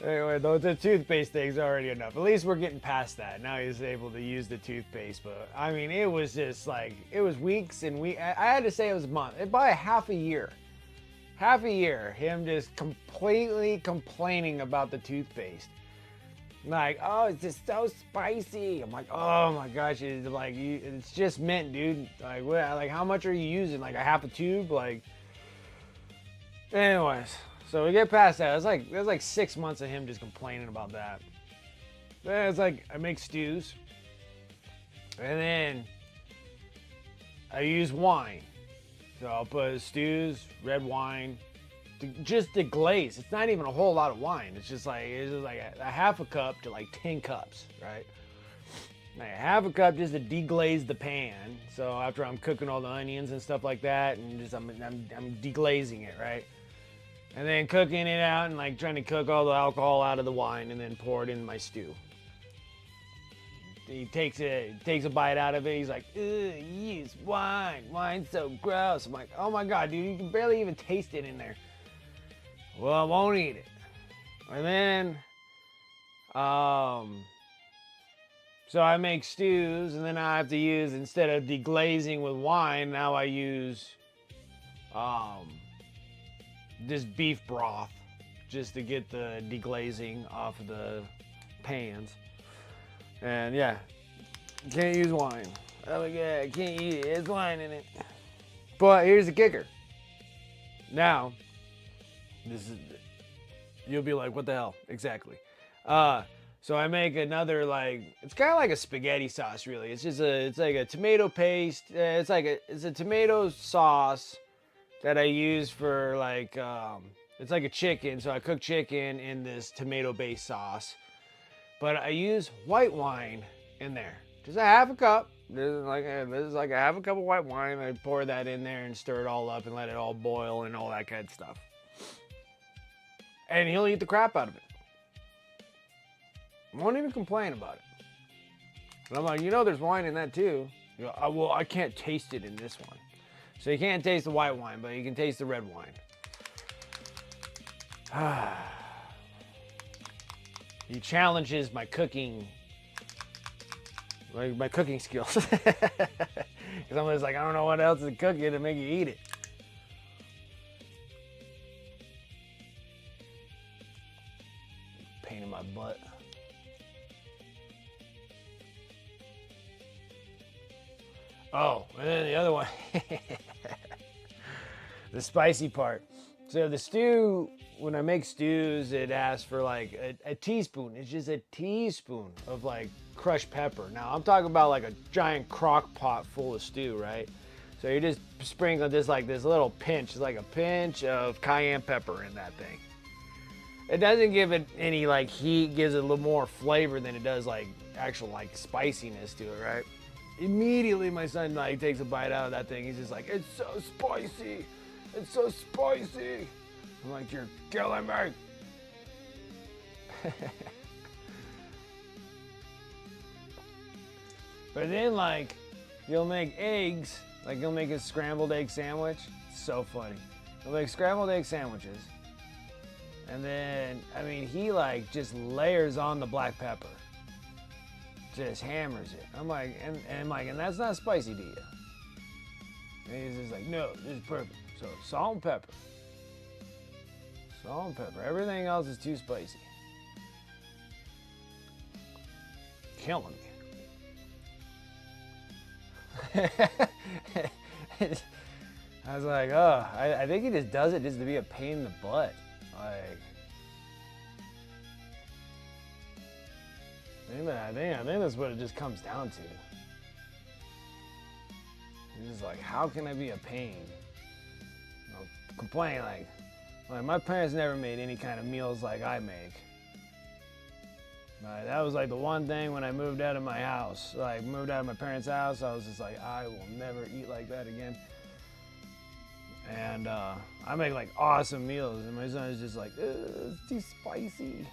Anyway, the toothpaste thing's already enough. At least we're getting past that. Now he's able to use the toothpaste. But I mean, it was just like, it was weeks and weeks. I had to say it was a month. Probably half a year. Half a year, him just completely complaining about the toothpaste. Like, oh, it's just so spicy. I'm like, oh my gosh, it's just mint, dude. Like, what? Like, how much are you using? Like a half a tube? Like, anyways. So we get past that. It was like 6 months of him just complaining about that. Then it's like I make stews, and then I use wine. So I'll put stews, red wine, just the glaze. It's not even a whole lot of wine. It's just like a half a cup to like 10 cups, right? Like a half a cup just to deglaze the pan. So after I'm cooking all the onions and stuff like that, and just I'm deglazing it, right? And then cooking it out and like trying to cook all the alcohol out of the wine and then pour it in my stew. He takes a bite out of it. He's like, ugh, use wine. Wine's so gross. I'm like, oh my God, dude, you can barely even taste it in there. Well, I won't eat it. And then, so I make stews, and then I have to use, instead of deglazing with wine, now I use, just beef broth, just to get the deglazing off of the pans. And yeah, can't use wine. Oh my God, I can't eat it. There's wine in it. But here's the kicker. Now, you'll be like, what the hell? Exactly. So I make another, like, it's kind of like a spaghetti sauce, really. It's like a tomato paste. It's a tomato sauce that I use for like, it's like a chicken. So I cook chicken in this tomato-based sauce. But I use white wine in there. Just a half a cup. This is like a half a cup of white wine. I pour that in there and stir it all up and let it all boil and all that kind of stuff. And he'll eat the crap out of it. Won't even complain about it. And I'm like, you know there's wine in that too. You go, oh, well, I can't taste it in this one. So you can't taste the white wine, but you can taste the red wine. He challenges my cooking, like my cooking skills. Because I'm just like, I don't know what else to cook it to make you eat it. Pain in my butt. Oh, and then the other one, the spicy part. So the stew, when I make stews, it asks for like a teaspoon. It's just a teaspoon of like crushed pepper. Now I'm talking about like a giant crock pot full of stew, right? So you just sprinkle this like this little pinch. It's like a pinch of cayenne pepper in that thing. It doesn't give it any like heat, gives it a little more flavor than it does like actual like spiciness to it, right? Immediately my son like takes a bite out of that thing. He's just like, it's so spicy. It's so spicy. I'm like, you're killing me. But then like, you'll make eggs. Like you'll make a scrambled egg sandwich. It's so funny. You'll make scrambled egg sandwiches. And then, I mean, he like just layers on the black pepper. Just hammers it. I'm like, and that's not spicy to you. And he's just like, no, this is perfect. So salt and pepper. Salt and pepper. Everything else is too spicy. killing me. I was like, oh, I think he just does it just to be a pain in the butt. Like, I think that's what it just comes down to. He's just like, how can I be a pain? You know, complain like my parents never made any kind of meals like I make. That was like the one thing when I moved out of my house, like moved out of my parents' house, I was just like, I will never eat like that again. And I make like awesome meals, and my son is just like, it's too spicy.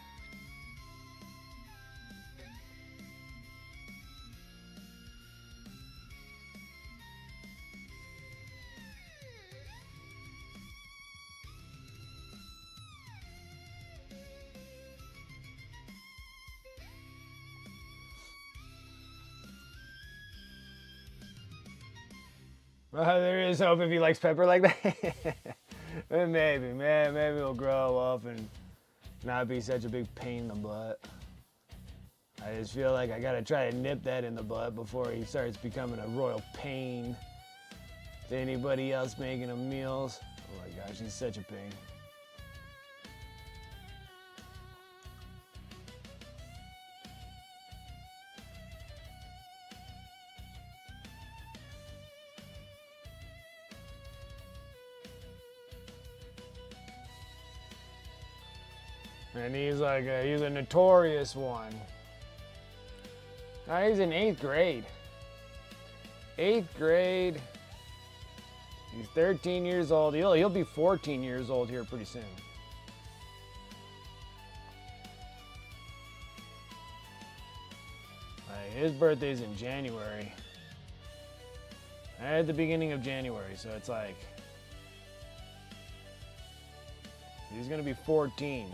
There is hope if he likes pepper like that. Maybe, man, maybe he'll grow up and not be such a big pain in the butt. I just feel like I gotta try to nip that in the butt before he starts becoming a royal pain to anybody else making him meals. Oh my gosh, he's such a pain. And he's like, he's a notorious one. He's in 8th grade. 8th grade. He's 13 years old. He'll be 14 years old here pretty soon. His birthday's in January. At the beginning of January, so it's like he's gonna be 14.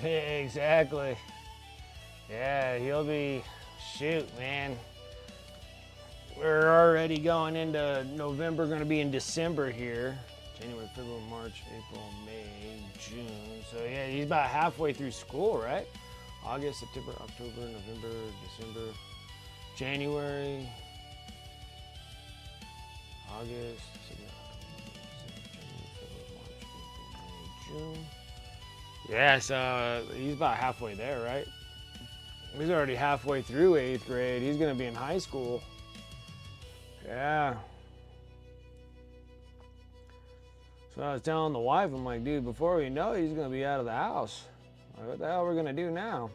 Exactly. Yeah, he'll be, shoot, man. We're already going into November, going to be in December here. January, February, March, April, May, June. So yeah, he's about halfway through school, right? August, September, October, November, December, January, August, September, January, February, March, April, May, June. Yeah, so he's about halfway there, right? He's already halfway through 8th grade. He's going to be in high school. Yeah. So I was telling the wife, I'm like, dude, before we know it, he's going to be out of the house. Like, what the hell are we going to do now?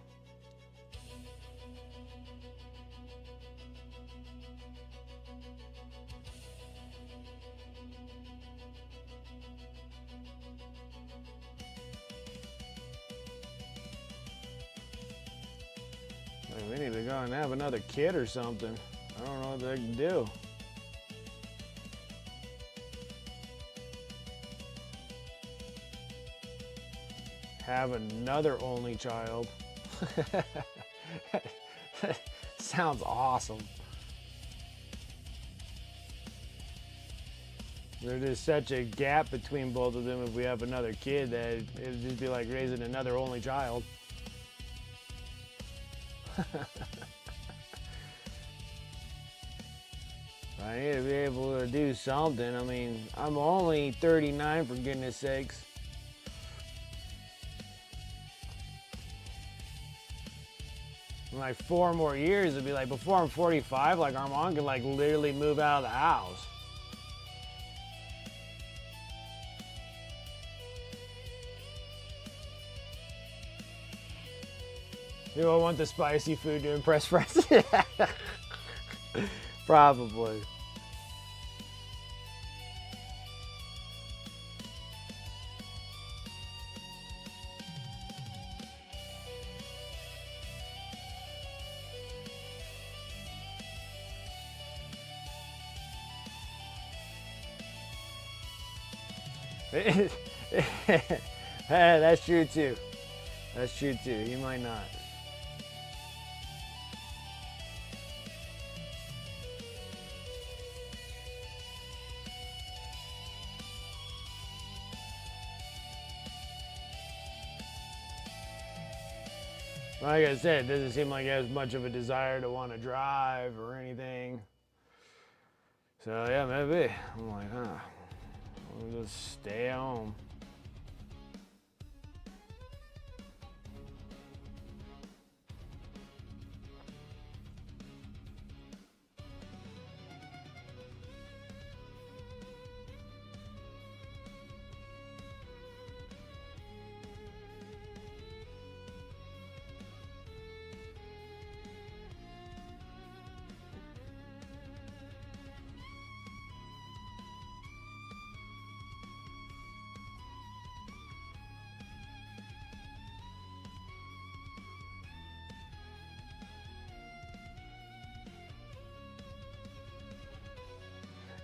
We need to go and have another kid or something. I don't know what they can do. Have another only child. Sounds awesome. There's just such a gap between both of them if we have another kid that it'd just be like raising another only child. I need to be able to do something. I mean, I'm only 39 for goodness sakes. In like 4 more years, it'd be like before I'm 45, like Armand could like literally move out of the house. Do I want the spicy food to impress friends? Probably. That's true too. That's true too. You might not. Like I said, it doesn't seem like he has much of a desire to want to drive or anything. So yeah, maybe. I'm like, huh. We'll just stay home.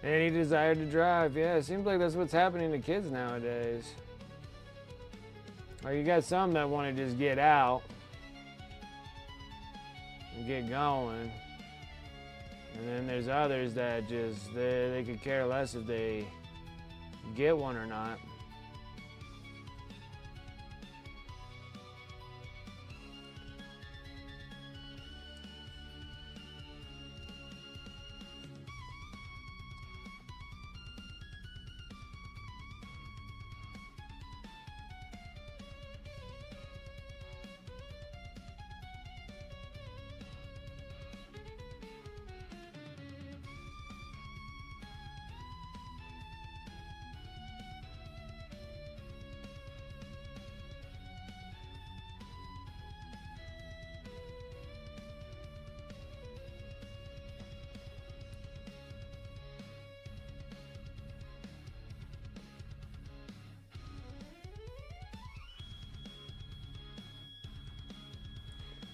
Any desire to drive, yeah, it seems like that's what's happening to kids nowadays. Like you got some that want to just get out and get going. And then there's others that just, they could care less if they get one or not.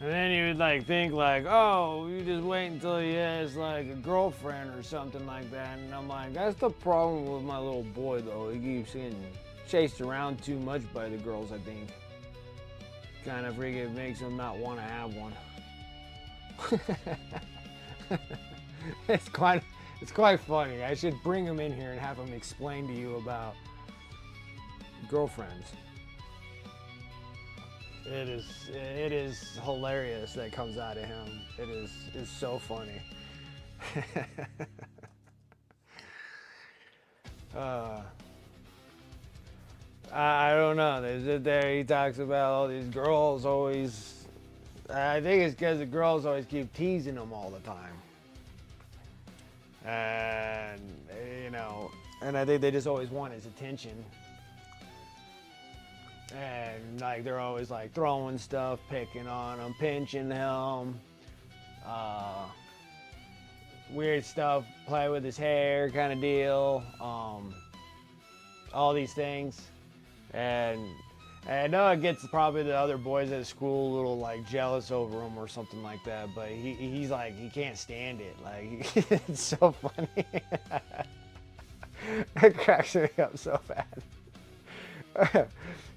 And then you would like think like, oh, you just wait until he has like a girlfriend or something like that. And I'm like, that's the problem with my little boy though. He keeps getting chased around too much by the girls, I think. Kind of freaking makes him not want to have one. It's quite funny. I should bring him in here and have him explain to you about girlfriends. It is hilarious that comes out of him. It's so funny. I don't know. He talks about all these girls always. I think it's because the girls always keep teasing him all the time. And, you know, and I think they just always want his attention. And like they're always like throwing stuff, picking on him, pinching him, weird stuff, play with his hair kind of deal, all these things. And I know it gets probably the other boys at school a little like jealous over him or something like that, but he's like, he can't stand it. Like, it's so funny. It cracks me up so bad.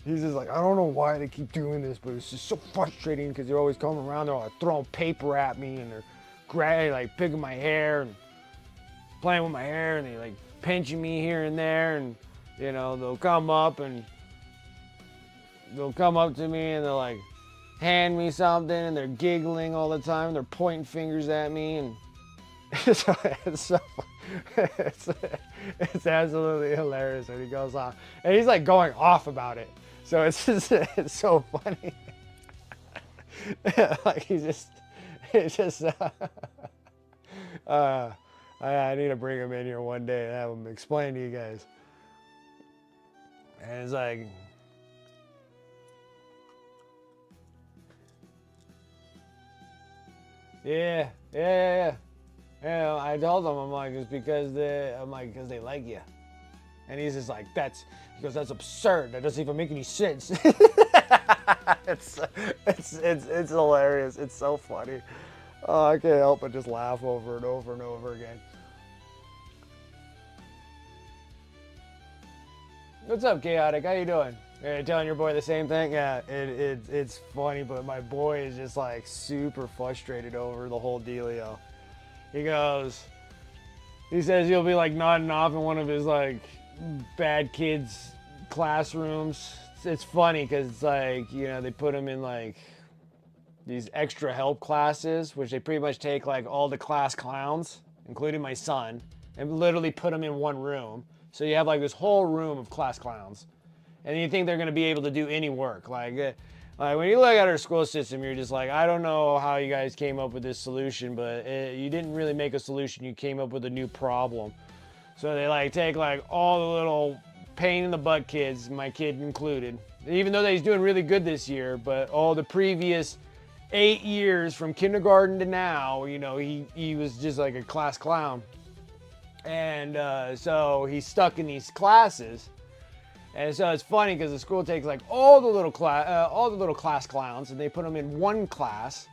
He's just like, I don't know why they keep doing this, but it's just so frustrating because they're always coming around, they're like throwing paper at me and they're like picking my hair and playing with my hair and they like pinching me here and there, and you know, they'll come up to me and they'll like hand me something and they're giggling all the time, they're pointing fingers at me, and So it's absolutely hilarious when he goes off, and he's like going off about it. So it's just, it's so funny. Like it's just. I need to bring him in here one day and have him explain to you guys. And it's like, yeah. Yeah, I told him, I'm like, it's because because they like you. And he's just like, he goes, that's absurd. That doesn't even make any sense. It's hilarious. It's so funny. Oh, I can't help but just laugh over and over and over again. What's up, Chaotic? How you doing? You're telling your boy the same thing? Yeah, it's funny, but my boy is just like super frustrated over the whole dealio. He says he'll be like nodding off in one of his like bad kids classrooms. It's funny because it's like, they put him in like these extra help classes, which they pretty much take like all the class clowns, including my son, and literally put them in one room. So you have like this whole room of class clowns, and you think they're going to be able to do any work. Like when you look at our school system, you're just like, I don't know how you guys came up with this solution, but you didn't really make a solution. You came up with a new problem. So they like take like all the little pain in the butt kids, my kid included, even though he's doing really good this year, but all the previous 8 years from kindergarten to now, he was just like a class clown. And so he's stuck in these classes. And so it's funny because the school takes like all the little class clowns and they put them in one class,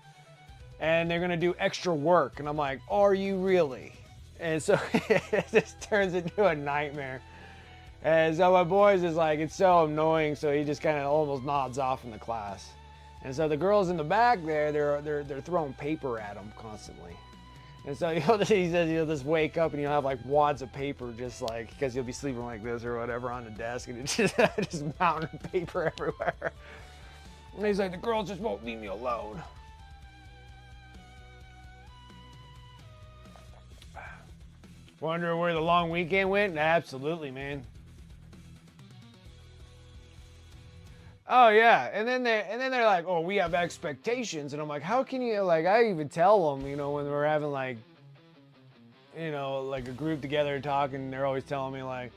and they're gonna do extra work. And I'm like, are you really? And so it just turns into a nightmare. And so my boy's just like, it's so annoying. So he just kind of almost nods off in the class. And so the girls in the back there, they're throwing paper at him constantly. And so he says you'll just wake up and you'll have like wads of paper, just like, because you'll be sleeping like this or whatever on the desk, and it's just mountain paper everywhere. And he's like, the girls just won't leave me alone. Wonder where the long weekend went? Absolutely, man. Oh yeah, and then they're like, oh, we have expectations, and I'm like, how can you, like, I even tell them, when we're having like, like a group together talking, they're always telling me like,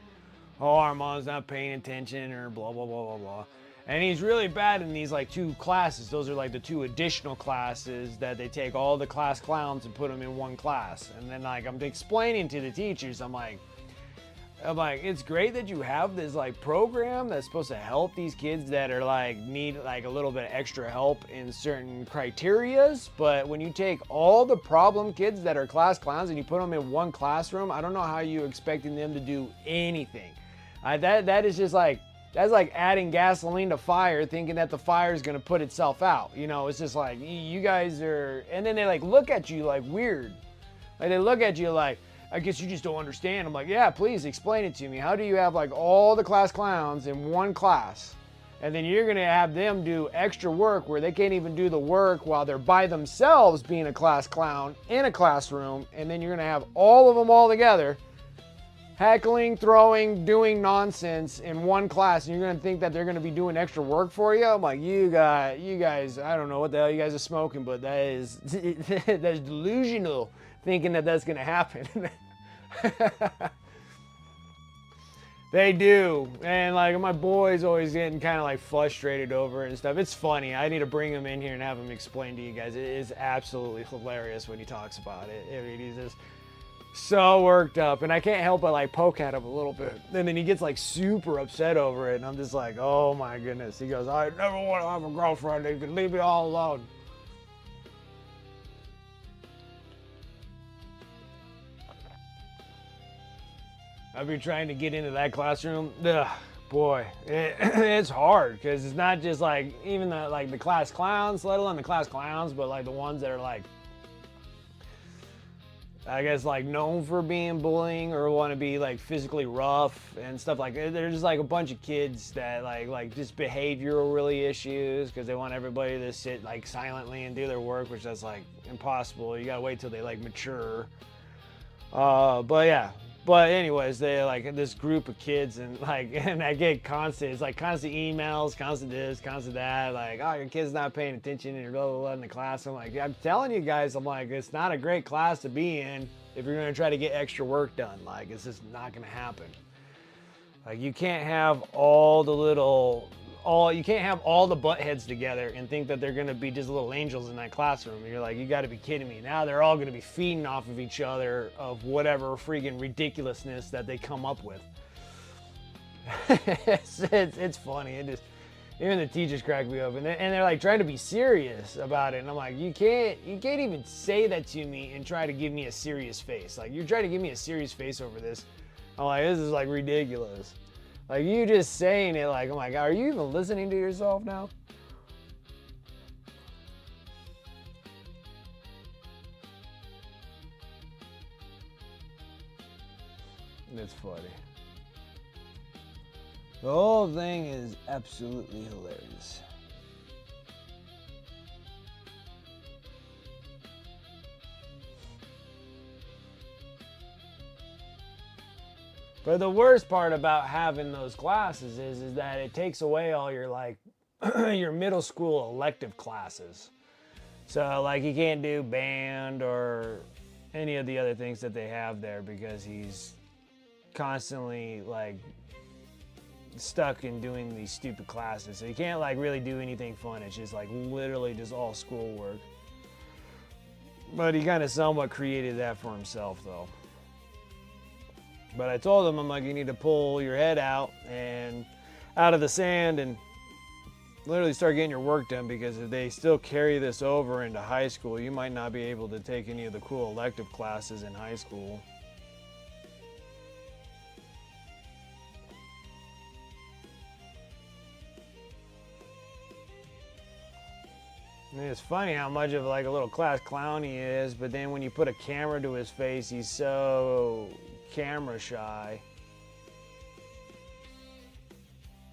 oh, our mom's not paying attention or blah blah blah blah blah, and he's really bad in these like 2 classes. Those are like the 2 additional classes that they take all the class clowns and put them in one class, and then like I'm explaining to the teachers, I'm like, it's great that you have this like program that's supposed to help these kids that are like need like a little bit of extra help in certain criterias, but when you take all the problem kids that are class clowns and you put them in one classroom, I don't know how you're expecting them to do anything. That is just like, that's like adding gasoline to fire, thinking that the fire is gonna put itself out. It's just like, you guys are, and then they like look at you like weird. Like they look at you like, I guess you just don't understand. I'm like, yeah, please explain it to me. How do you have like all the class clowns in one class, and then you're gonna have them do extra work where they can't even do the work while they're by themselves being a class clown in a classroom, and then you're gonna have all of them all together heckling, throwing, doing nonsense in one class, and you're gonna think that they're gonna be doing extra work for you? I'm like, you guys, I don't know what the hell you guys are smoking, but that's delusional, thinking that that's gonna happen. They do, and like my boy's always getting kind of like frustrated over it and stuff. It's funny. I need to bring him in here and have him explain to you guys. It is absolutely hilarious when he talks about it. I mean, he's just so worked up, and I can't help but like poke at him a little bit, and then he gets like super upset over it, and I'm just like, oh my goodness. He goes, I never want to have a girlfriend. You can leave me all alone. I've been trying to get into that classroom. Ugh, boy, it's hard, because it's not just like even the class clowns, let alone the class clowns, but like the ones that are like, I guess like known for being bullying or want to be like physically rough and stuff like that. There's just like a bunch of kids that like just behavioral really issues, because they want everybody to sit like silently and do their work, which that's like impossible. You gotta wait till they like mature. But yeah. But anyways, they like this group of kids and like, and I get constant, it's like constant emails, constant this, constant that, like, oh, your kid's not paying attention and blah, blah, blah in the class. I'm like, I'm telling you guys, I'm like, it's not a great class to be in if you're going to try to get extra work done. Like, it's just not going to happen. Like, you can't have all the little, you can't have all the butt heads together and think that they're going to be just little angels in that classroom. And you're like, you got to be kidding me. Now they're all going to be feeding off of each other of whatever freaking ridiculousness that they come up with. It's funny. Even the teachers crack me up, and they're like trying to be serious about it, and I'm like, you can't even say that to me and try to give me a serious face. Like, you're trying to give me a serious face over this. I'm like, this is like ridiculous. Like, you just saying it, like, I'm like, are you even listening to yourself now? It's funny. The whole thing is absolutely hilarious. But the worst part about having those classes is that it takes away all your like your middle school elective classes. So like you can't do band or any of the other things that they have there because he's constantly like stuck in doing these stupid classes. So you can't like really do anything fun. It's just like literally just all schoolwork. But he kind of somewhat created that for himself though. But I told him, I'm like, you need to pull your head out of the sand and literally start getting your work done, because if they still carry this over into high school, you might not be able to take any of the cool elective classes in high school. And it's funny how much of like a little class clown he is, but then when you put a camera to his face, he's so camera shy.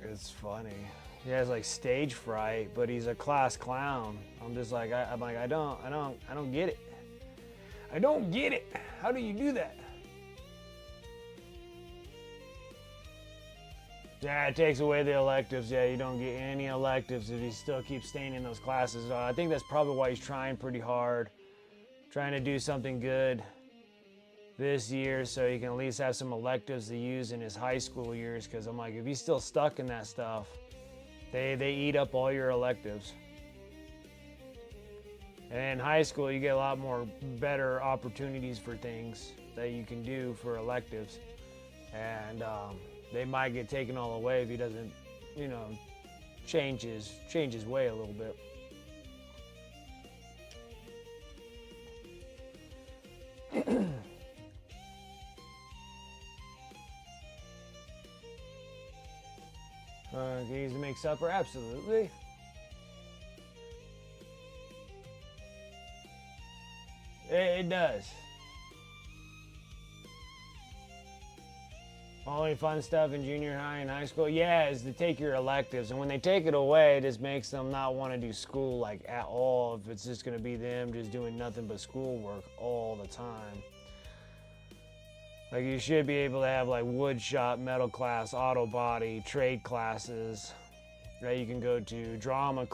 It's funny. He has like stage fright, but he's a class clown. I'm just like, I'm like, I don't get it. I don't get it. How do you do that? Yeah, it takes away the electives. Yeah, you don't get any electives if he still keeps staying in those classes. I think that's probably why he's trying pretty hard, trying to do something good this year so he can at least have some electives to use in his high school years. Because I'm like, if he's still stuck in that stuff, they eat up all your electives. And in high school, you get a lot more better opportunities for things that you can do for electives. And they might get taken all away if he doesn't, change his way a little bit. Can you use to make supper? Absolutely. It does. Only fun stuff in junior high and high school, yeah, is to take your electives. And when they take it away, it just makes them not want to do school like at all. If it's just going to be them just doing nothing but schoolwork all the time. Like you should be able to have like wood shop, metal class, auto body, trade classes. Right? You can go to drama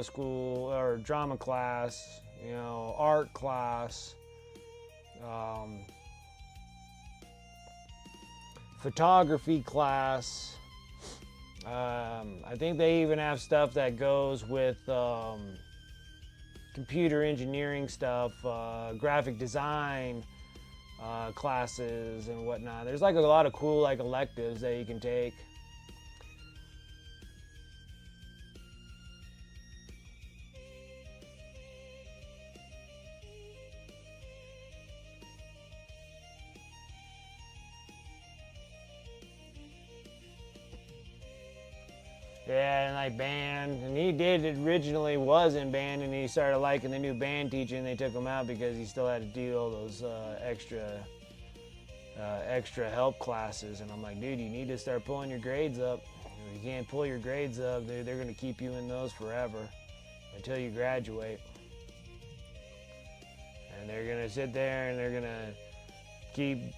school or drama class, art class. Photography class. I think they even have stuff that goes with computer engineering stuff, graphic design classes and whatnot. There's like a lot of cool like electives that you can take. Yeah, and like band, and he originally was in band, and he started liking the new band teacher, and they took him out because he still had to do all those extra help classes. And I'm like, dude, you need to start pulling your grades up. If you can't pull your grades up, they're gonna keep you in those forever until you graduate. And they're gonna sit there and they're gonna keep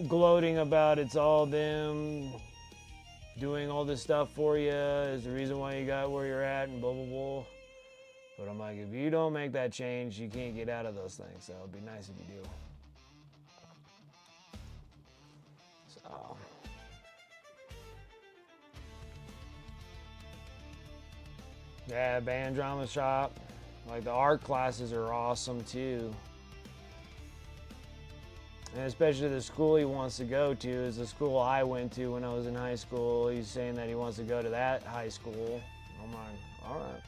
gloating about it's all them doing all this stuff for you is the reason why you got where you're at and blah, blah, blah. But I'm like, if you don't make that change, you can't get out of those things. So it'd be nice if you do. So. Yeah, band drama shop. Like the art classes are awesome too. And especially the school he wants to go to is the school I went to when I was in high school. He's saying that he wants to go to that high school. I'm like, all right.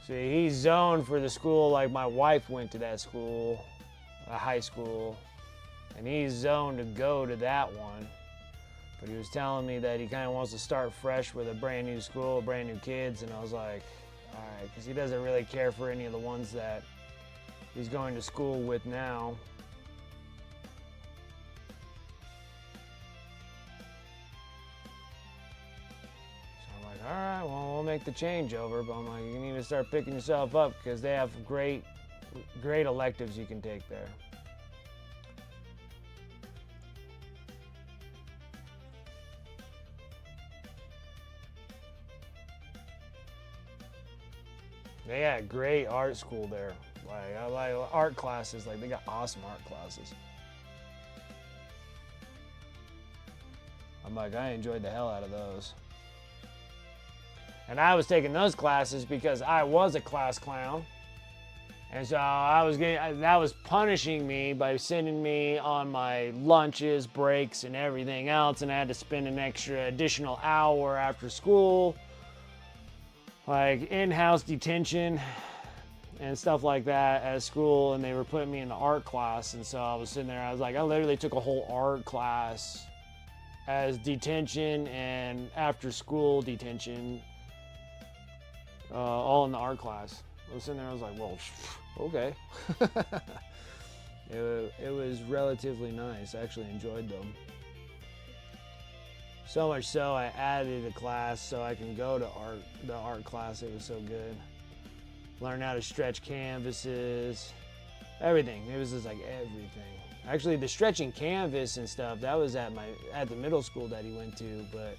See, he's zoned for the school like my wife went to that school, a high school. And he's zoned to go to that one. But he was telling me that he kind of wants to start fresh with a brand new school, brand new kids. And I was like, all right, because he doesn't really care for any of the ones that he's going to school with now. All right, well, we'll make the changeover, but I'm like, you need to start picking yourself up because they have great electives you can take there. They got great art school there. Like, I like art classes. Like, they got awesome art classes. I'm like, I enjoyed the hell out of those. And I was taking those classes because I was a class clown. And so that was punishing me by sending me on my lunches, breaks, and everything else. And I had to spend an additional hour after school, like in-house detention and stuff like that at school. And they were putting me in the art class. And so I was sitting there, I was like, I literally took a whole art class as detention and after school detention. All in the art class. I was sitting there, I was like, well, okay. It was relatively nice. I actually enjoyed them. So much so, I added a class so I can go to the art class. It was so good. Learn how to stretch canvases, everything. It was just like everything. Actually, the stretching canvas and stuff, that was at the middle school that he went to, but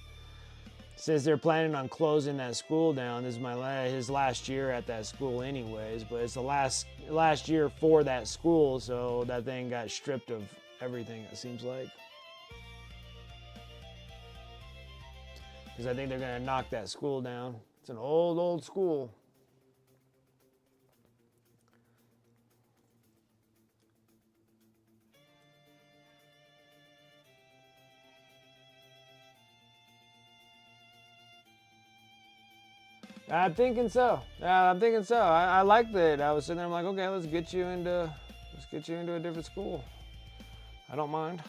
since they're planning on closing that school down, this is his last year at that school anyways, but it's the last year for that school, so that thing got stripped of everything, it seems like. Because I think they're going to knock that school down. It's an old school. I'm thinking so. I liked it. I was sitting there, I'm like, okay, let's get you into a different school. I don't mind.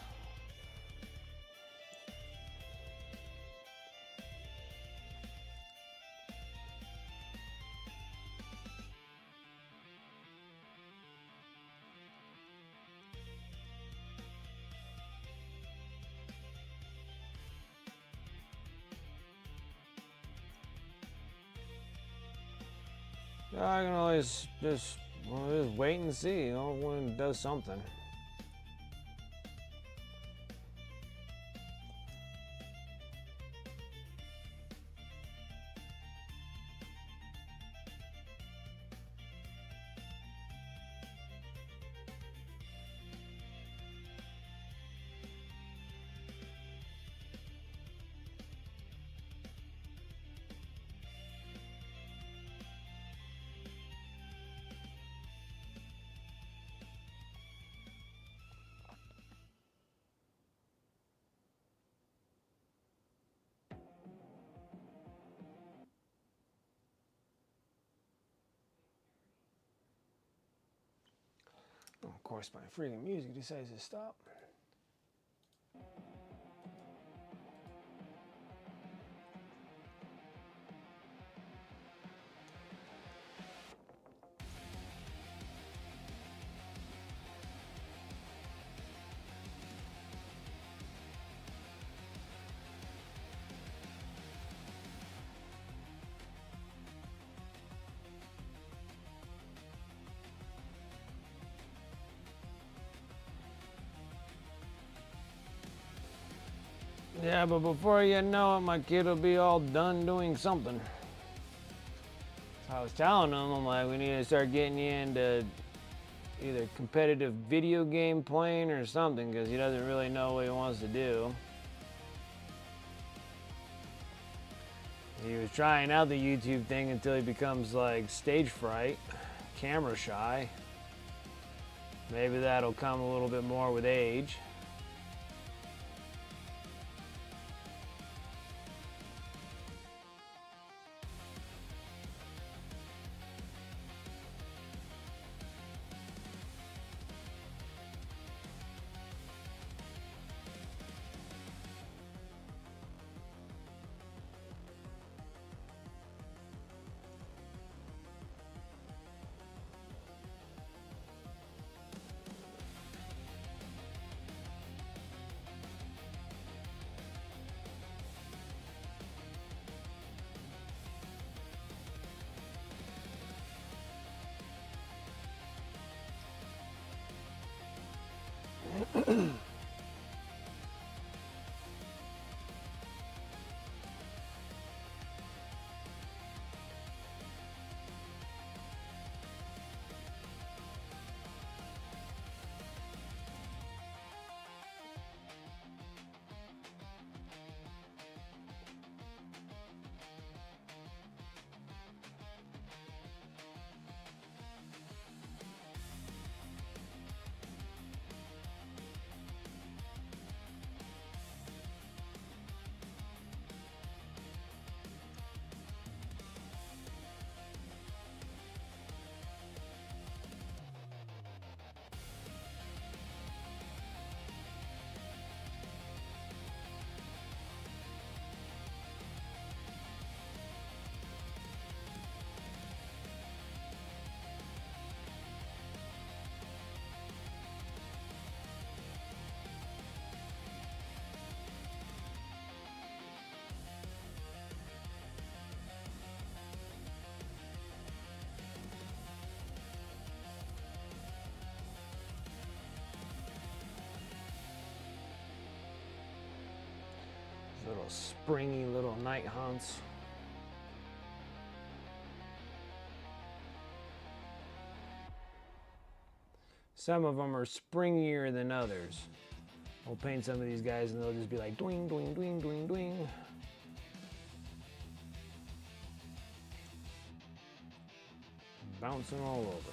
I can always just wait and see, you know, when it does something. Oh, of course, my freaking music decides to stop. Yeah, but before you know it, my kid will be all done doing something. So I was telling him, I'm like, we need to start getting you into either competitive video game playing or something, because he doesn't really know what he wants to do. He was trying out the YouTube thing until he becomes like stage fright, camera shy. Maybe that'll come a little bit more with age. Little springy little Nighthaunts. Some of them are springier than others. We'll paint some of these guys and they'll just be like dwing, dwing, dwing, dwing, dwing. Bouncing all over.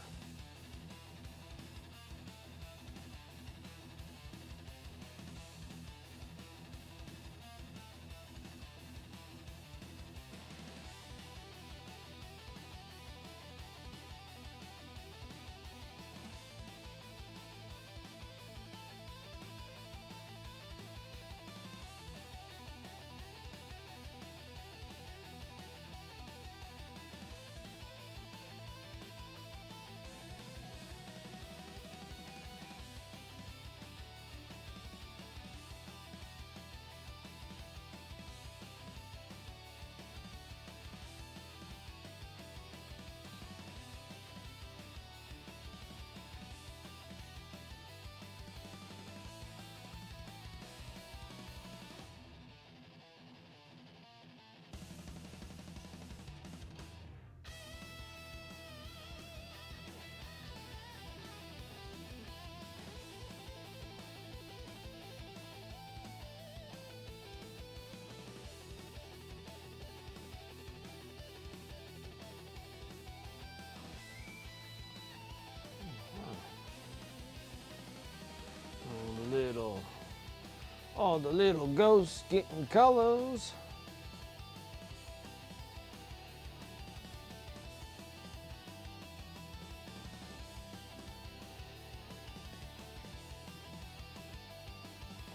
All the little ghosts getting colors.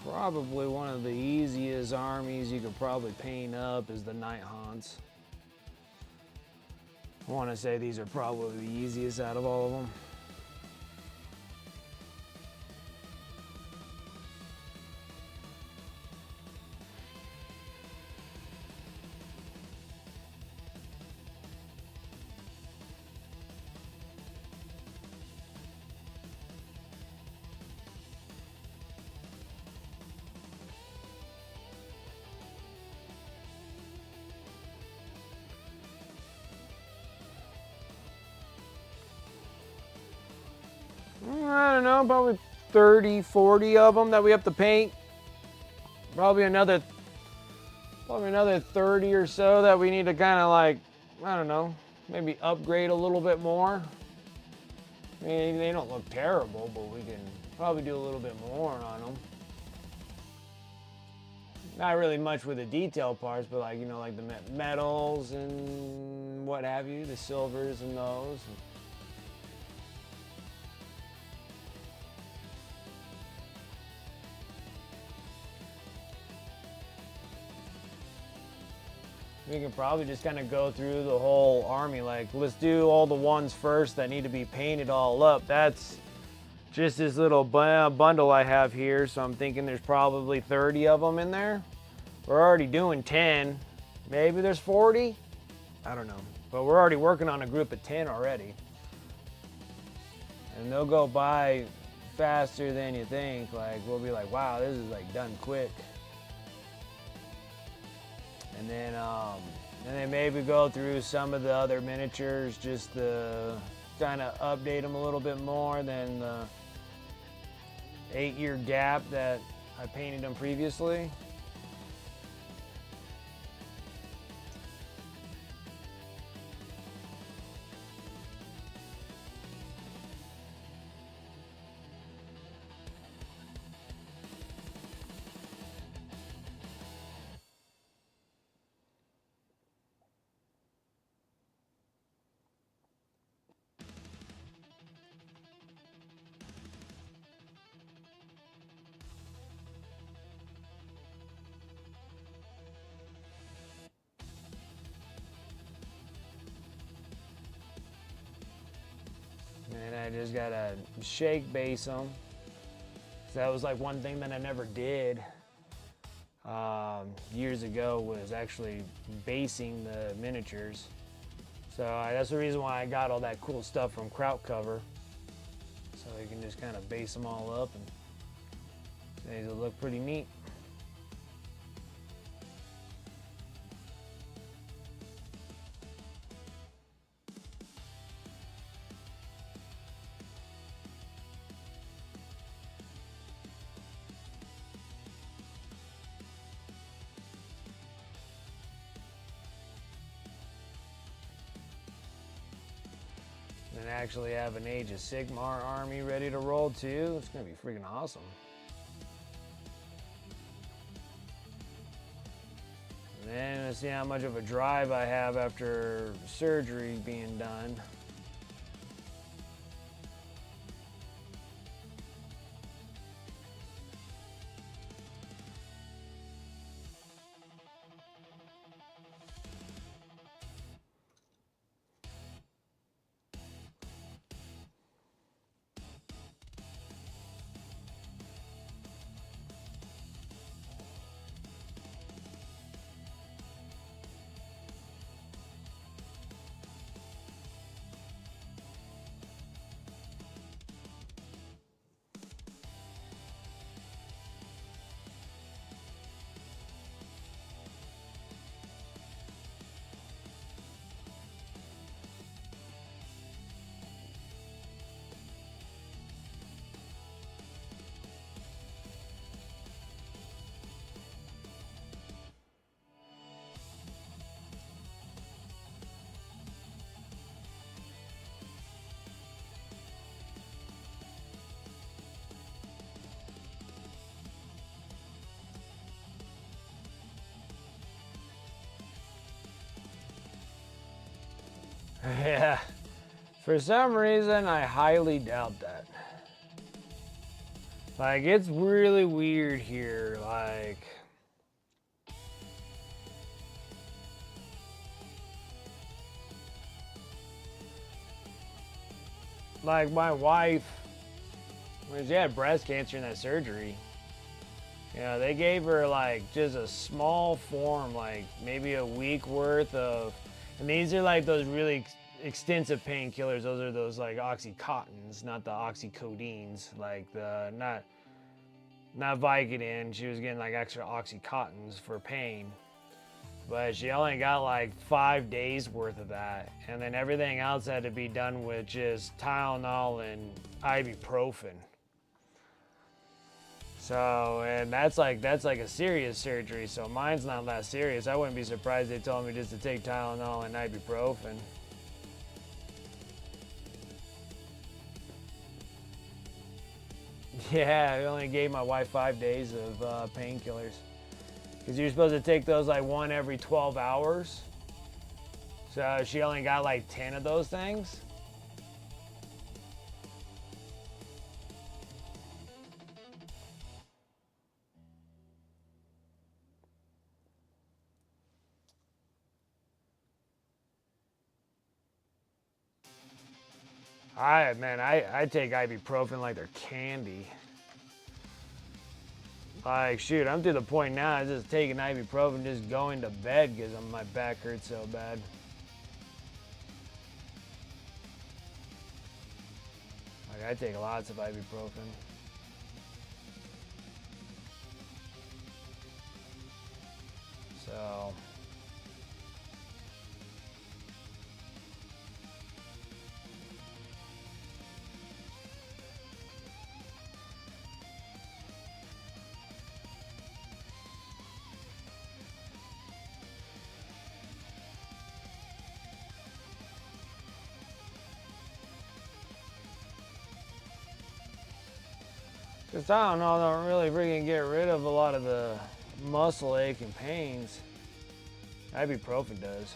Probably one of the easiest armies you could probably paint up is the Nighthaunts. I want to say these are probably the easiest out of all of them. I don't know, probably 30, 40 of them that we have to paint. Probably another 30 or so that we need to kind of like, I don't know, maybe upgrade a little bit more. I mean, they don't look terrible, but we can probably do a little bit more on them. Not really much with the detail parts, but like, you know, like the metals and what have you, the silvers and those. We can probably just kind of go through the whole army. Like, let's do all the ones first that need to be painted all up. That's just this little bundle I have here. So I'm thinking there's probably 30 of them in there. We're already doing 10. Maybe there's 40. I don't know. But we're already working on a group of 10 already. And they'll go by faster than you think. Like, we'll be like, wow, this is like done quick. And then maybe go through some of the other miniatures just to kind of update them a little bit more than the 8-year gap that I painted them previously. And I just gotta shake base them. So that was like one thing that I never did years ago, was actually basing the miniatures. So that's the reason why I got all that cool stuff from Kraut Cover. So you can just kind of base them all up and they'll look pretty neat. And actually have an Age of Sigmar army ready to roll too. It's gonna be freaking awesome. And then let's see how much of a drive I have after surgery being done. Yeah, for some reason I highly doubt that. Like, it's really weird here, like my wife, when she had breast cancer in that surgery, you know, they gave her like just a small form, like maybe a week worth of, and these are like those really extensive painkillers. Those are those like Oxycontins, not the Oxycodines, like the, not Vicodin. She was getting like extra Oxycontins for pain. But she only got like 5 days worth of that. And then everything else had to be done with just Tylenol and ibuprofen. So, and that's like a serious surgery. So mine's not that serious. I wouldn't be surprised they told me just to take Tylenol and ibuprofen. Yeah, I only gave my wife 5 days of painkillers. Because you're supposed to take those like one every 12 hours. So she only got like 10 of those things. I take ibuprofen like they're candy. Like, shoot, I'm to the point now, I'm just taking ibuprofen, just going to bed because my back hurts so bad. Like, I take lots of ibuprofen. So... Because Tylenol don't really freaking get rid of a lot of the muscle ache and pains. Ibuprofen does.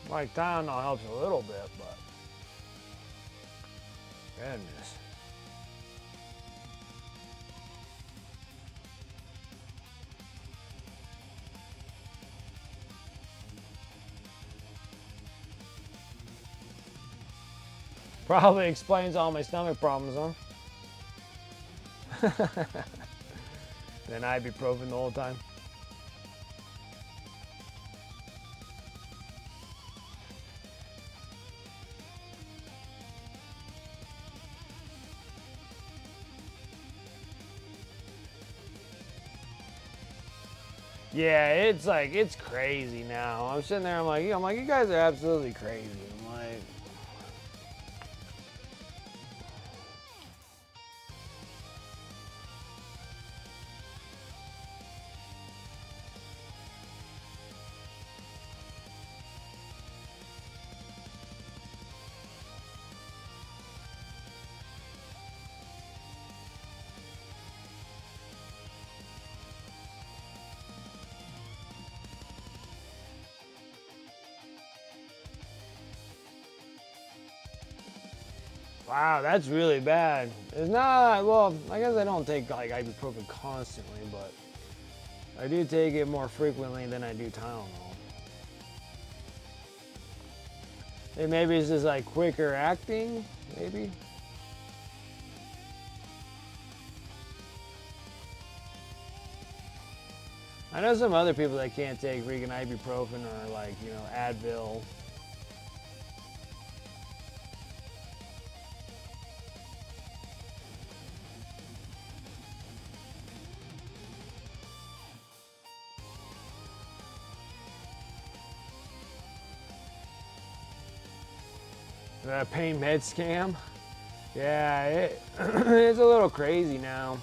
Like Tylenol helps a little bit, but goodness. Probably explains all my stomach problems, huh? Then ibuprofen the whole time. Yeah, it's crazy now. I'm sitting there, I'm like, you guys are absolutely crazy. I'm like, wow, that's really bad. It's not, well, I guess I don't take like ibuprofen constantly, but I do take it more frequently than I do Tylenol. And maybe it's just like quicker acting, maybe. I know some other people that can't take freaking ibuprofen or like, Advil. The pain med scam. Yeah, it's a little crazy now.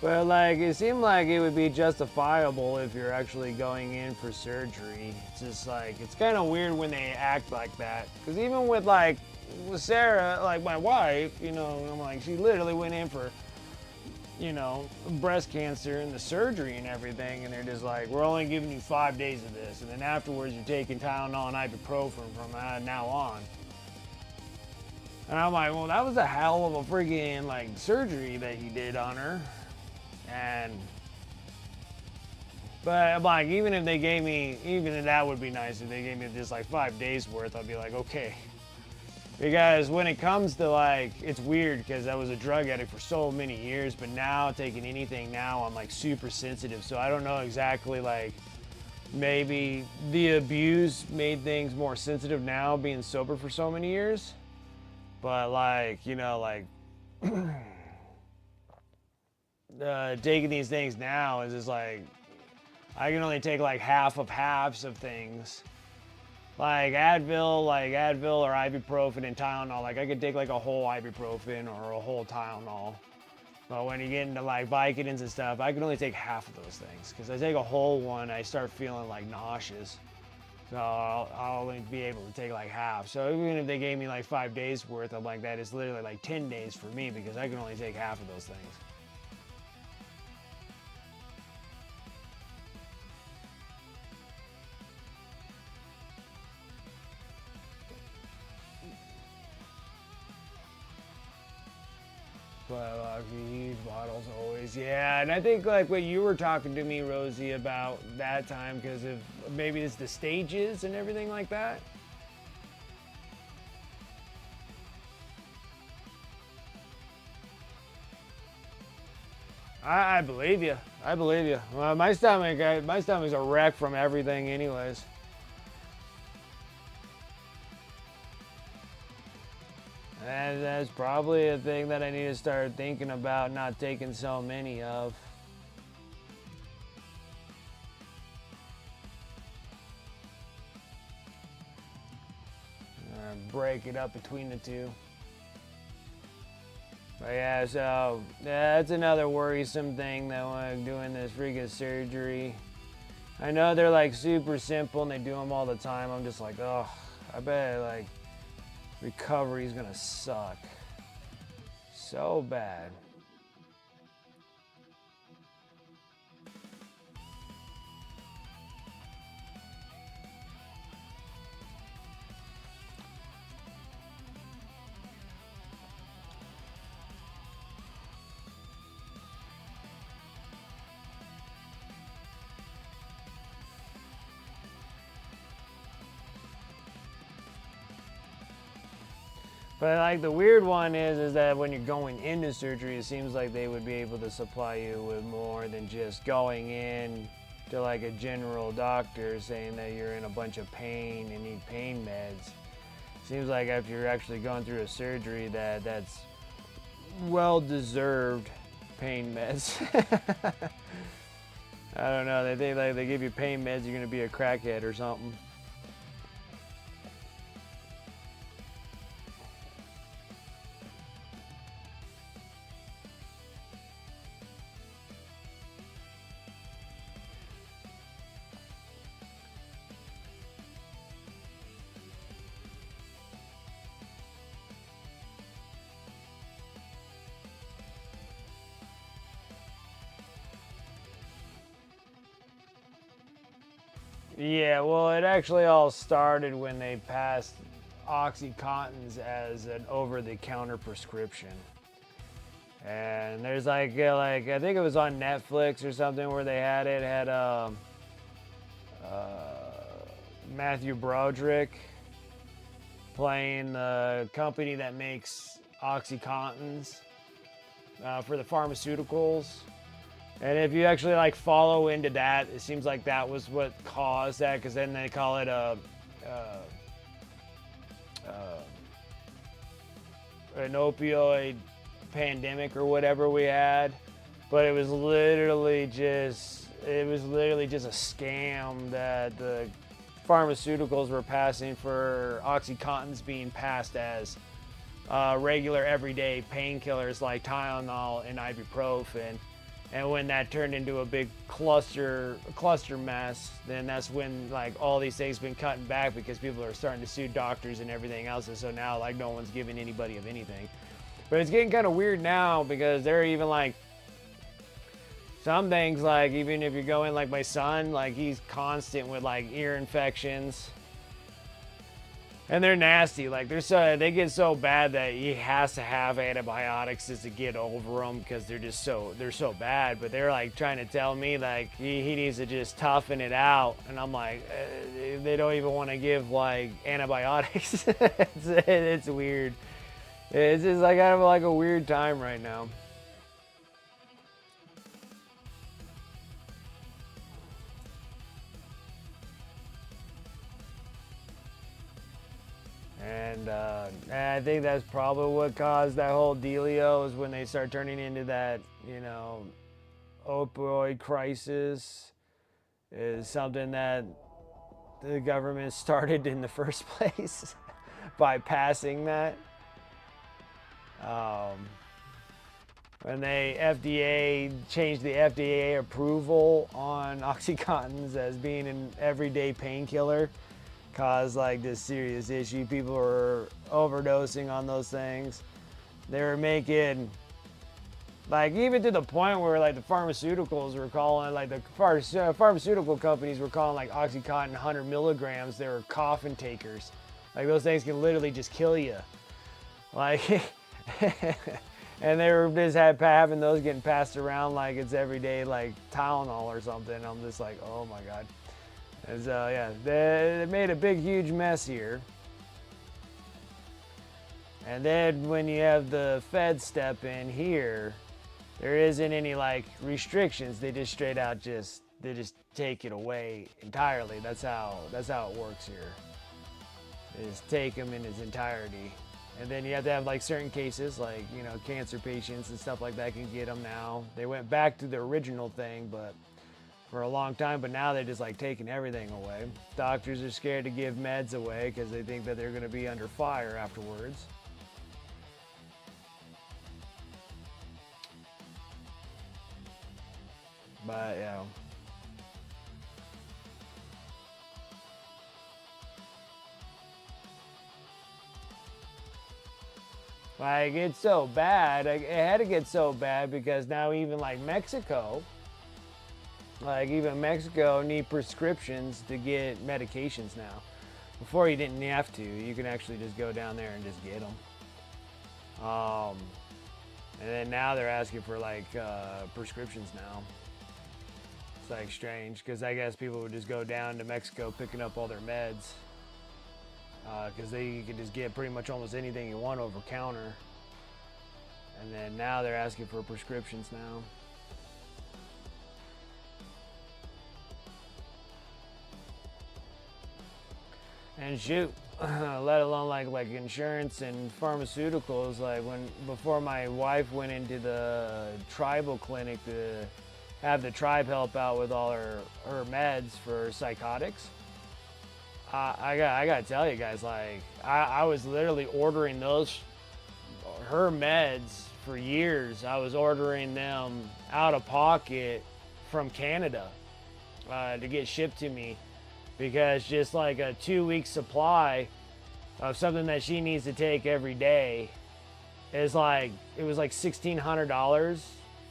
But like, it seemed like it would be justifiable if you're actually going in for surgery. It's just like, it's kind of weird when they act like that. Because even with Sarah, like my wife, I'm like, she literally went in for, breast cancer and the surgery and everything. And they're just like, we're only giving you 5 days of this. And then afterwards, you're taking Tylenol and ibuprofen from now on. And I'm like, well, that was a hell of a freaking surgery that he did on her. But I'm like, even if that would be nice. If they gave me just 5 days worth, I'd be like, okay. Because when it comes to like, it's weird because I was a drug addict for so many years, but now taking anything now, I'm like super sensitive. So I don't know exactly, like, maybe the abuse made things more sensitive now being sober for so many years. But like, you know, like taking these things now is just like, I can only take like half of halves of things. Like Advil or ibuprofen and Tylenol, like I could take like a whole ibuprofen or a whole Tylenol. But when you get into like Vicodins and stuff, I can only take half of those things. Because I take a whole one, I start feeling like nauseous. So I'll only be able to take like half. So even if they gave me like 5 days worth of like that, it's literally like 10 days for me because I can only take half of those things. But huge bottles always, yeah. And I think like what you were talking to me, Rosie, about that time because of maybe it's the stages and everything like that. I believe you. I believe you. Well, my stomach's a wreck from everything, anyways. And that's probably a thing that I need to start thinking about not taking so many of. Break it up between the two. But yeah, so yeah, that's another worrisome thing that when I'm doing this freaking surgery. I know they're like super simple and they do them all the time. I'm just like, oh, I bet like recovery's gonna suck so bad. But like the weird one is that when you're going into surgery, it seems like they would be able to supply you with more than just going in to like a general doctor saying that you're in a bunch of pain and need pain meds. Seems like after you're actually going through a surgery that's well-deserved pain meds. I don't know, they think like they give you pain meds, you're gonna be a crackhead or something. Yeah, well, it actually all started when they passed Oxycontins as an over-the-counter prescription. And there's like I think it was on Netflix or something where they had it. It had Matthew Broderick playing the company that makes Oxycontins for the pharmaceuticals. And if you actually like follow into that, it seems like that was what caused that, because then they call it an opioid pandemic or whatever we had. But it was literally just a scam that the pharmaceuticals were passing for Oxycontins being passed as regular everyday painkillers like Tylenol and ibuprofen. And when that turned into a big cluster mess, then that's when like all these things been cutting back because people are starting to sue doctors and everything else. And so now like no one's giving anybody of anything. But it's getting kind of weird now because they're even like some things, like even if you're going like my son, like he's constant with like ear infections. And they're nasty. Like they get so bad that he has to have antibiotics just to get over them because they're so bad. But they're like trying to tell me like he needs to just toughen it out, and I'm like, they don't even want to give like antibiotics. It's weird. It's just like I have like a weird time right now. And I think that's probably what caused that whole dealio is when they start turning into that, opioid crisis is something that the government started in the first place by passing that. When they FDA changed the FDA approval on Oxycontins as being an everyday painkiller, caused like this serious issue. People were overdosing on those things. They were making, like, even to the point where like the pharmaceuticals were calling, like the pharmaceutical companies were calling like Oxycontin 100 milligrams. They were coffin takers. Like those things can literally just kill you. Like, and they were just having those getting passed around like it's everyday like Tylenol or something. I'm just like, oh my God. And so, yeah, they made a big, huge mess here. And then when you have the Fed step in here, there isn't any like restrictions. They just straight out they just take it away entirely. That's how it works here. They just take them in its entirety. And then you have to have like certain cases, like, cancer patients and stuff like that can get them now. They went back to the original thing, but for a long time, but now they're just like taking everything away. Doctors are scared to give meds away because they think that they're going to be under fire afterwards. But like it's so bad. It had to get so bad because now even like Mexico need prescriptions to get medications now. Before you didn't have to. You can actually just go down there and just get them. And then now they're asking for like prescriptions now. It's like strange because I guess people would just go down to Mexico picking up all their meds because you can just get pretty much almost anything you want over counter. And then now they're asking for prescriptions now. And shoot, let alone like insurance and pharmaceuticals. Like before my wife went into the tribal clinic to have the tribe help out with all her meds for psychotics. I gotta tell you guys, like I was literally ordering her meds for years. I was ordering them out of pocket from Canada to get shipped to me. Because just like a 2-week supply of something that she needs to take every day is like, it was like $1,600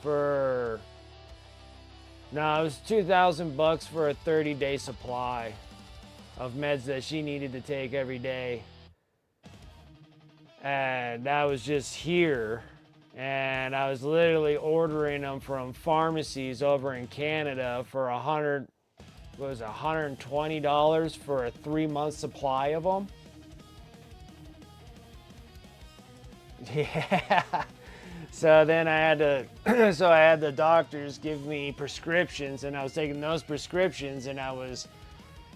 for, no, it was $2,000 for a 30-day supply of meds that she needed to take every day. And that was just here. And I was literally ordering them from pharmacies over in Canada for $120 for a 3-month supply of them. Yeah. So then I had the doctors give me prescriptions, and I was taking those prescriptions and I was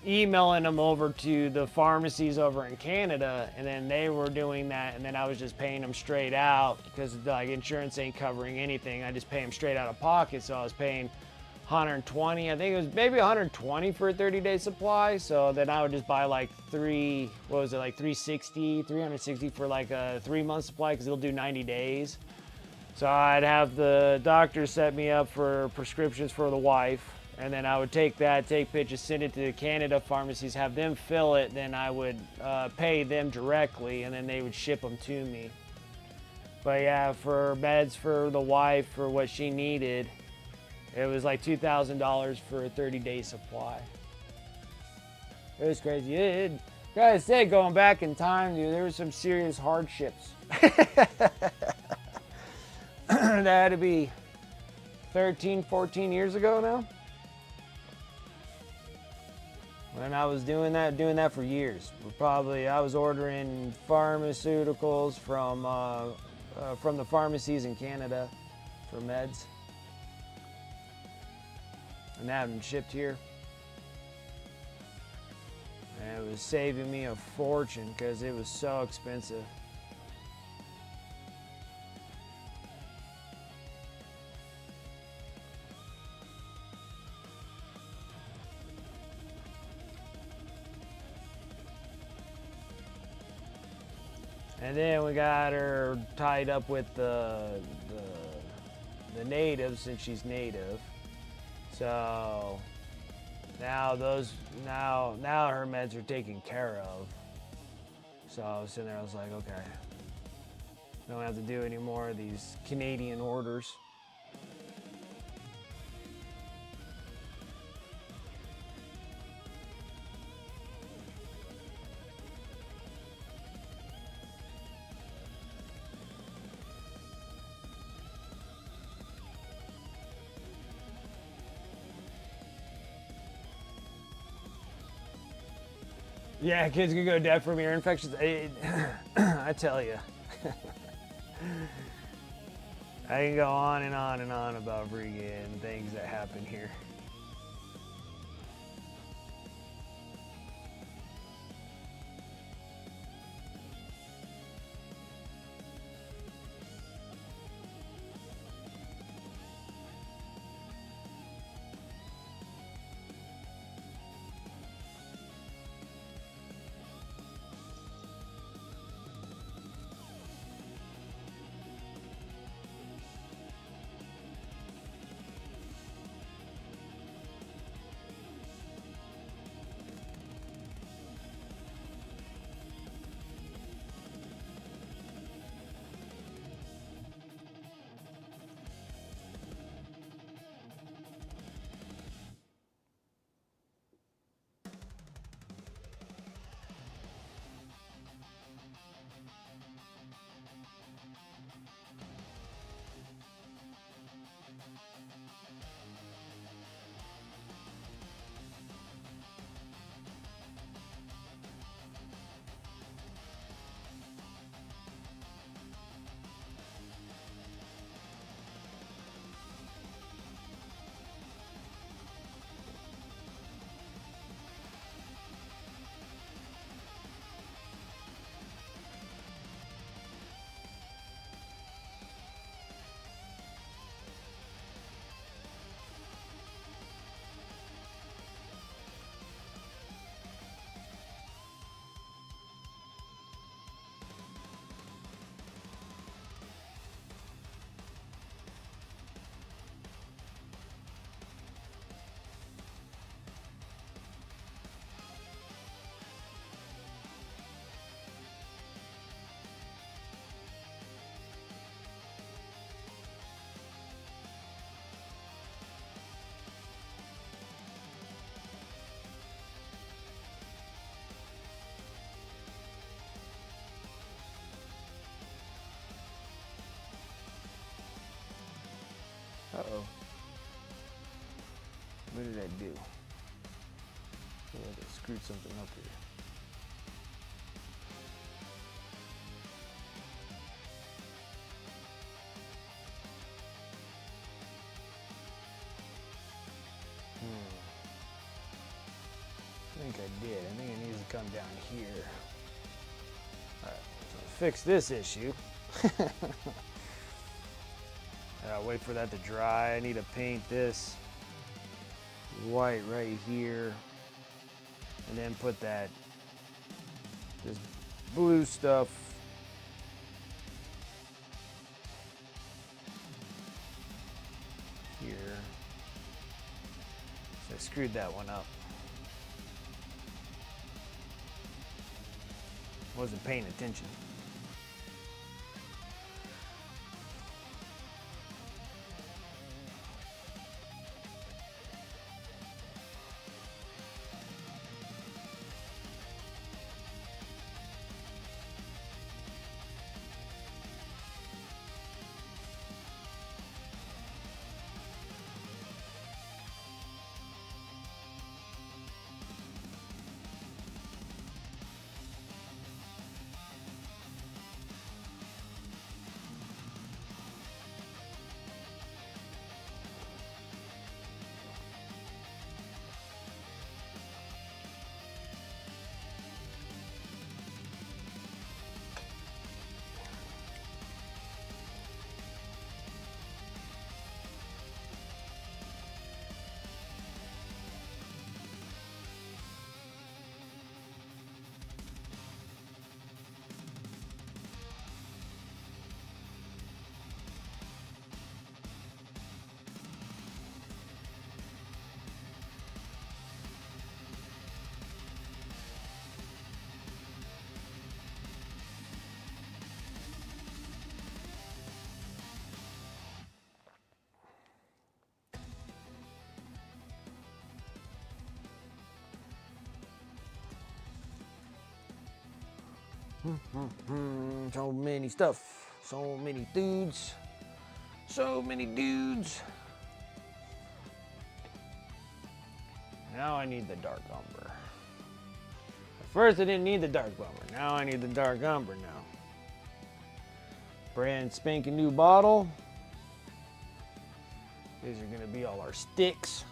emailing them over to the pharmacies over in Canada, and then they were doing that, and then I was just paying them straight out because like insurance ain't covering anything. I just pay them straight out of pocket, so I was paying 120. I think it was maybe 120 for a 30-day supply. So then I would just buy like 360 for like a 3-month supply because it'll do 90 days. So I'd have the doctor set me up for prescriptions for the wife, and then I would take pictures, send it to the Canada pharmacies, have them fill it, then I would pay them directly, and then they would ship them to me. But yeah, for meds for the wife, for what she needed, it was like $2,000 for a 30-day supply. It was crazy. Gotta say, going back in time, dude, there were some serious hardships. That had to be 13, 14 years ago now. When I was doing that for years. I was ordering pharmaceuticals from the pharmacies in Canada for meds, and having them shipped here. And it was saving me a fortune because it was so expensive. And then we got her tied up with the natives since she's native. So now her meds are taken care of. So I was sitting there, I was like, okay, I don't have to do any more of these Canadian orders. Yeah, kids can go deaf from ear infections. I tell you. I can go on and on and on about freaking things that happen here. Uh-oh. What did I do? I feel like I screwed something up here. I think I did. I think it needs to come down here. Alright, so fix this issue. Wait for that to dry. I need to paint this white right here. And then put this blue stuff here. So I screwed that one up. Wasn't paying attention. So many stuff. So many dudes. So many dudes. Now I need the dark umber. At first I didn't need the dark umber. Now I need the dark umber now. Brand spanking new bottle. These are gonna be all our sticks.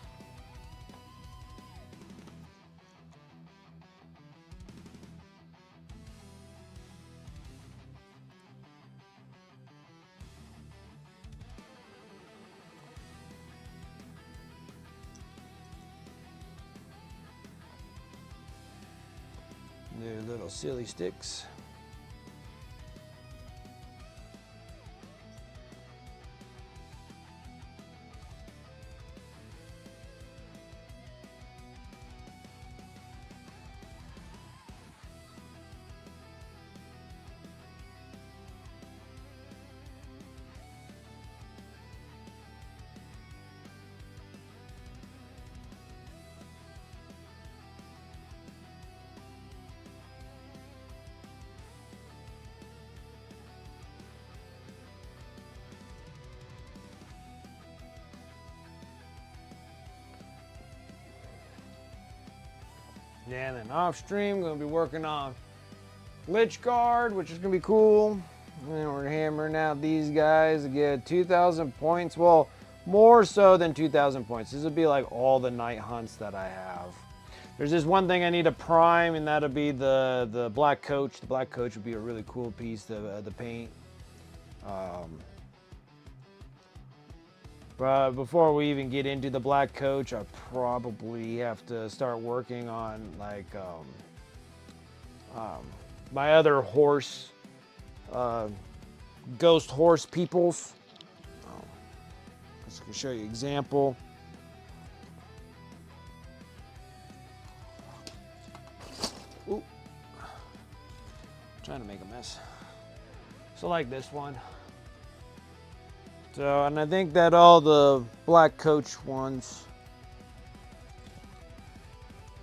They're little silly sticks. Yeah, and then off stream, gonna be working on Lich Guard, which is gonna be cool. And then we're hammering out these guys to get 2,000 points. Well, more so than 2,000 points. This would be like all the Nighthaunts that I have. There's just one thing I need to prime, and that'll be the Black Coach. The Black Coach would be a really cool piece to paint. But before we even get into the Black Coach, I probably have to start working on like my other horse, ghost horse peoples. Just gonna show you an example. Ooh. Trying to make a mess. So like this one. So, and I think that all the Black Coach ones,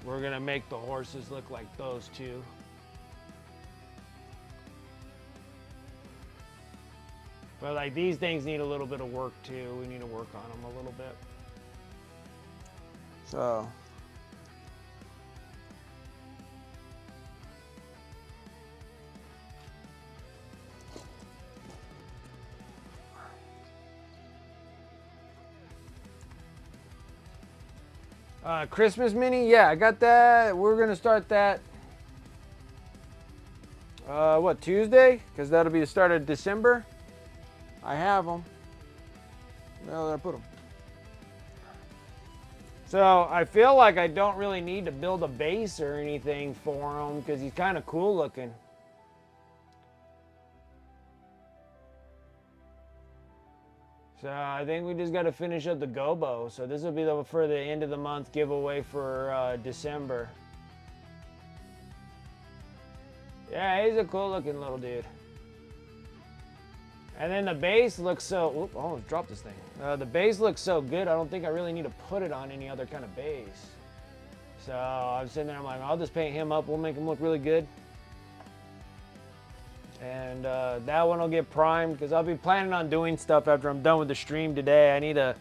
we're gonna make the horses look like those two. But like these things need a little bit of work too. We need to work on them a little bit. So. Christmas mini, yeah, I got that. We're gonna start that. What, Tuesday? Because that'll be the start of December. I have them. Where did I put them? So I feel like I don't really need to build a base or anything for him because he's kind of cool looking. So I think we just got to finish up the Gobo. So this will be for the end of the month giveaway for December. Yeah, he's a cool looking little dude. And then the base looks so, whoop, I almost dropped this thing. The base looks so good, I don't think I really need to put it on any other kind of base. So I'm sitting there, I'm like, I'll just paint him up, we'll make him look really good. And that one will get primed because I'll be planning on doing stuff after I'm done with the stream today. I need to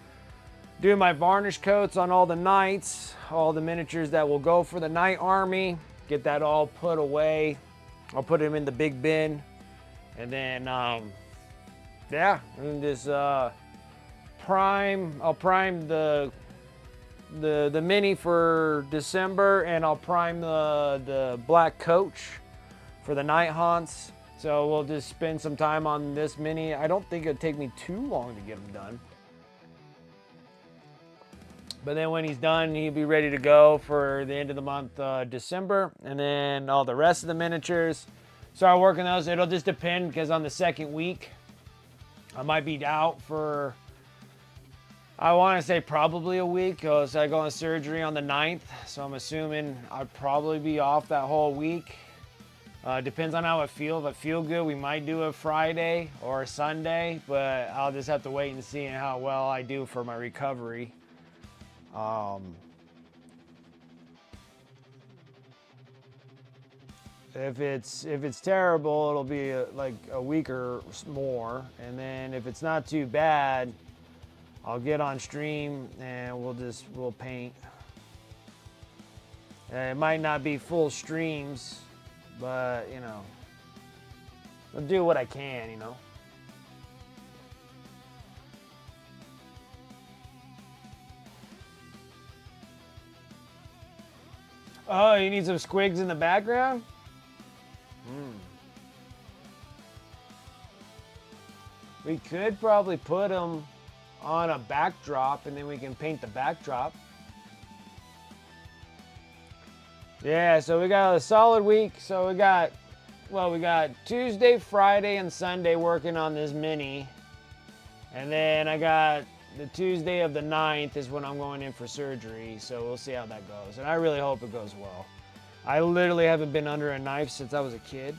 do my varnish coats on all the knights, all the miniatures that will go for the knight army. Get that all put away. I'll put them in the big bin. And then, yeah, and just I'll prime the mini for December, and I'll prime the Black Coach for the Nighthaunts. So we'll just spend some time on this mini. I don't think it'll take me too long to get him done. But then when he's done, he'll be ready to go for the end of the month, December. And then all the rest of the miniatures, start working those. It'll just depend because on the second week, I might be out for, I want to say probably a week because I go on surgery on the 9th. So I'm assuming I'd probably be off that whole week. Depends on how I feel. If I feel good, we might do a Friday or a Sunday, but I'll just have to wait and see how well I do for my recovery. If it's terrible, it'll be like a week or more, and then if it's not too bad, I'll get on stream and we'll paint. It might not be full streams, but you know, I'll do what I can, you know. Oh, you need some squigs in the background? We could probably put them on a backdrop and then we can paint the backdrop. Yeah, so we got a solid week. So we got Tuesday, Friday, and Sunday working on this mini. And then I got the Tuesday of the 9th is when I'm going in for surgery. So we'll see how that goes. And I really hope it goes well. I literally haven't been under a knife since I was a kid,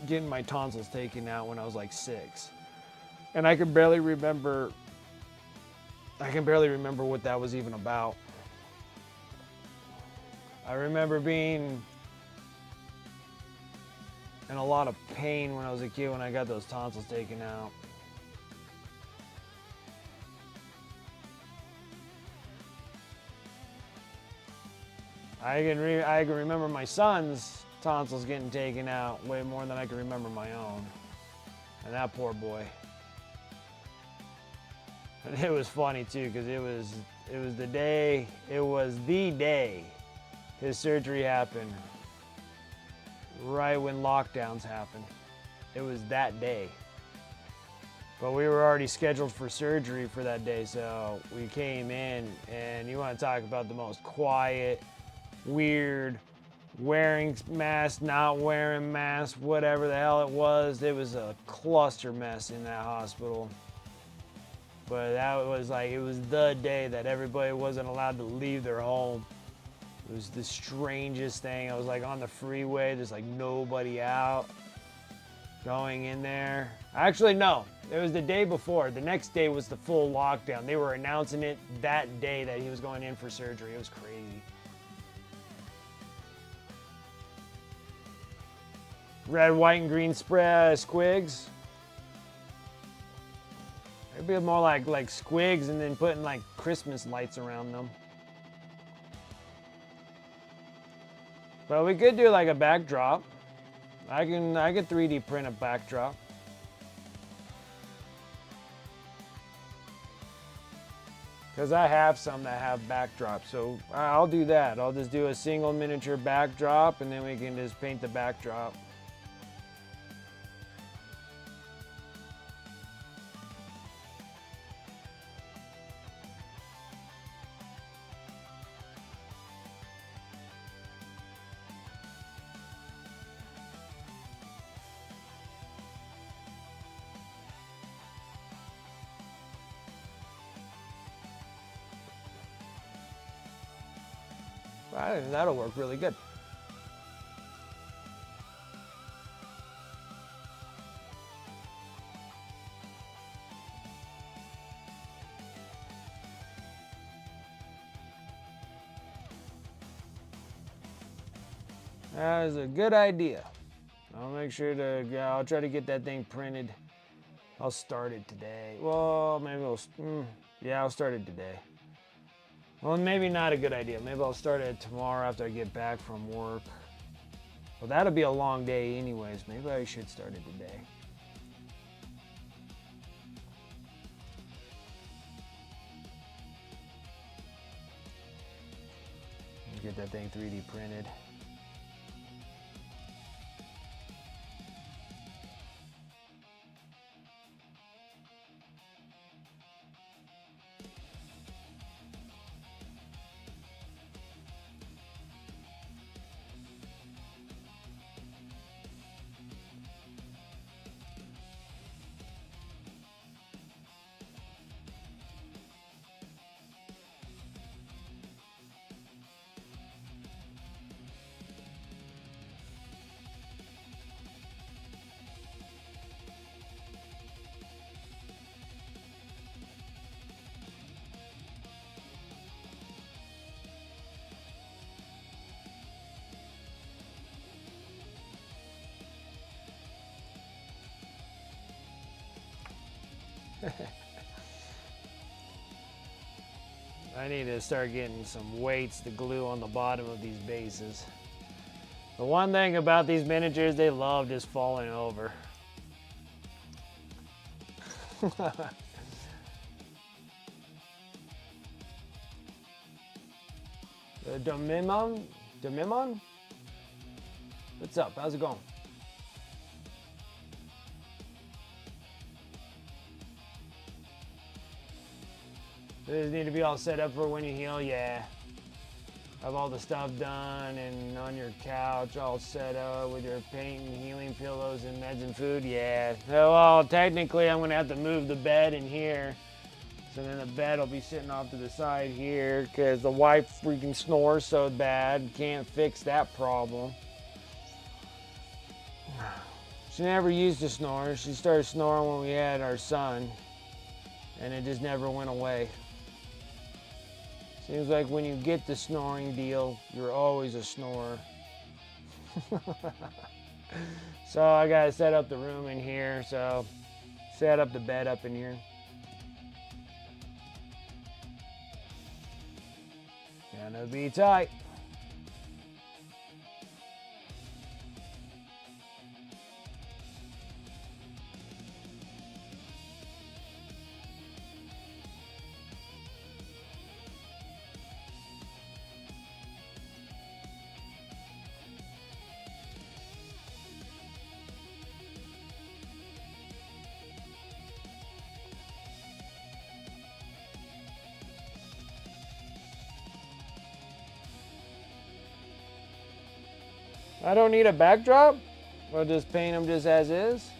getting my tonsils taken out when I was like 6. And I can barely remember what that was even about. I remember being in a lot of pain when I was a kid when I got those tonsils taken out. I can remember my son's tonsils getting taken out way more than I can remember my own. And that poor boy. And it was funny too, because it was the day his surgery happened. Right when lockdowns happened. It was that day. But we were already scheduled for surgery for that day, so we came in, and you want to talk about the most quiet, weird, wearing mask, not wearing mask, whatever the hell it was a cluster mess in that hospital. But that was like, it was the day that everybody wasn't allowed to leave their home. It was the strangest thing. I was like on the freeway, there's like nobody out, going in there. Actually, no, it was the day before. The next day was the full lockdown. They were announcing it that day that he was going in for surgery. It was crazy. Red, white, and green squigs. It'd be more like squigs and then putting like Christmas lights around them. But we could do like a backdrop. I could 3D print a backdrop. Because I have some that have backdrops, so I'll do that. I'll just do a single miniature backdrop and then we can just paint the backdrop. I think that'll work really good. That is a good idea. I'll make sure to, I'll try to get that thing printed. I'll start it today. Well, maybe I'll start it today. Well, maybe not a good idea. Maybe I'll start it tomorrow after I get back from work. Well, that'll be a long day anyways. Maybe I should start it today. Get that thing 3D printed. I need to start getting some weights to glue on the bottom of these bases. The one thing about these miniatures, they love just falling over. Domimon? What's up? How's it going? Does it need to be all set up for when you heal? Yeah. Have all the stuff done and on your couch all set up with your paint and healing pillows and meds and food? Yeah. Well, technically I'm gonna have to move the bed in here. So then the bed will be sitting off to the side here because the wife freaking snores so bad. Can't fix that problem. She never used to snore. She started snoring when we had our son. And it just never went away. Seems like when you get the snoring deal, you're always a snorer. So I gotta set up the room in here. So set up the bed up in here. Gonna be tight. I don't need a backdrop? We'll just paint them just as is.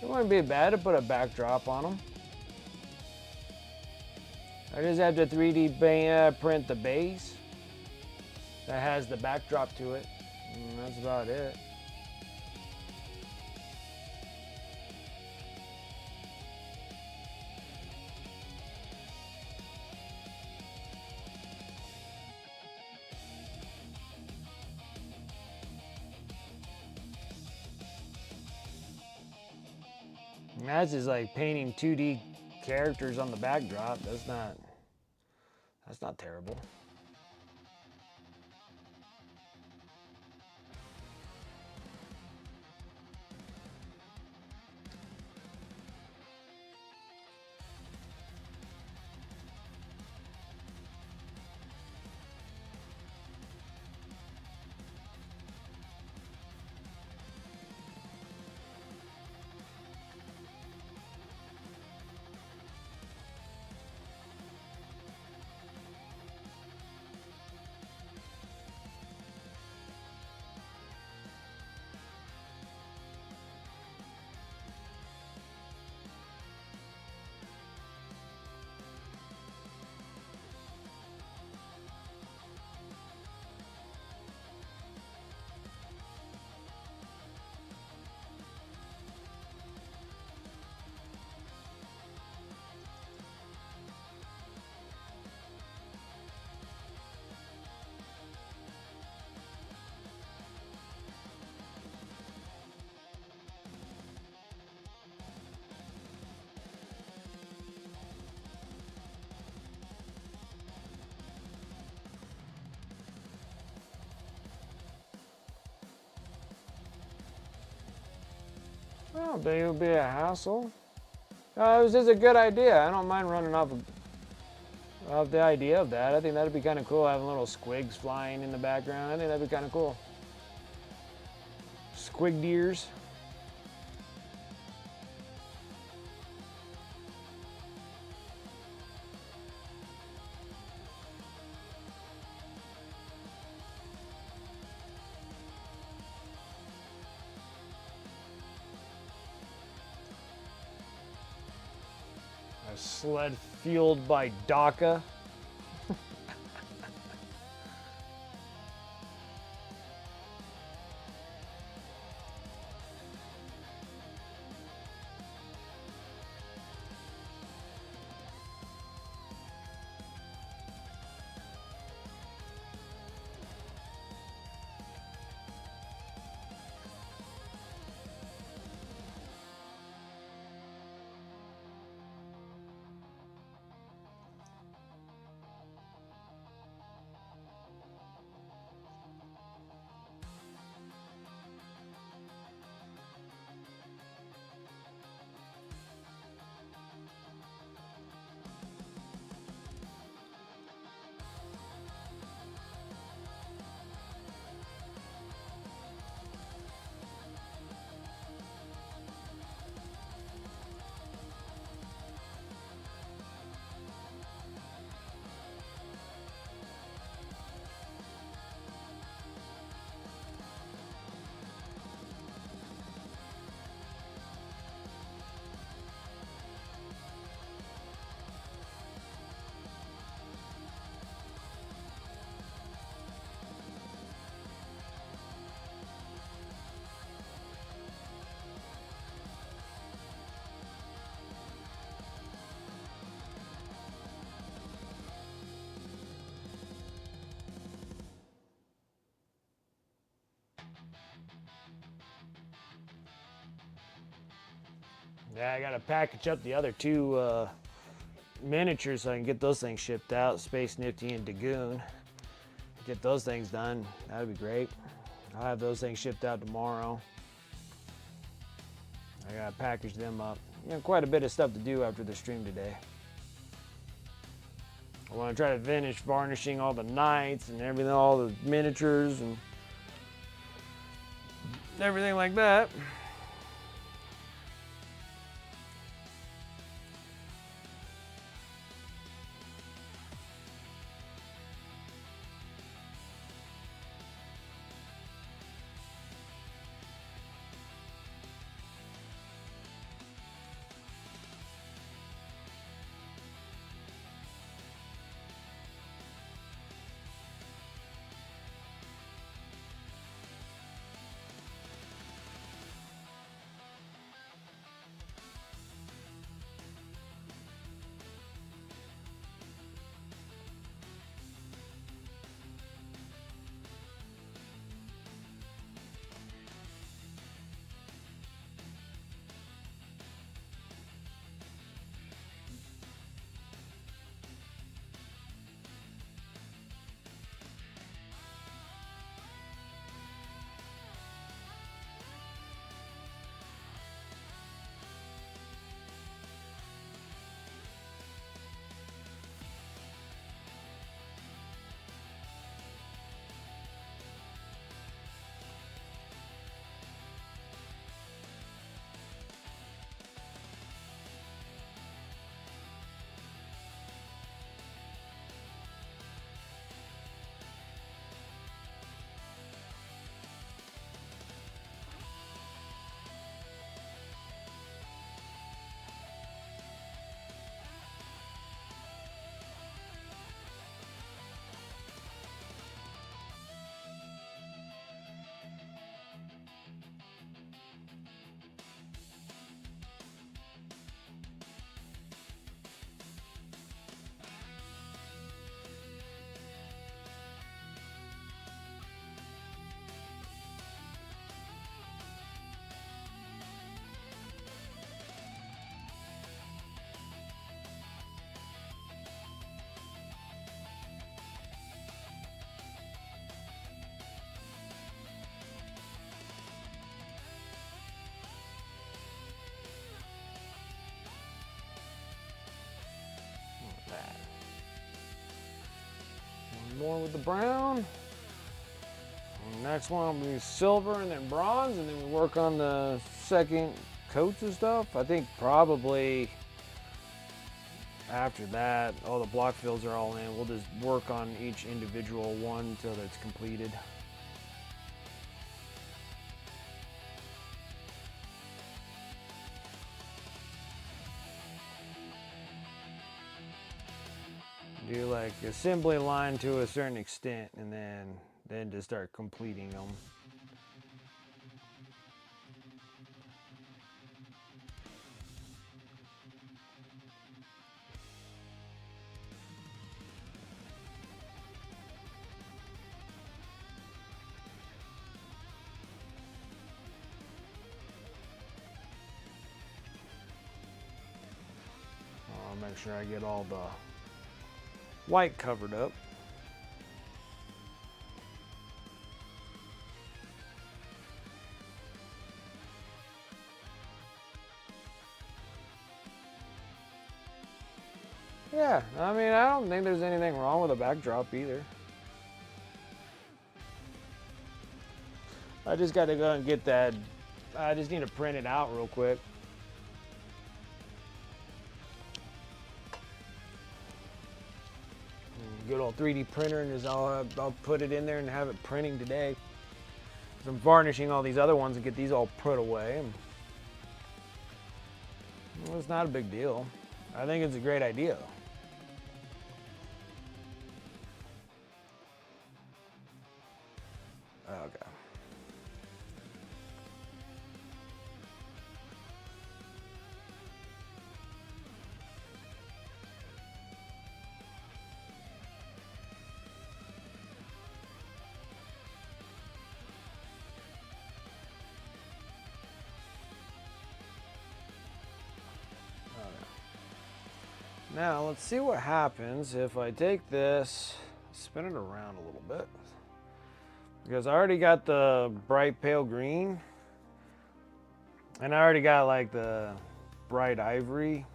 It wouldn't be bad to put a backdrop on them. I just have to 3D print the base that has the backdrop to it. And that's about it. And that's just like painting 2D characters on the backdrop. That's not terrible. I don't think it would be a hassle. It was just a good idea. I don't mind running off the idea of that. I think that'd be kind of cool, having little squigs flying in the background. I think that'd be kind of cool. Squig deers. A sled fueled by DACA. Yeah, I gotta package up the other two miniatures so I can get those things shipped out. Space Nifty and Dagoon. Get those things done. That'd be great. I'll have those things shipped out tomorrow. I gotta package them up. You know, quite a bit of stuff to do after the stream today. I want to try to finish varnishing all the knights and everything, all the miniatures and everything like that. One more with the brown. And the next one will be silver and then bronze, and then we work on the second coats and stuff. I think probably after that, all the block fills are all in. We'll just work on each individual one until it's completed. Do like assembly line to a certain extent, and then just start completing them. I'll make sure I get all the white covered up. Yeah, I mean, I don't think there's anything wrong with a backdrop either. I just got to go and get that. I just need to print it out real quick. Good old 3D printer, and just I'll put it in there and have it printing today. So I'm varnishing all these other ones and get these all put away. Well, it's not a big deal. I think it's a great idea. Okay. Now let's see what happens if I take this, spin it around a little bit. Because I already got the bright pale green. And I already got like the bright ivory.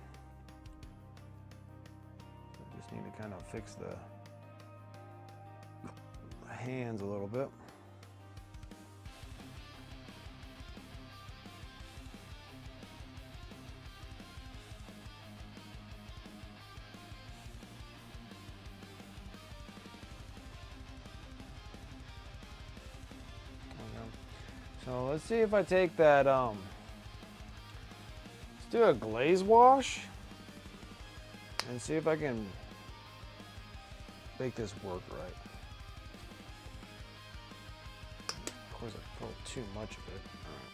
I just need to kind of fix the hands a little bit. So let's see if I take that, let's do a glaze wash and see if I can make this work right. Of course, I put too much of it. All right.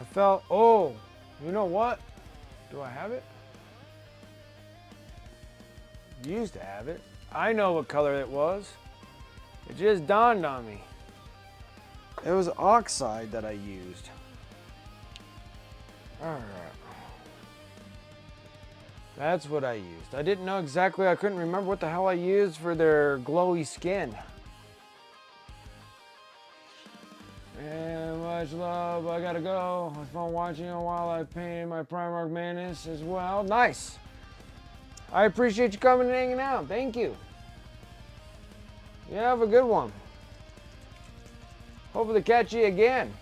I felt, oh, you know what? Do I have it? Used to have it. I know what color it was. It just dawned on me. It was oxide that I used. All right. That's what I used. I didn't know exactly, I couldn't remember what the hell I used for their glowy skin. And much love, I gotta go. It was fun watching you while I painted my Primarch Manus as well. Nice. I appreciate you coming and hanging out. Thank you. You have a good one. Hopefully catch you again.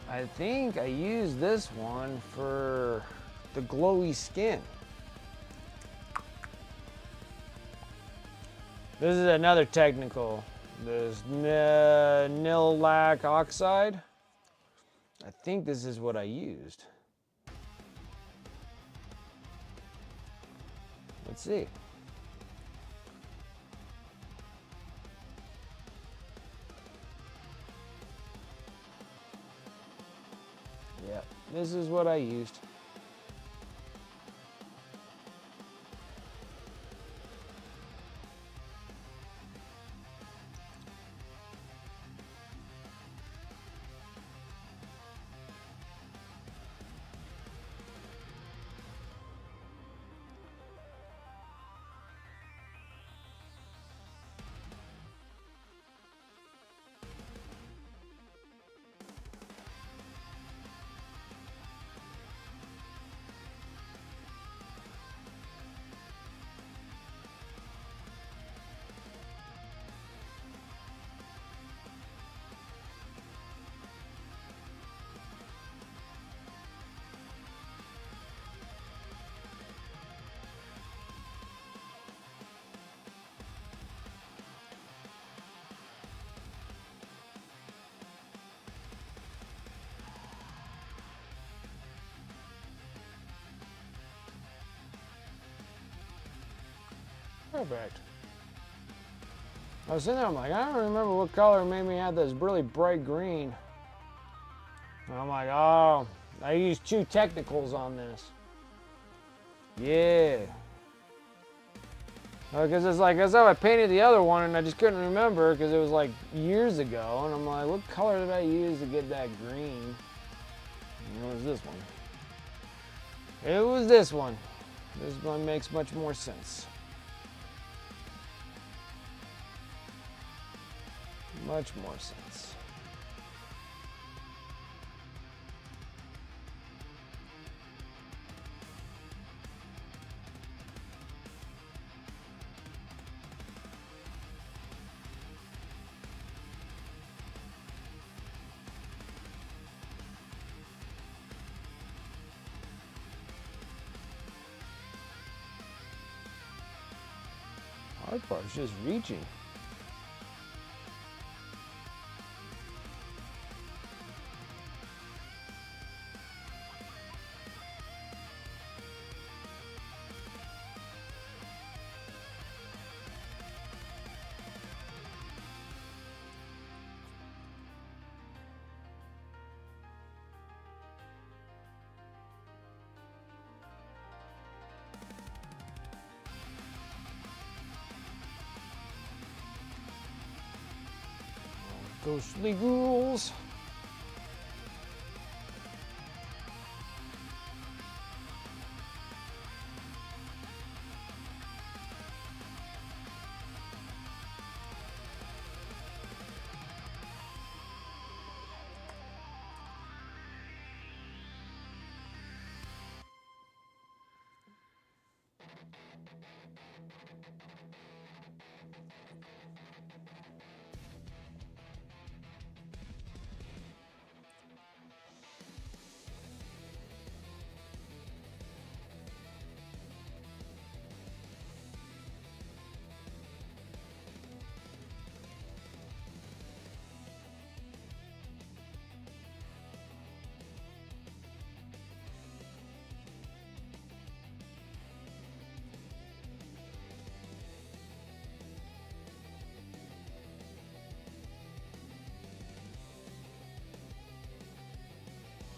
I think I used this one for the glowy skin. This is another technical. This nil lac oxide. I think this is what I used. Let's see. Yeah, this is what I used. Perfect. I was sitting there, I'm like, I don't remember what color made me have this really bright green. And I'm like, oh, I used two technicals on this. Yeah. Because it's like, that's how I painted the other one and I just couldn't remember because it was like years ago. And I'm like, what color did I use to get that green? And it was this one. It was this one. This one makes much more sense. Much more sense. Hard part is just reaching. Ghostly ghouls.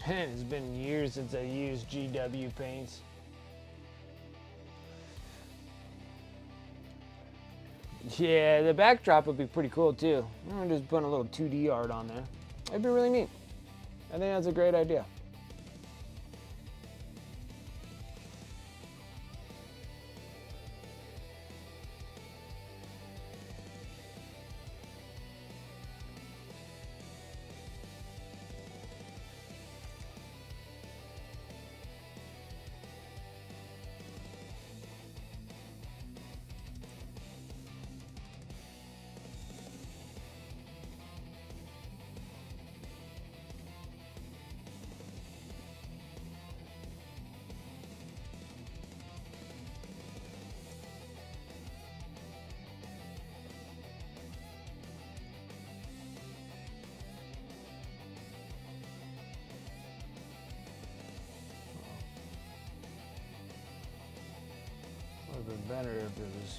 Man, it's been years since I used GW paints. Yeah, the backdrop would be pretty cool too. I'm just putting a little 2D art on there. It'd be really neat. I think that's a great idea. Would have been better if it was.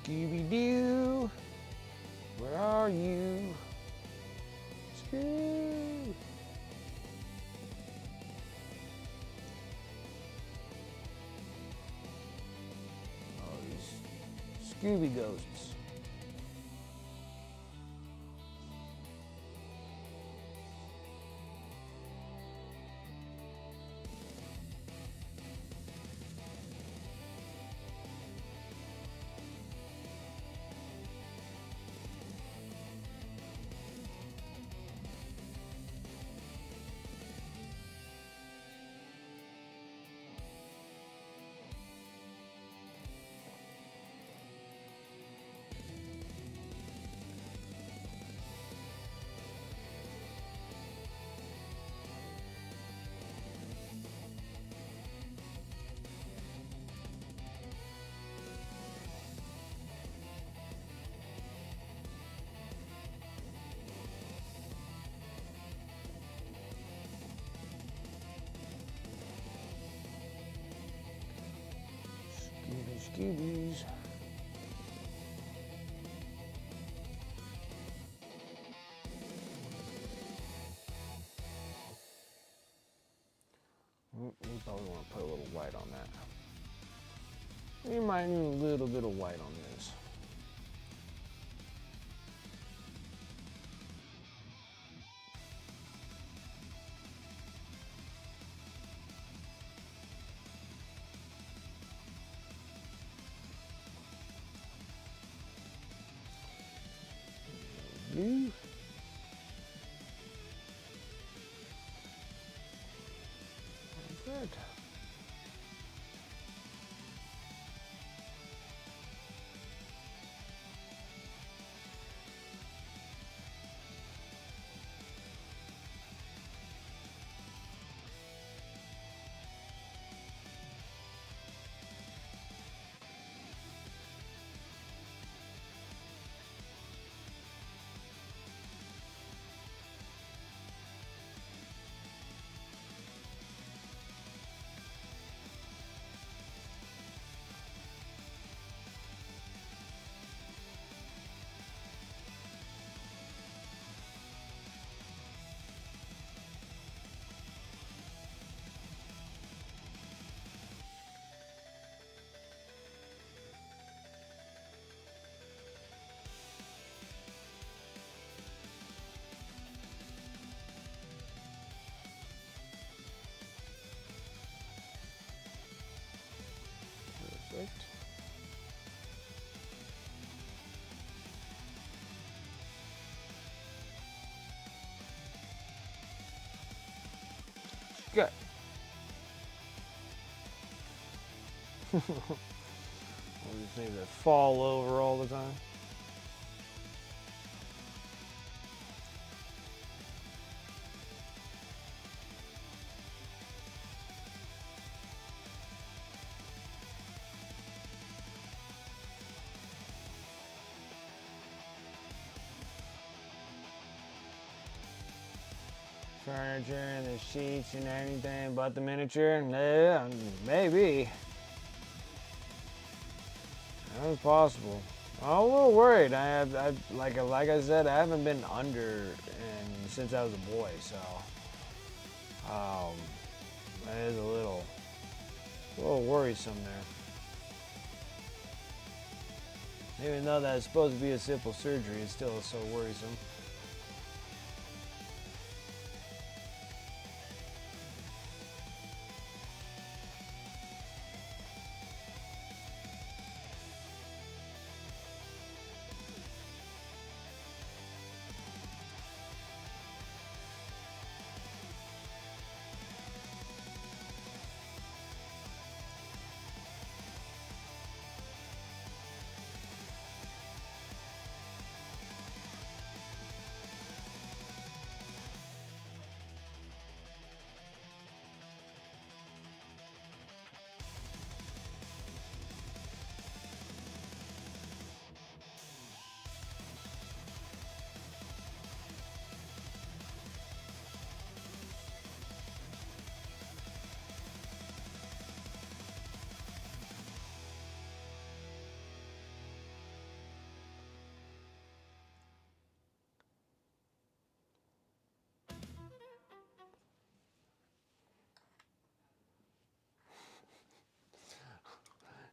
Scooby-Doo, where are you? Scooby. Oh, these Scooby ghosts. Scoobies. We probably want to put a little white on that. We might need a little bit of white on this. Blue. Perfect. Perfect. Good. All these things that fall over all the time. Furniture and the sheets and anything but the miniature? Yeah, maybe. That's possible. I'm a little worried. Like I said, I haven't been under since I was a boy, so that is a little worrisome there. Even though that's supposed to be a simple surgery, it's still so worrisome.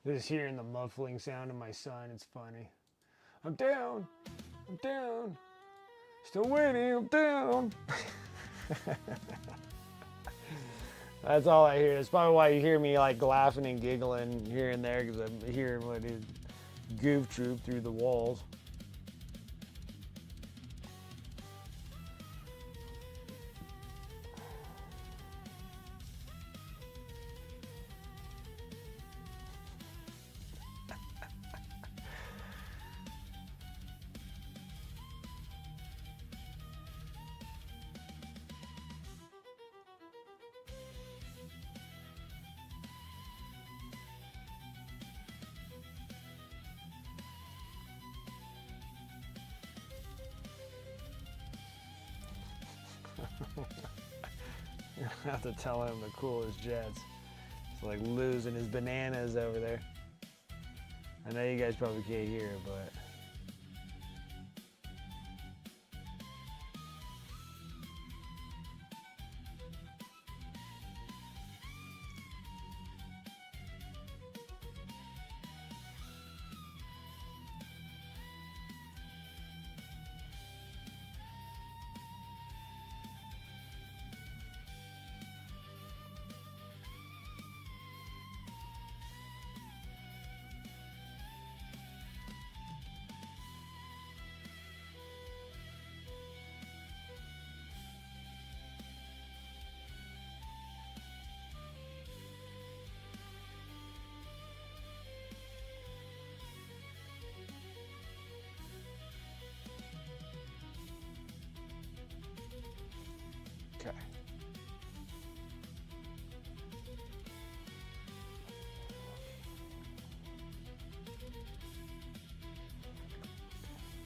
Just hearing the muffling sound of my son, it's funny. I'm down. I'm down. Still waiting. I'm down. That's all I hear. That's probably why you hear me like laughing and giggling here and there, because I'm hearing what is goof troop through the walls. I have to tell him to cool his jets. It's like losing his bananas over there. I know you guys probably can't hear it, but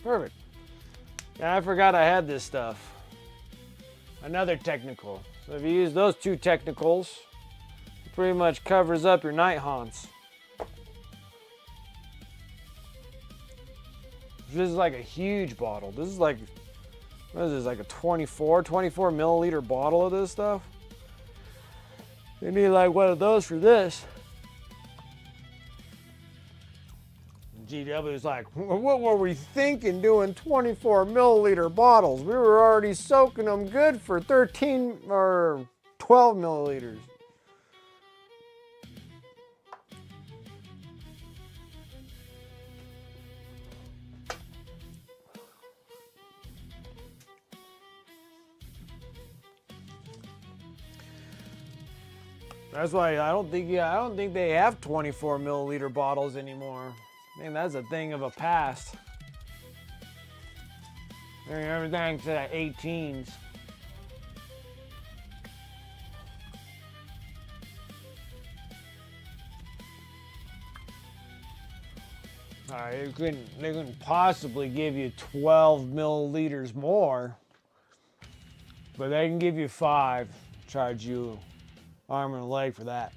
Perfect. Yeah, I forgot I had this stuff. Another technical. So if you use those 2 technicals, it pretty much covers up your Nighthaunts. This is like a huge bottle. This is like, what is this, like a 24 milliliter bottle of this stuff? You need like one of those for this. GW was like, what were we thinking doing 24 milliliter bottles? We were already soaking them good for 13 or 12 milliliters. That's why I don't think they have 24 milliliter bottles anymore. Man, that's a thing of a past. Everything's 18s. Alright, they couldn't possibly give you 12 milliliters more, but they can give you 5, charge you arm and a leg for that.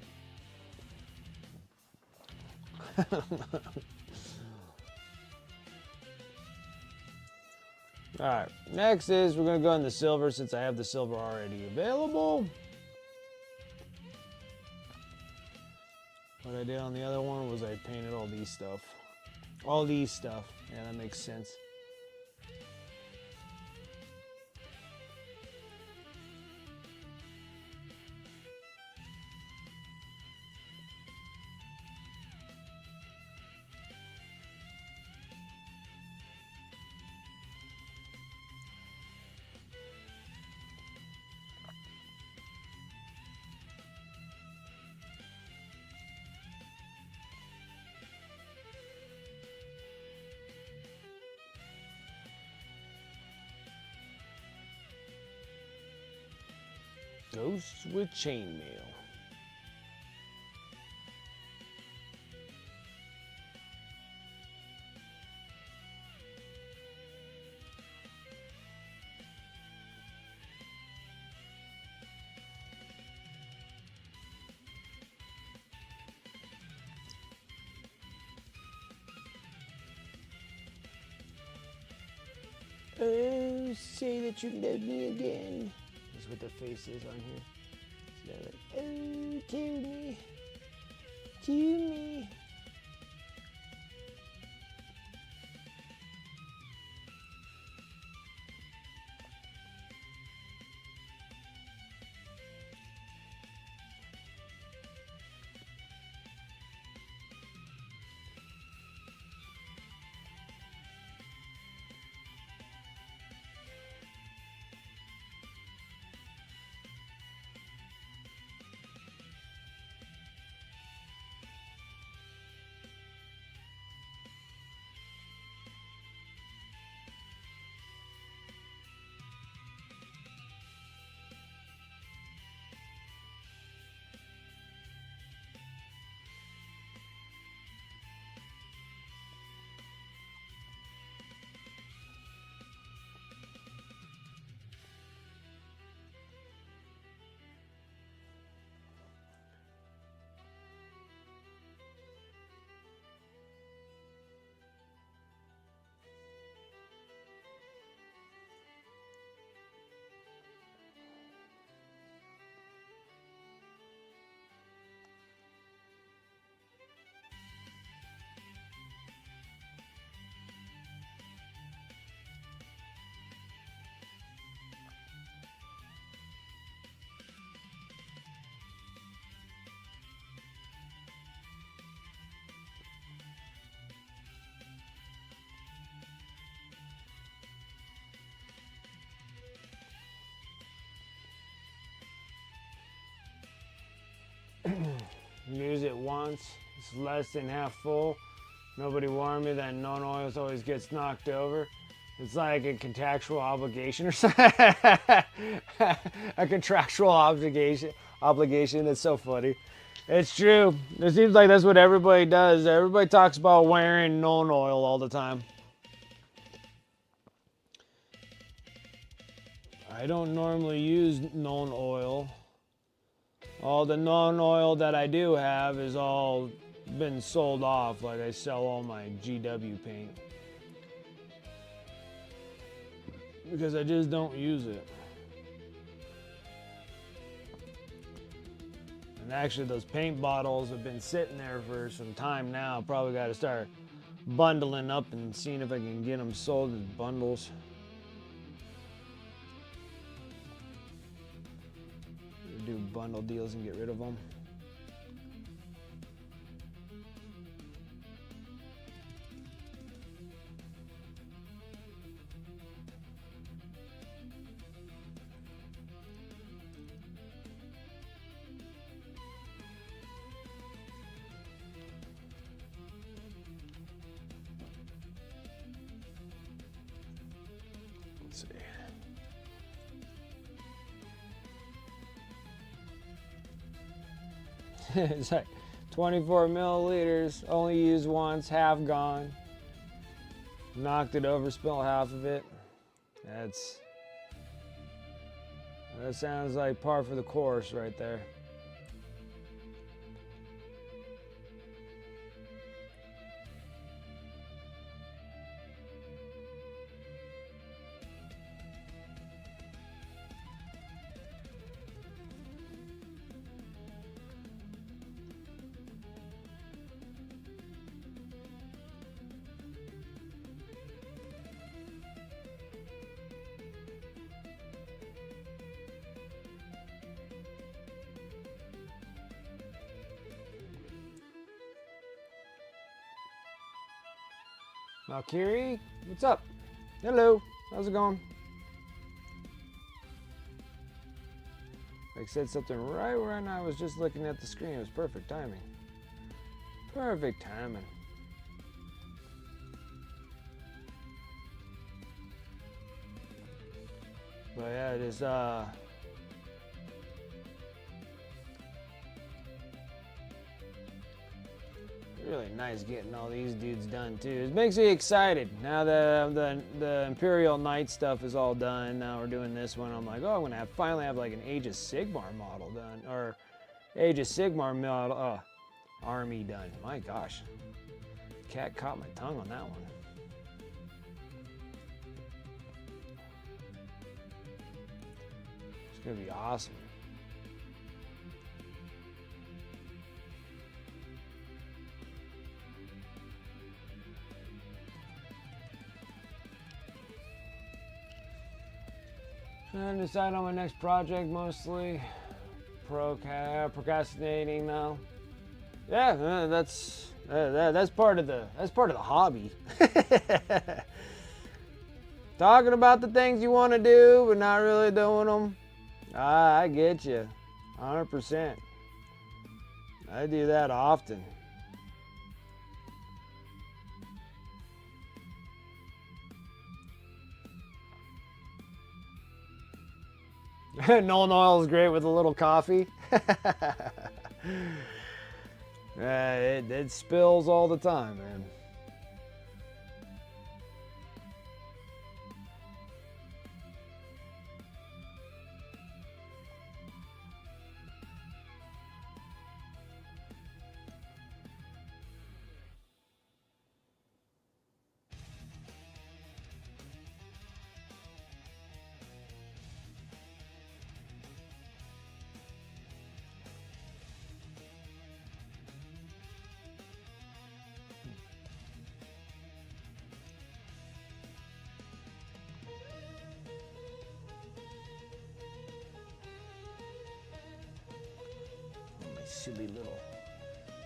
Alright, next is we're going to go in the silver since I have the silver already available. What I did on the other one was I painted all these stuff. All these stuff. Yeah, that makes sense. Ghosts with chainmail. Oh, say that you love me again. That's what the face is on here. So like, oh, kill me. Kill me. Use it once, it's less than half full. Nobody warned me that non-oil always gets knocked over. It's like a contractual obligation or something. A contractual obligation. That's so funny. It's true. It seems like that's what everybody does. Everybody talks about wearing non-oil all the time. I don't normally use non-oil. All the non-oil that I do have is all been sold off. Like I sell all my GW paint. Because I just don't use it. And actually those paint bottles have been sitting there for some time now. Probably got to start bundling up and seeing if I can get them sold as bundles. Do bundle deals and get rid of them. Let's see. It's like 24 milliliters, only used once, half gone. Knocked it over, spilled half of it. That sounds like par for the course right there. Valkyrie, what's up? Hello, how's it going? I said something right when I was just looking at the screen. It was perfect timing. Perfect timing. But yeah, it is really nice getting all these dudes done too. It makes me excited. Now the Imperial Knight stuff is all done. Now we're doing this one. I'm like, oh, I'm gonna finally have like an Age of Sigmar model done, or Age of Sigmar model army done. My gosh, cat caught my tongue on that one. It's gonna be awesome. Trying to decide on my next project, mostly procrastinating now. Yeah, that's part of the hobby. Talking about the things you want to do, but not really doing them. I get you, 100%. I do that often. Nolan oil is great with a little coffee. It spills all the time, man.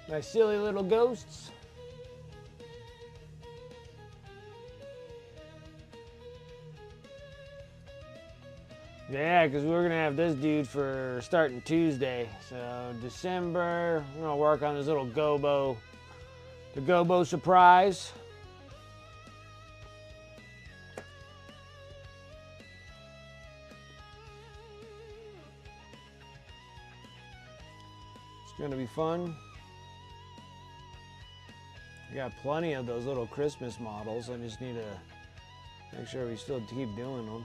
My silly little ghosts. Yeah, because we're gonna have this dude for starting Tuesday. So December, we're gonna work on this little gobo, the gobo surprise. It's gonna be fun. We got plenty of those little Christmas models. I just need to make sure we still keep doing them.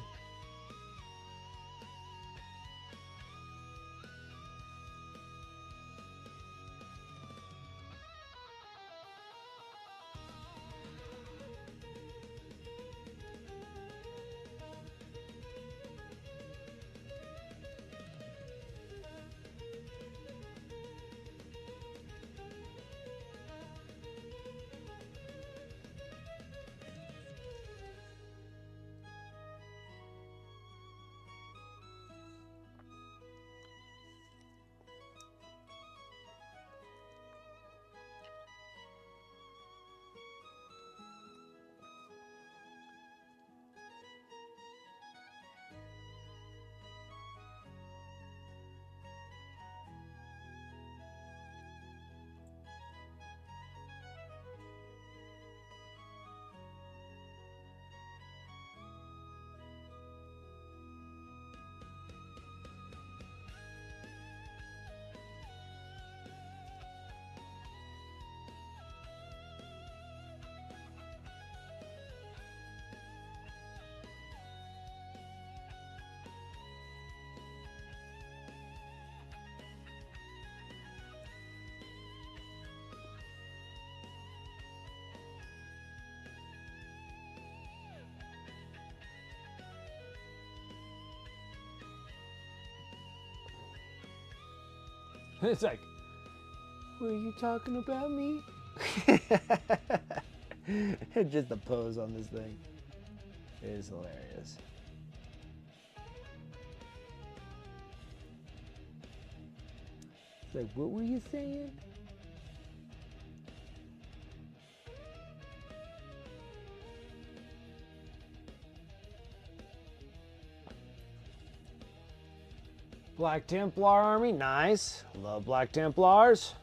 It's like, were you talking about me? Just the pose on this thing is hilarious. It's like, what were you saying? Black Templar army, nice. Love Black Templars.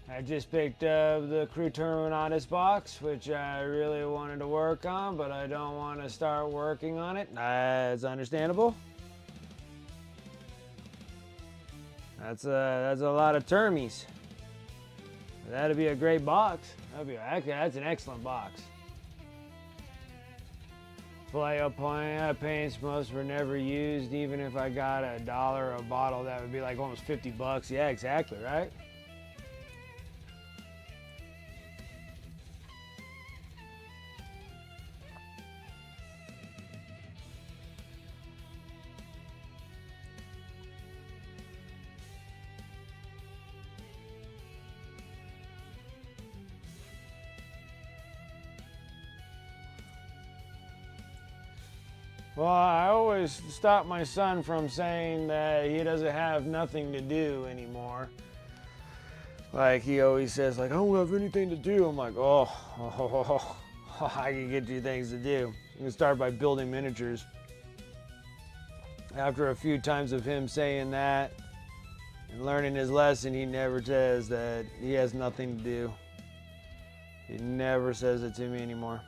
I just picked up the Crew Terminatus box, which I really wanted to work on, but I don't want to start working on it. That's understandable. That's a lot of termies. That'd be a great box. That's an excellent box. Flail paints, most were never used. Even if I got $1 a bottle, that would be like almost 50 bucks. Yeah, exactly, right? Well, I always stop my son from saying that he doesn't have nothing to do anymore. Like, he always says, like, I don't have anything to do. I'm like, I can get you things to do. You can start by building miniatures. After a few times of him saying that and learning his lesson, he never says that he has nothing to do. He never says it to me anymore.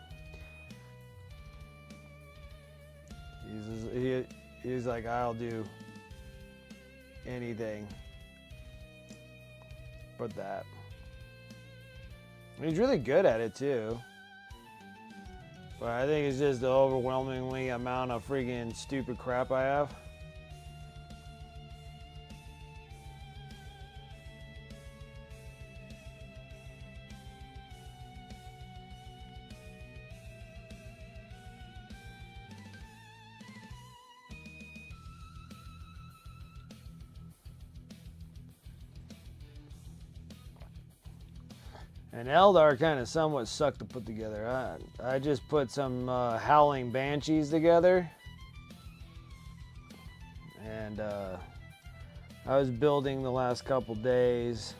He's like, I'll do anything but that. He's really good at it too. But I think it's just the overwhelmingly amount of freaking stupid crap I have. And Eldar kind of somewhat sucked to put together. I just put some Howling Banshees together. And I was building the last couple days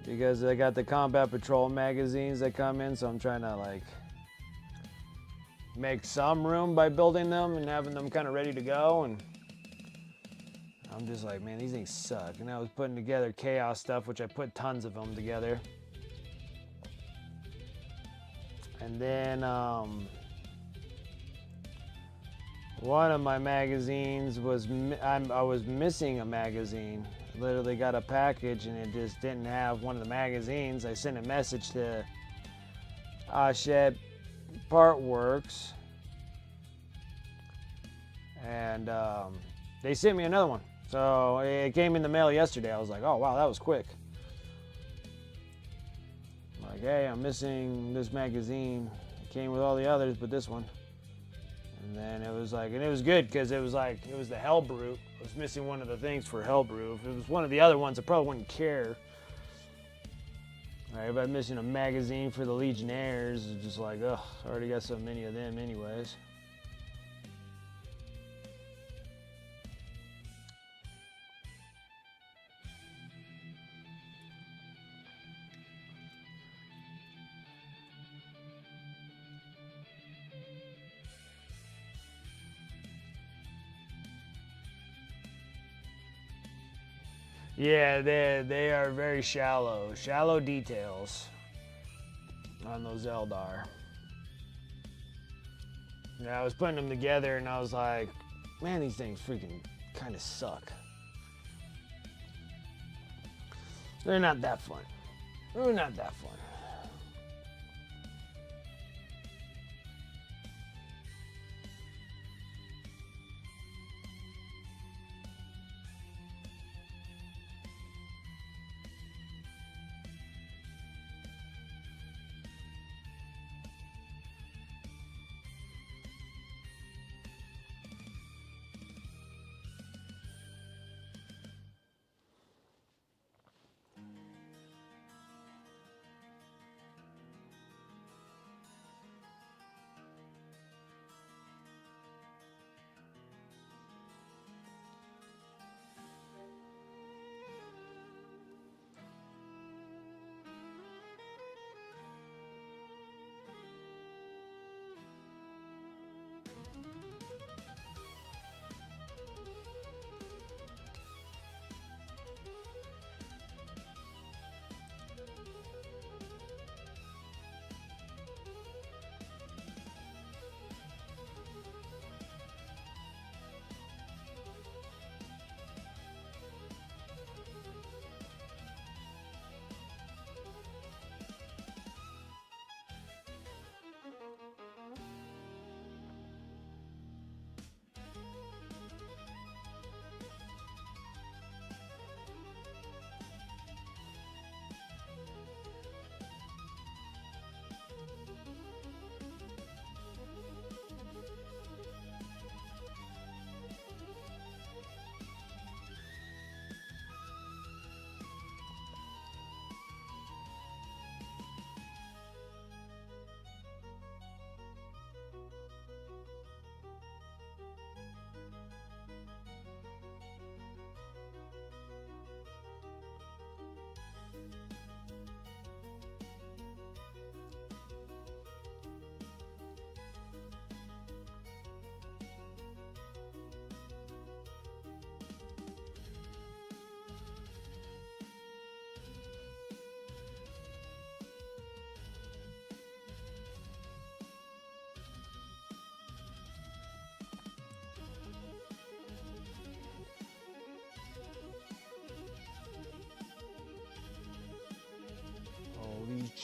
because I got the Combat Patrol magazines that come in, so I'm trying to like make some room by building them and having them kind of ready to go. And I'm just like, man, these things suck. And I was putting together Chaos stuff, which I put tons of them together. And then one of my magazines was, I was missing a magazine. I literally got a package and it just didn't have one of the magazines. I sent a message to Ashed Partworks and they sent me another one. So it came in the mail yesterday. I was like, oh wow, that was quick. Like, hey, I'm missing this magazine. It came with all the others, but this one. And then it was like, and it was good because it was like, it was the Hellbrute. I was missing one of the things for Hellbrute. If it was one of the other ones, I probably wouldn't care. Right, if I'm missing a magazine for the Legionnaires, it's just like, ugh, I already got so many of them anyways. Yeah, they are very shallow details on those Eldar. Yeah, I was putting them together and I was like, man, these things freaking kind of suck. They're not that fun. They're not that fun.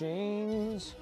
chains.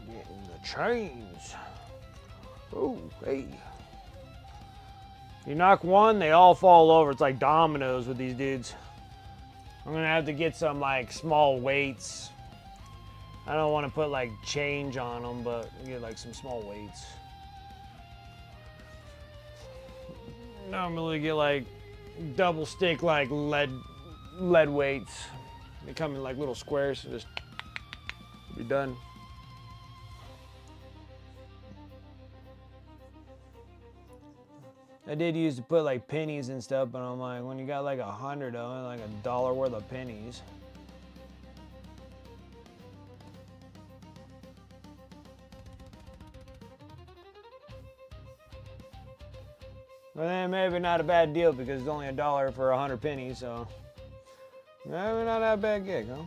Getting the chains. Oh, hey. You knock one, they all fall over. It's like dominoes with these dudes. I'm gonna have to get some like small weights. I don't want to put like change on them, but get like some small weights. Normally get like double stick like lead weights. They come in like little squares, so just be done. I did used to put like pennies and stuff, but I'm like, when you got like 100 of them, like $1 worth of pennies. But then maybe not a bad deal because it's only $1 for 100 pennies, so maybe not that bad gig, huh?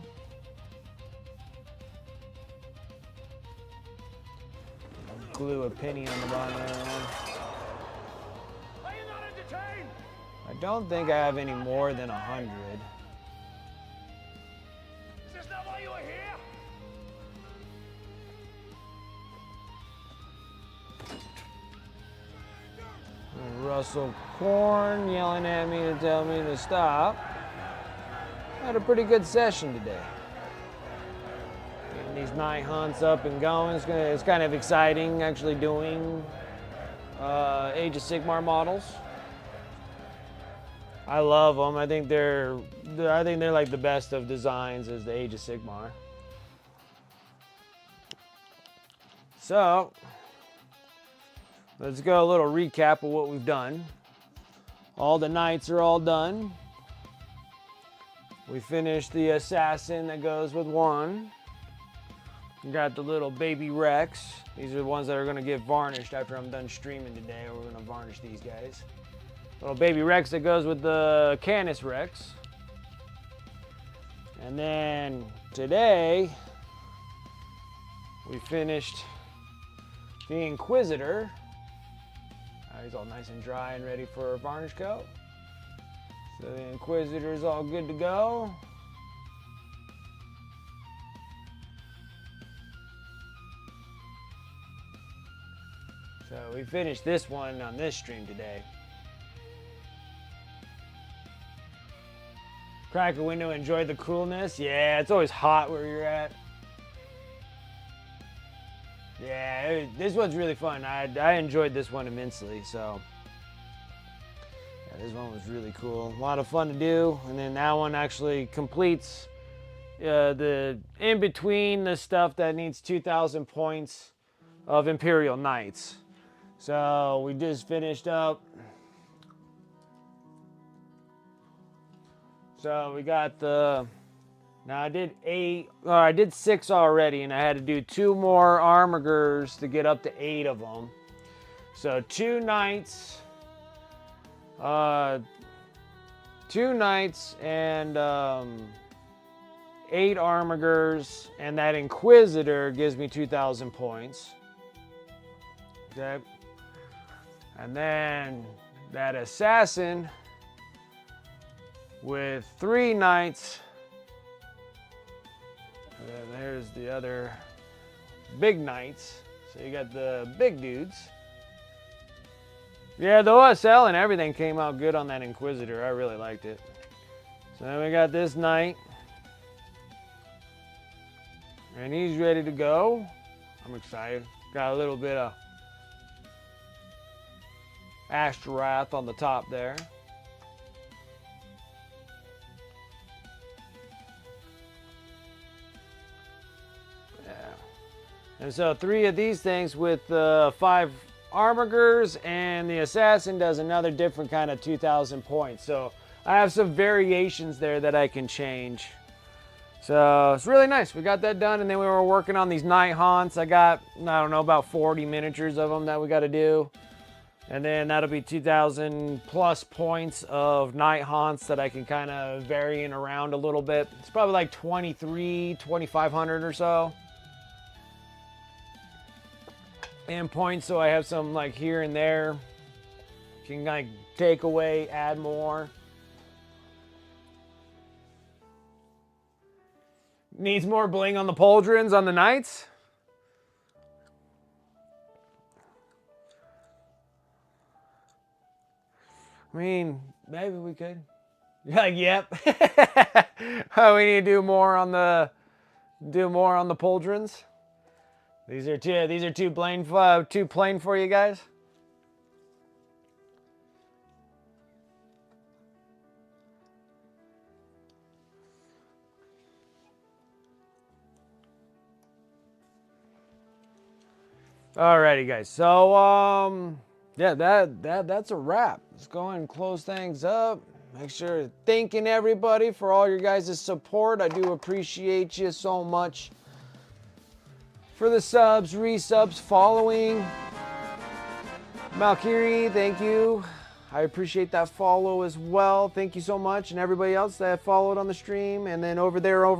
Glue a penny on the bottom of that one. I don't think I have any more than 100. Is this not why you were here? Russell Korn yelling at me to tell me to stop. Had a pretty good session today. Getting these Nighthaunts up and going. It's kind of exciting actually doing Age of Sigmar models. I love them. I think they're like the best of designs is the Age of Sigmar. So let's go a little recap of what we've done. All the knights are all done. We finished the assassin that goes with one. We got the little baby Rex. These are the ones that are gonna get varnished after I'm done streaming today. We're gonna varnish these guys. Little baby Rex that goes with the Canis Rex. And then today, we finished the Inquisitor. He's all nice and dry and ready for a varnish coat. So the Inquisitor's all good to go. So we finished this one on this stream today. Crack a window, enjoy the coolness. Yeah, it's always hot where you're at. Yeah, this one's really fun. I enjoyed this one immensely, so. Yeah, this one was really cool. A lot of fun to do. And then that one actually completes the in between the stuff that needs 2,000 points of Imperial Knights. So we just finished up. So we got the, now I did 6 already, and I had to do 2 more armigers to get up to 8 of them. So 2 knights and 8 armigers, and that Inquisitor gives me 2,000 points. Okay. And then that assassin with 3 knights. And then there's the other big knights. So you got the big dudes. Yeah, the OSL and everything came out good on that Inquisitor. I really liked it. So then we got this knight. And he's ready to go. I'm excited. Got a little bit of Ashtrath on the top there. Yeah. And so 3 of these things with 5 Armigers, and the Assassin does another different kind of 2,000 points. So I have some variations there that I can change. So it's really nice. We got that done, and then we were working on these Nighthaunts. I got, I don't know, about 40 miniatures of them that we got to do. And then that'll be 2,000 plus points of Nighthaunts that I can kind of vary in around a little bit. It's probably like 2,500 or so. And points, so I have some like here and there. Can like take away, add more. Needs more bling on the pauldrons on the knights. I mean, maybe we could. Like, yep. We need to do more on the pauldrons. These are too plain for you guys. Alrighty, guys. So yeah, that's a wrap. Let's go ahead and close things up. Make sure thanking everybody for all your guys' support. I do appreciate you so much. For the subs, resubs, following. Malkiri, thank you. I appreciate that follow as well. Thank you so much. And everybody else that followed on the stream. And then over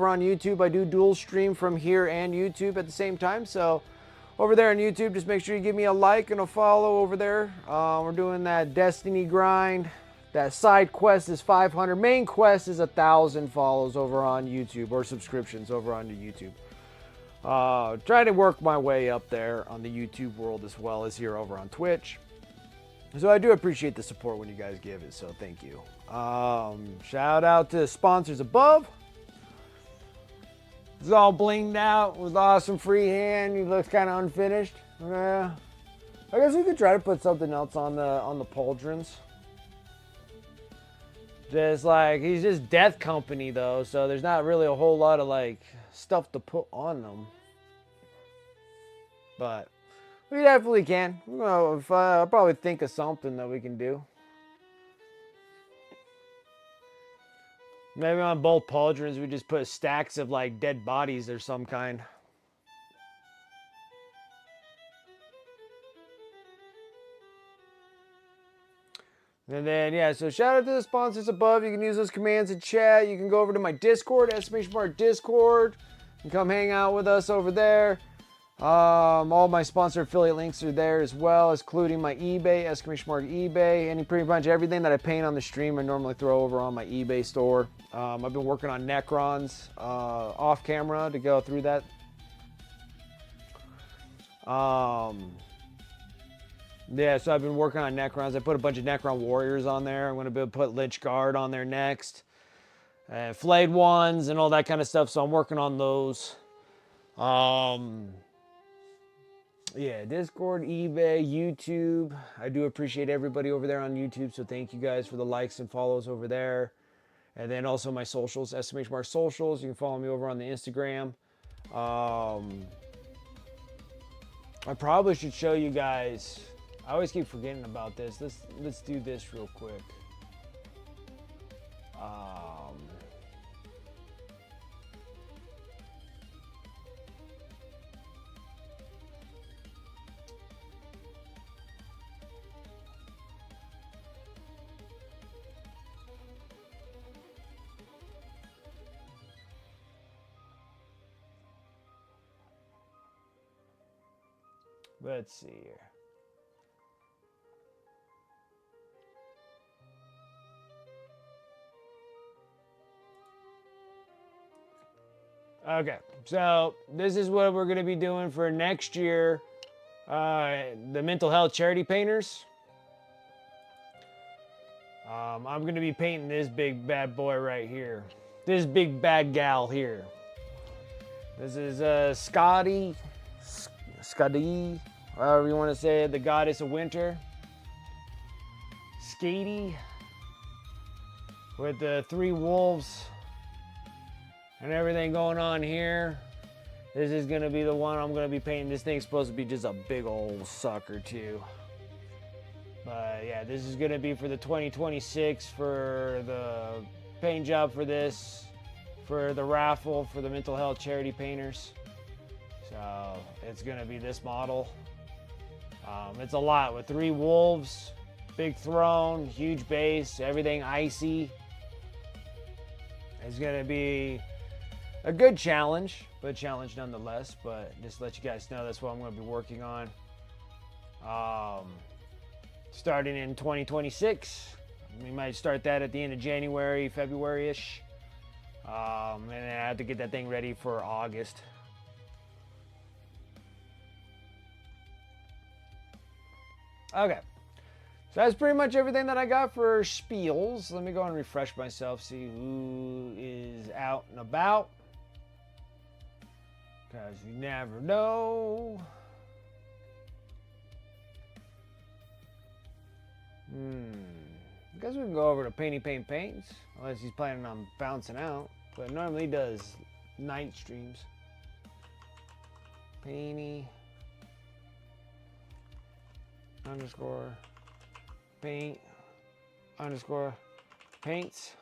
on YouTube, I do dual stream from here and YouTube at the same time. So over there on YouTube, just make sure you give me a like and a follow over there. We're doing that Destiny grind. That side quest is 500. Main quest is 1,000 follows over on YouTube, or subscriptions over on YouTube. Trying to work my way up there on the YouTube world as well as here over on Twitch. So I do appreciate the support when you guys give it, so thank you. Shout out to sponsors above. It's all blinged out with awesome freehand. He looks kind of unfinished. I guess we could try to put something else on the pauldrons. Just like, he's just Death Company though, so there's not really a whole lot of like stuff to put on them. But we definitely can. I'll probably think of something that we can do. Maybe on both pauldrons we just put stacks of like dead bodies or some kind. And then, yeah, so shout out to the sponsors above. You can use those commands in chat. You can go over to my Discord, !Discord. You can come hang out with us over there. All my sponsor affiliate links are there as well, including my eBay, !eBay. And pretty much everything that I paint on the stream I normally throw over on my eBay store. I've been working on Necrons off camera to go through that. Yeah, so I've been working on Necrons. I put a bunch of Necron warriors on there. I'm going to put Lich Guard on there next. Flayed ones and all that kind of stuff. So I'm working on those. Yeah, Discord, eBay, YouTube. I do appreciate everybody over there on YouTube. So thank you guys for the likes and follows over there. And then also my socials, !Socials. You can follow me over on the Instagram. I probably should show you guys. I always keep forgetting about this. Let's do this real quick. Let's see here. Okay, so this is what we're going to be doing for next year. The mental health charity painters. I'm going to be painting this big bad boy right here. This big bad gal here. This is Scotty, however you want to say it, the goddess of winter. Skady, with the 3 wolves and everything going on here. This is going to be the one I'm going to be painting. This thing's supposed to be just a big old sucker too. But yeah, this is going to be for the 2026 for the paint job for this, for the raffle for the mental health charity painters. So it's going to be this model. It's a lot with 3 wolves, big throne, huge base, everything icy. It's going to be a good challenge, but challenge nonetheless. But just to let you guys know, that's what I'm going to be working on. Starting in 2026. We might start that at the end of January, February-ish. And then I have to get that thing ready for August. Okay. So that's pretty much everything that I got for spiels. Let me go and refresh myself, see who is out and about. Because you never know. I guess we can go over to Painty Paint Paints, unless he's planning on bouncing out. But normally he does night streams. Painty underscore paint underscore paints.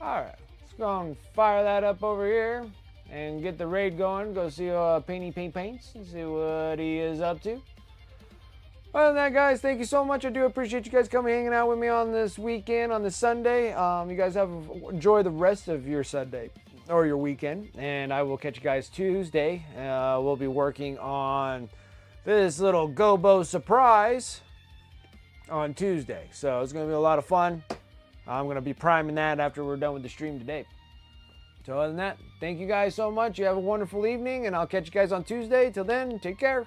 Alright, let's go and fire that up over here and get the raid going. Go see Painty Paint Paints and see what he is up to. Other than that, guys, thank you so much. I do appreciate you guys coming hanging out with me on this weekend, on this Sunday. You guys enjoy the rest of your Sunday or your weekend, and I will catch you guys Tuesday. We'll be working on this little Gobo surprise on Tuesday, so it's going to be a lot of fun. I'm going to be priming that after we're done with the stream today. So other than that, thank you guys so much. You have a wonderful evening, and I'll catch you guys on Tuesday. Till then, take care.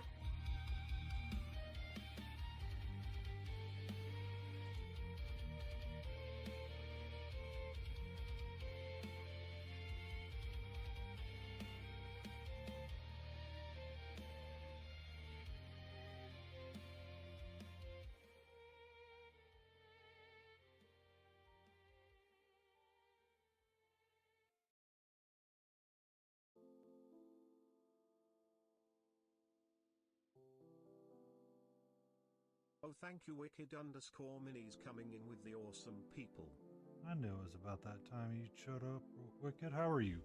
Oh, thank you, Wicked_Minis coming in with the awesome people. I knew it was about that time you showed up. Wicked, how are you?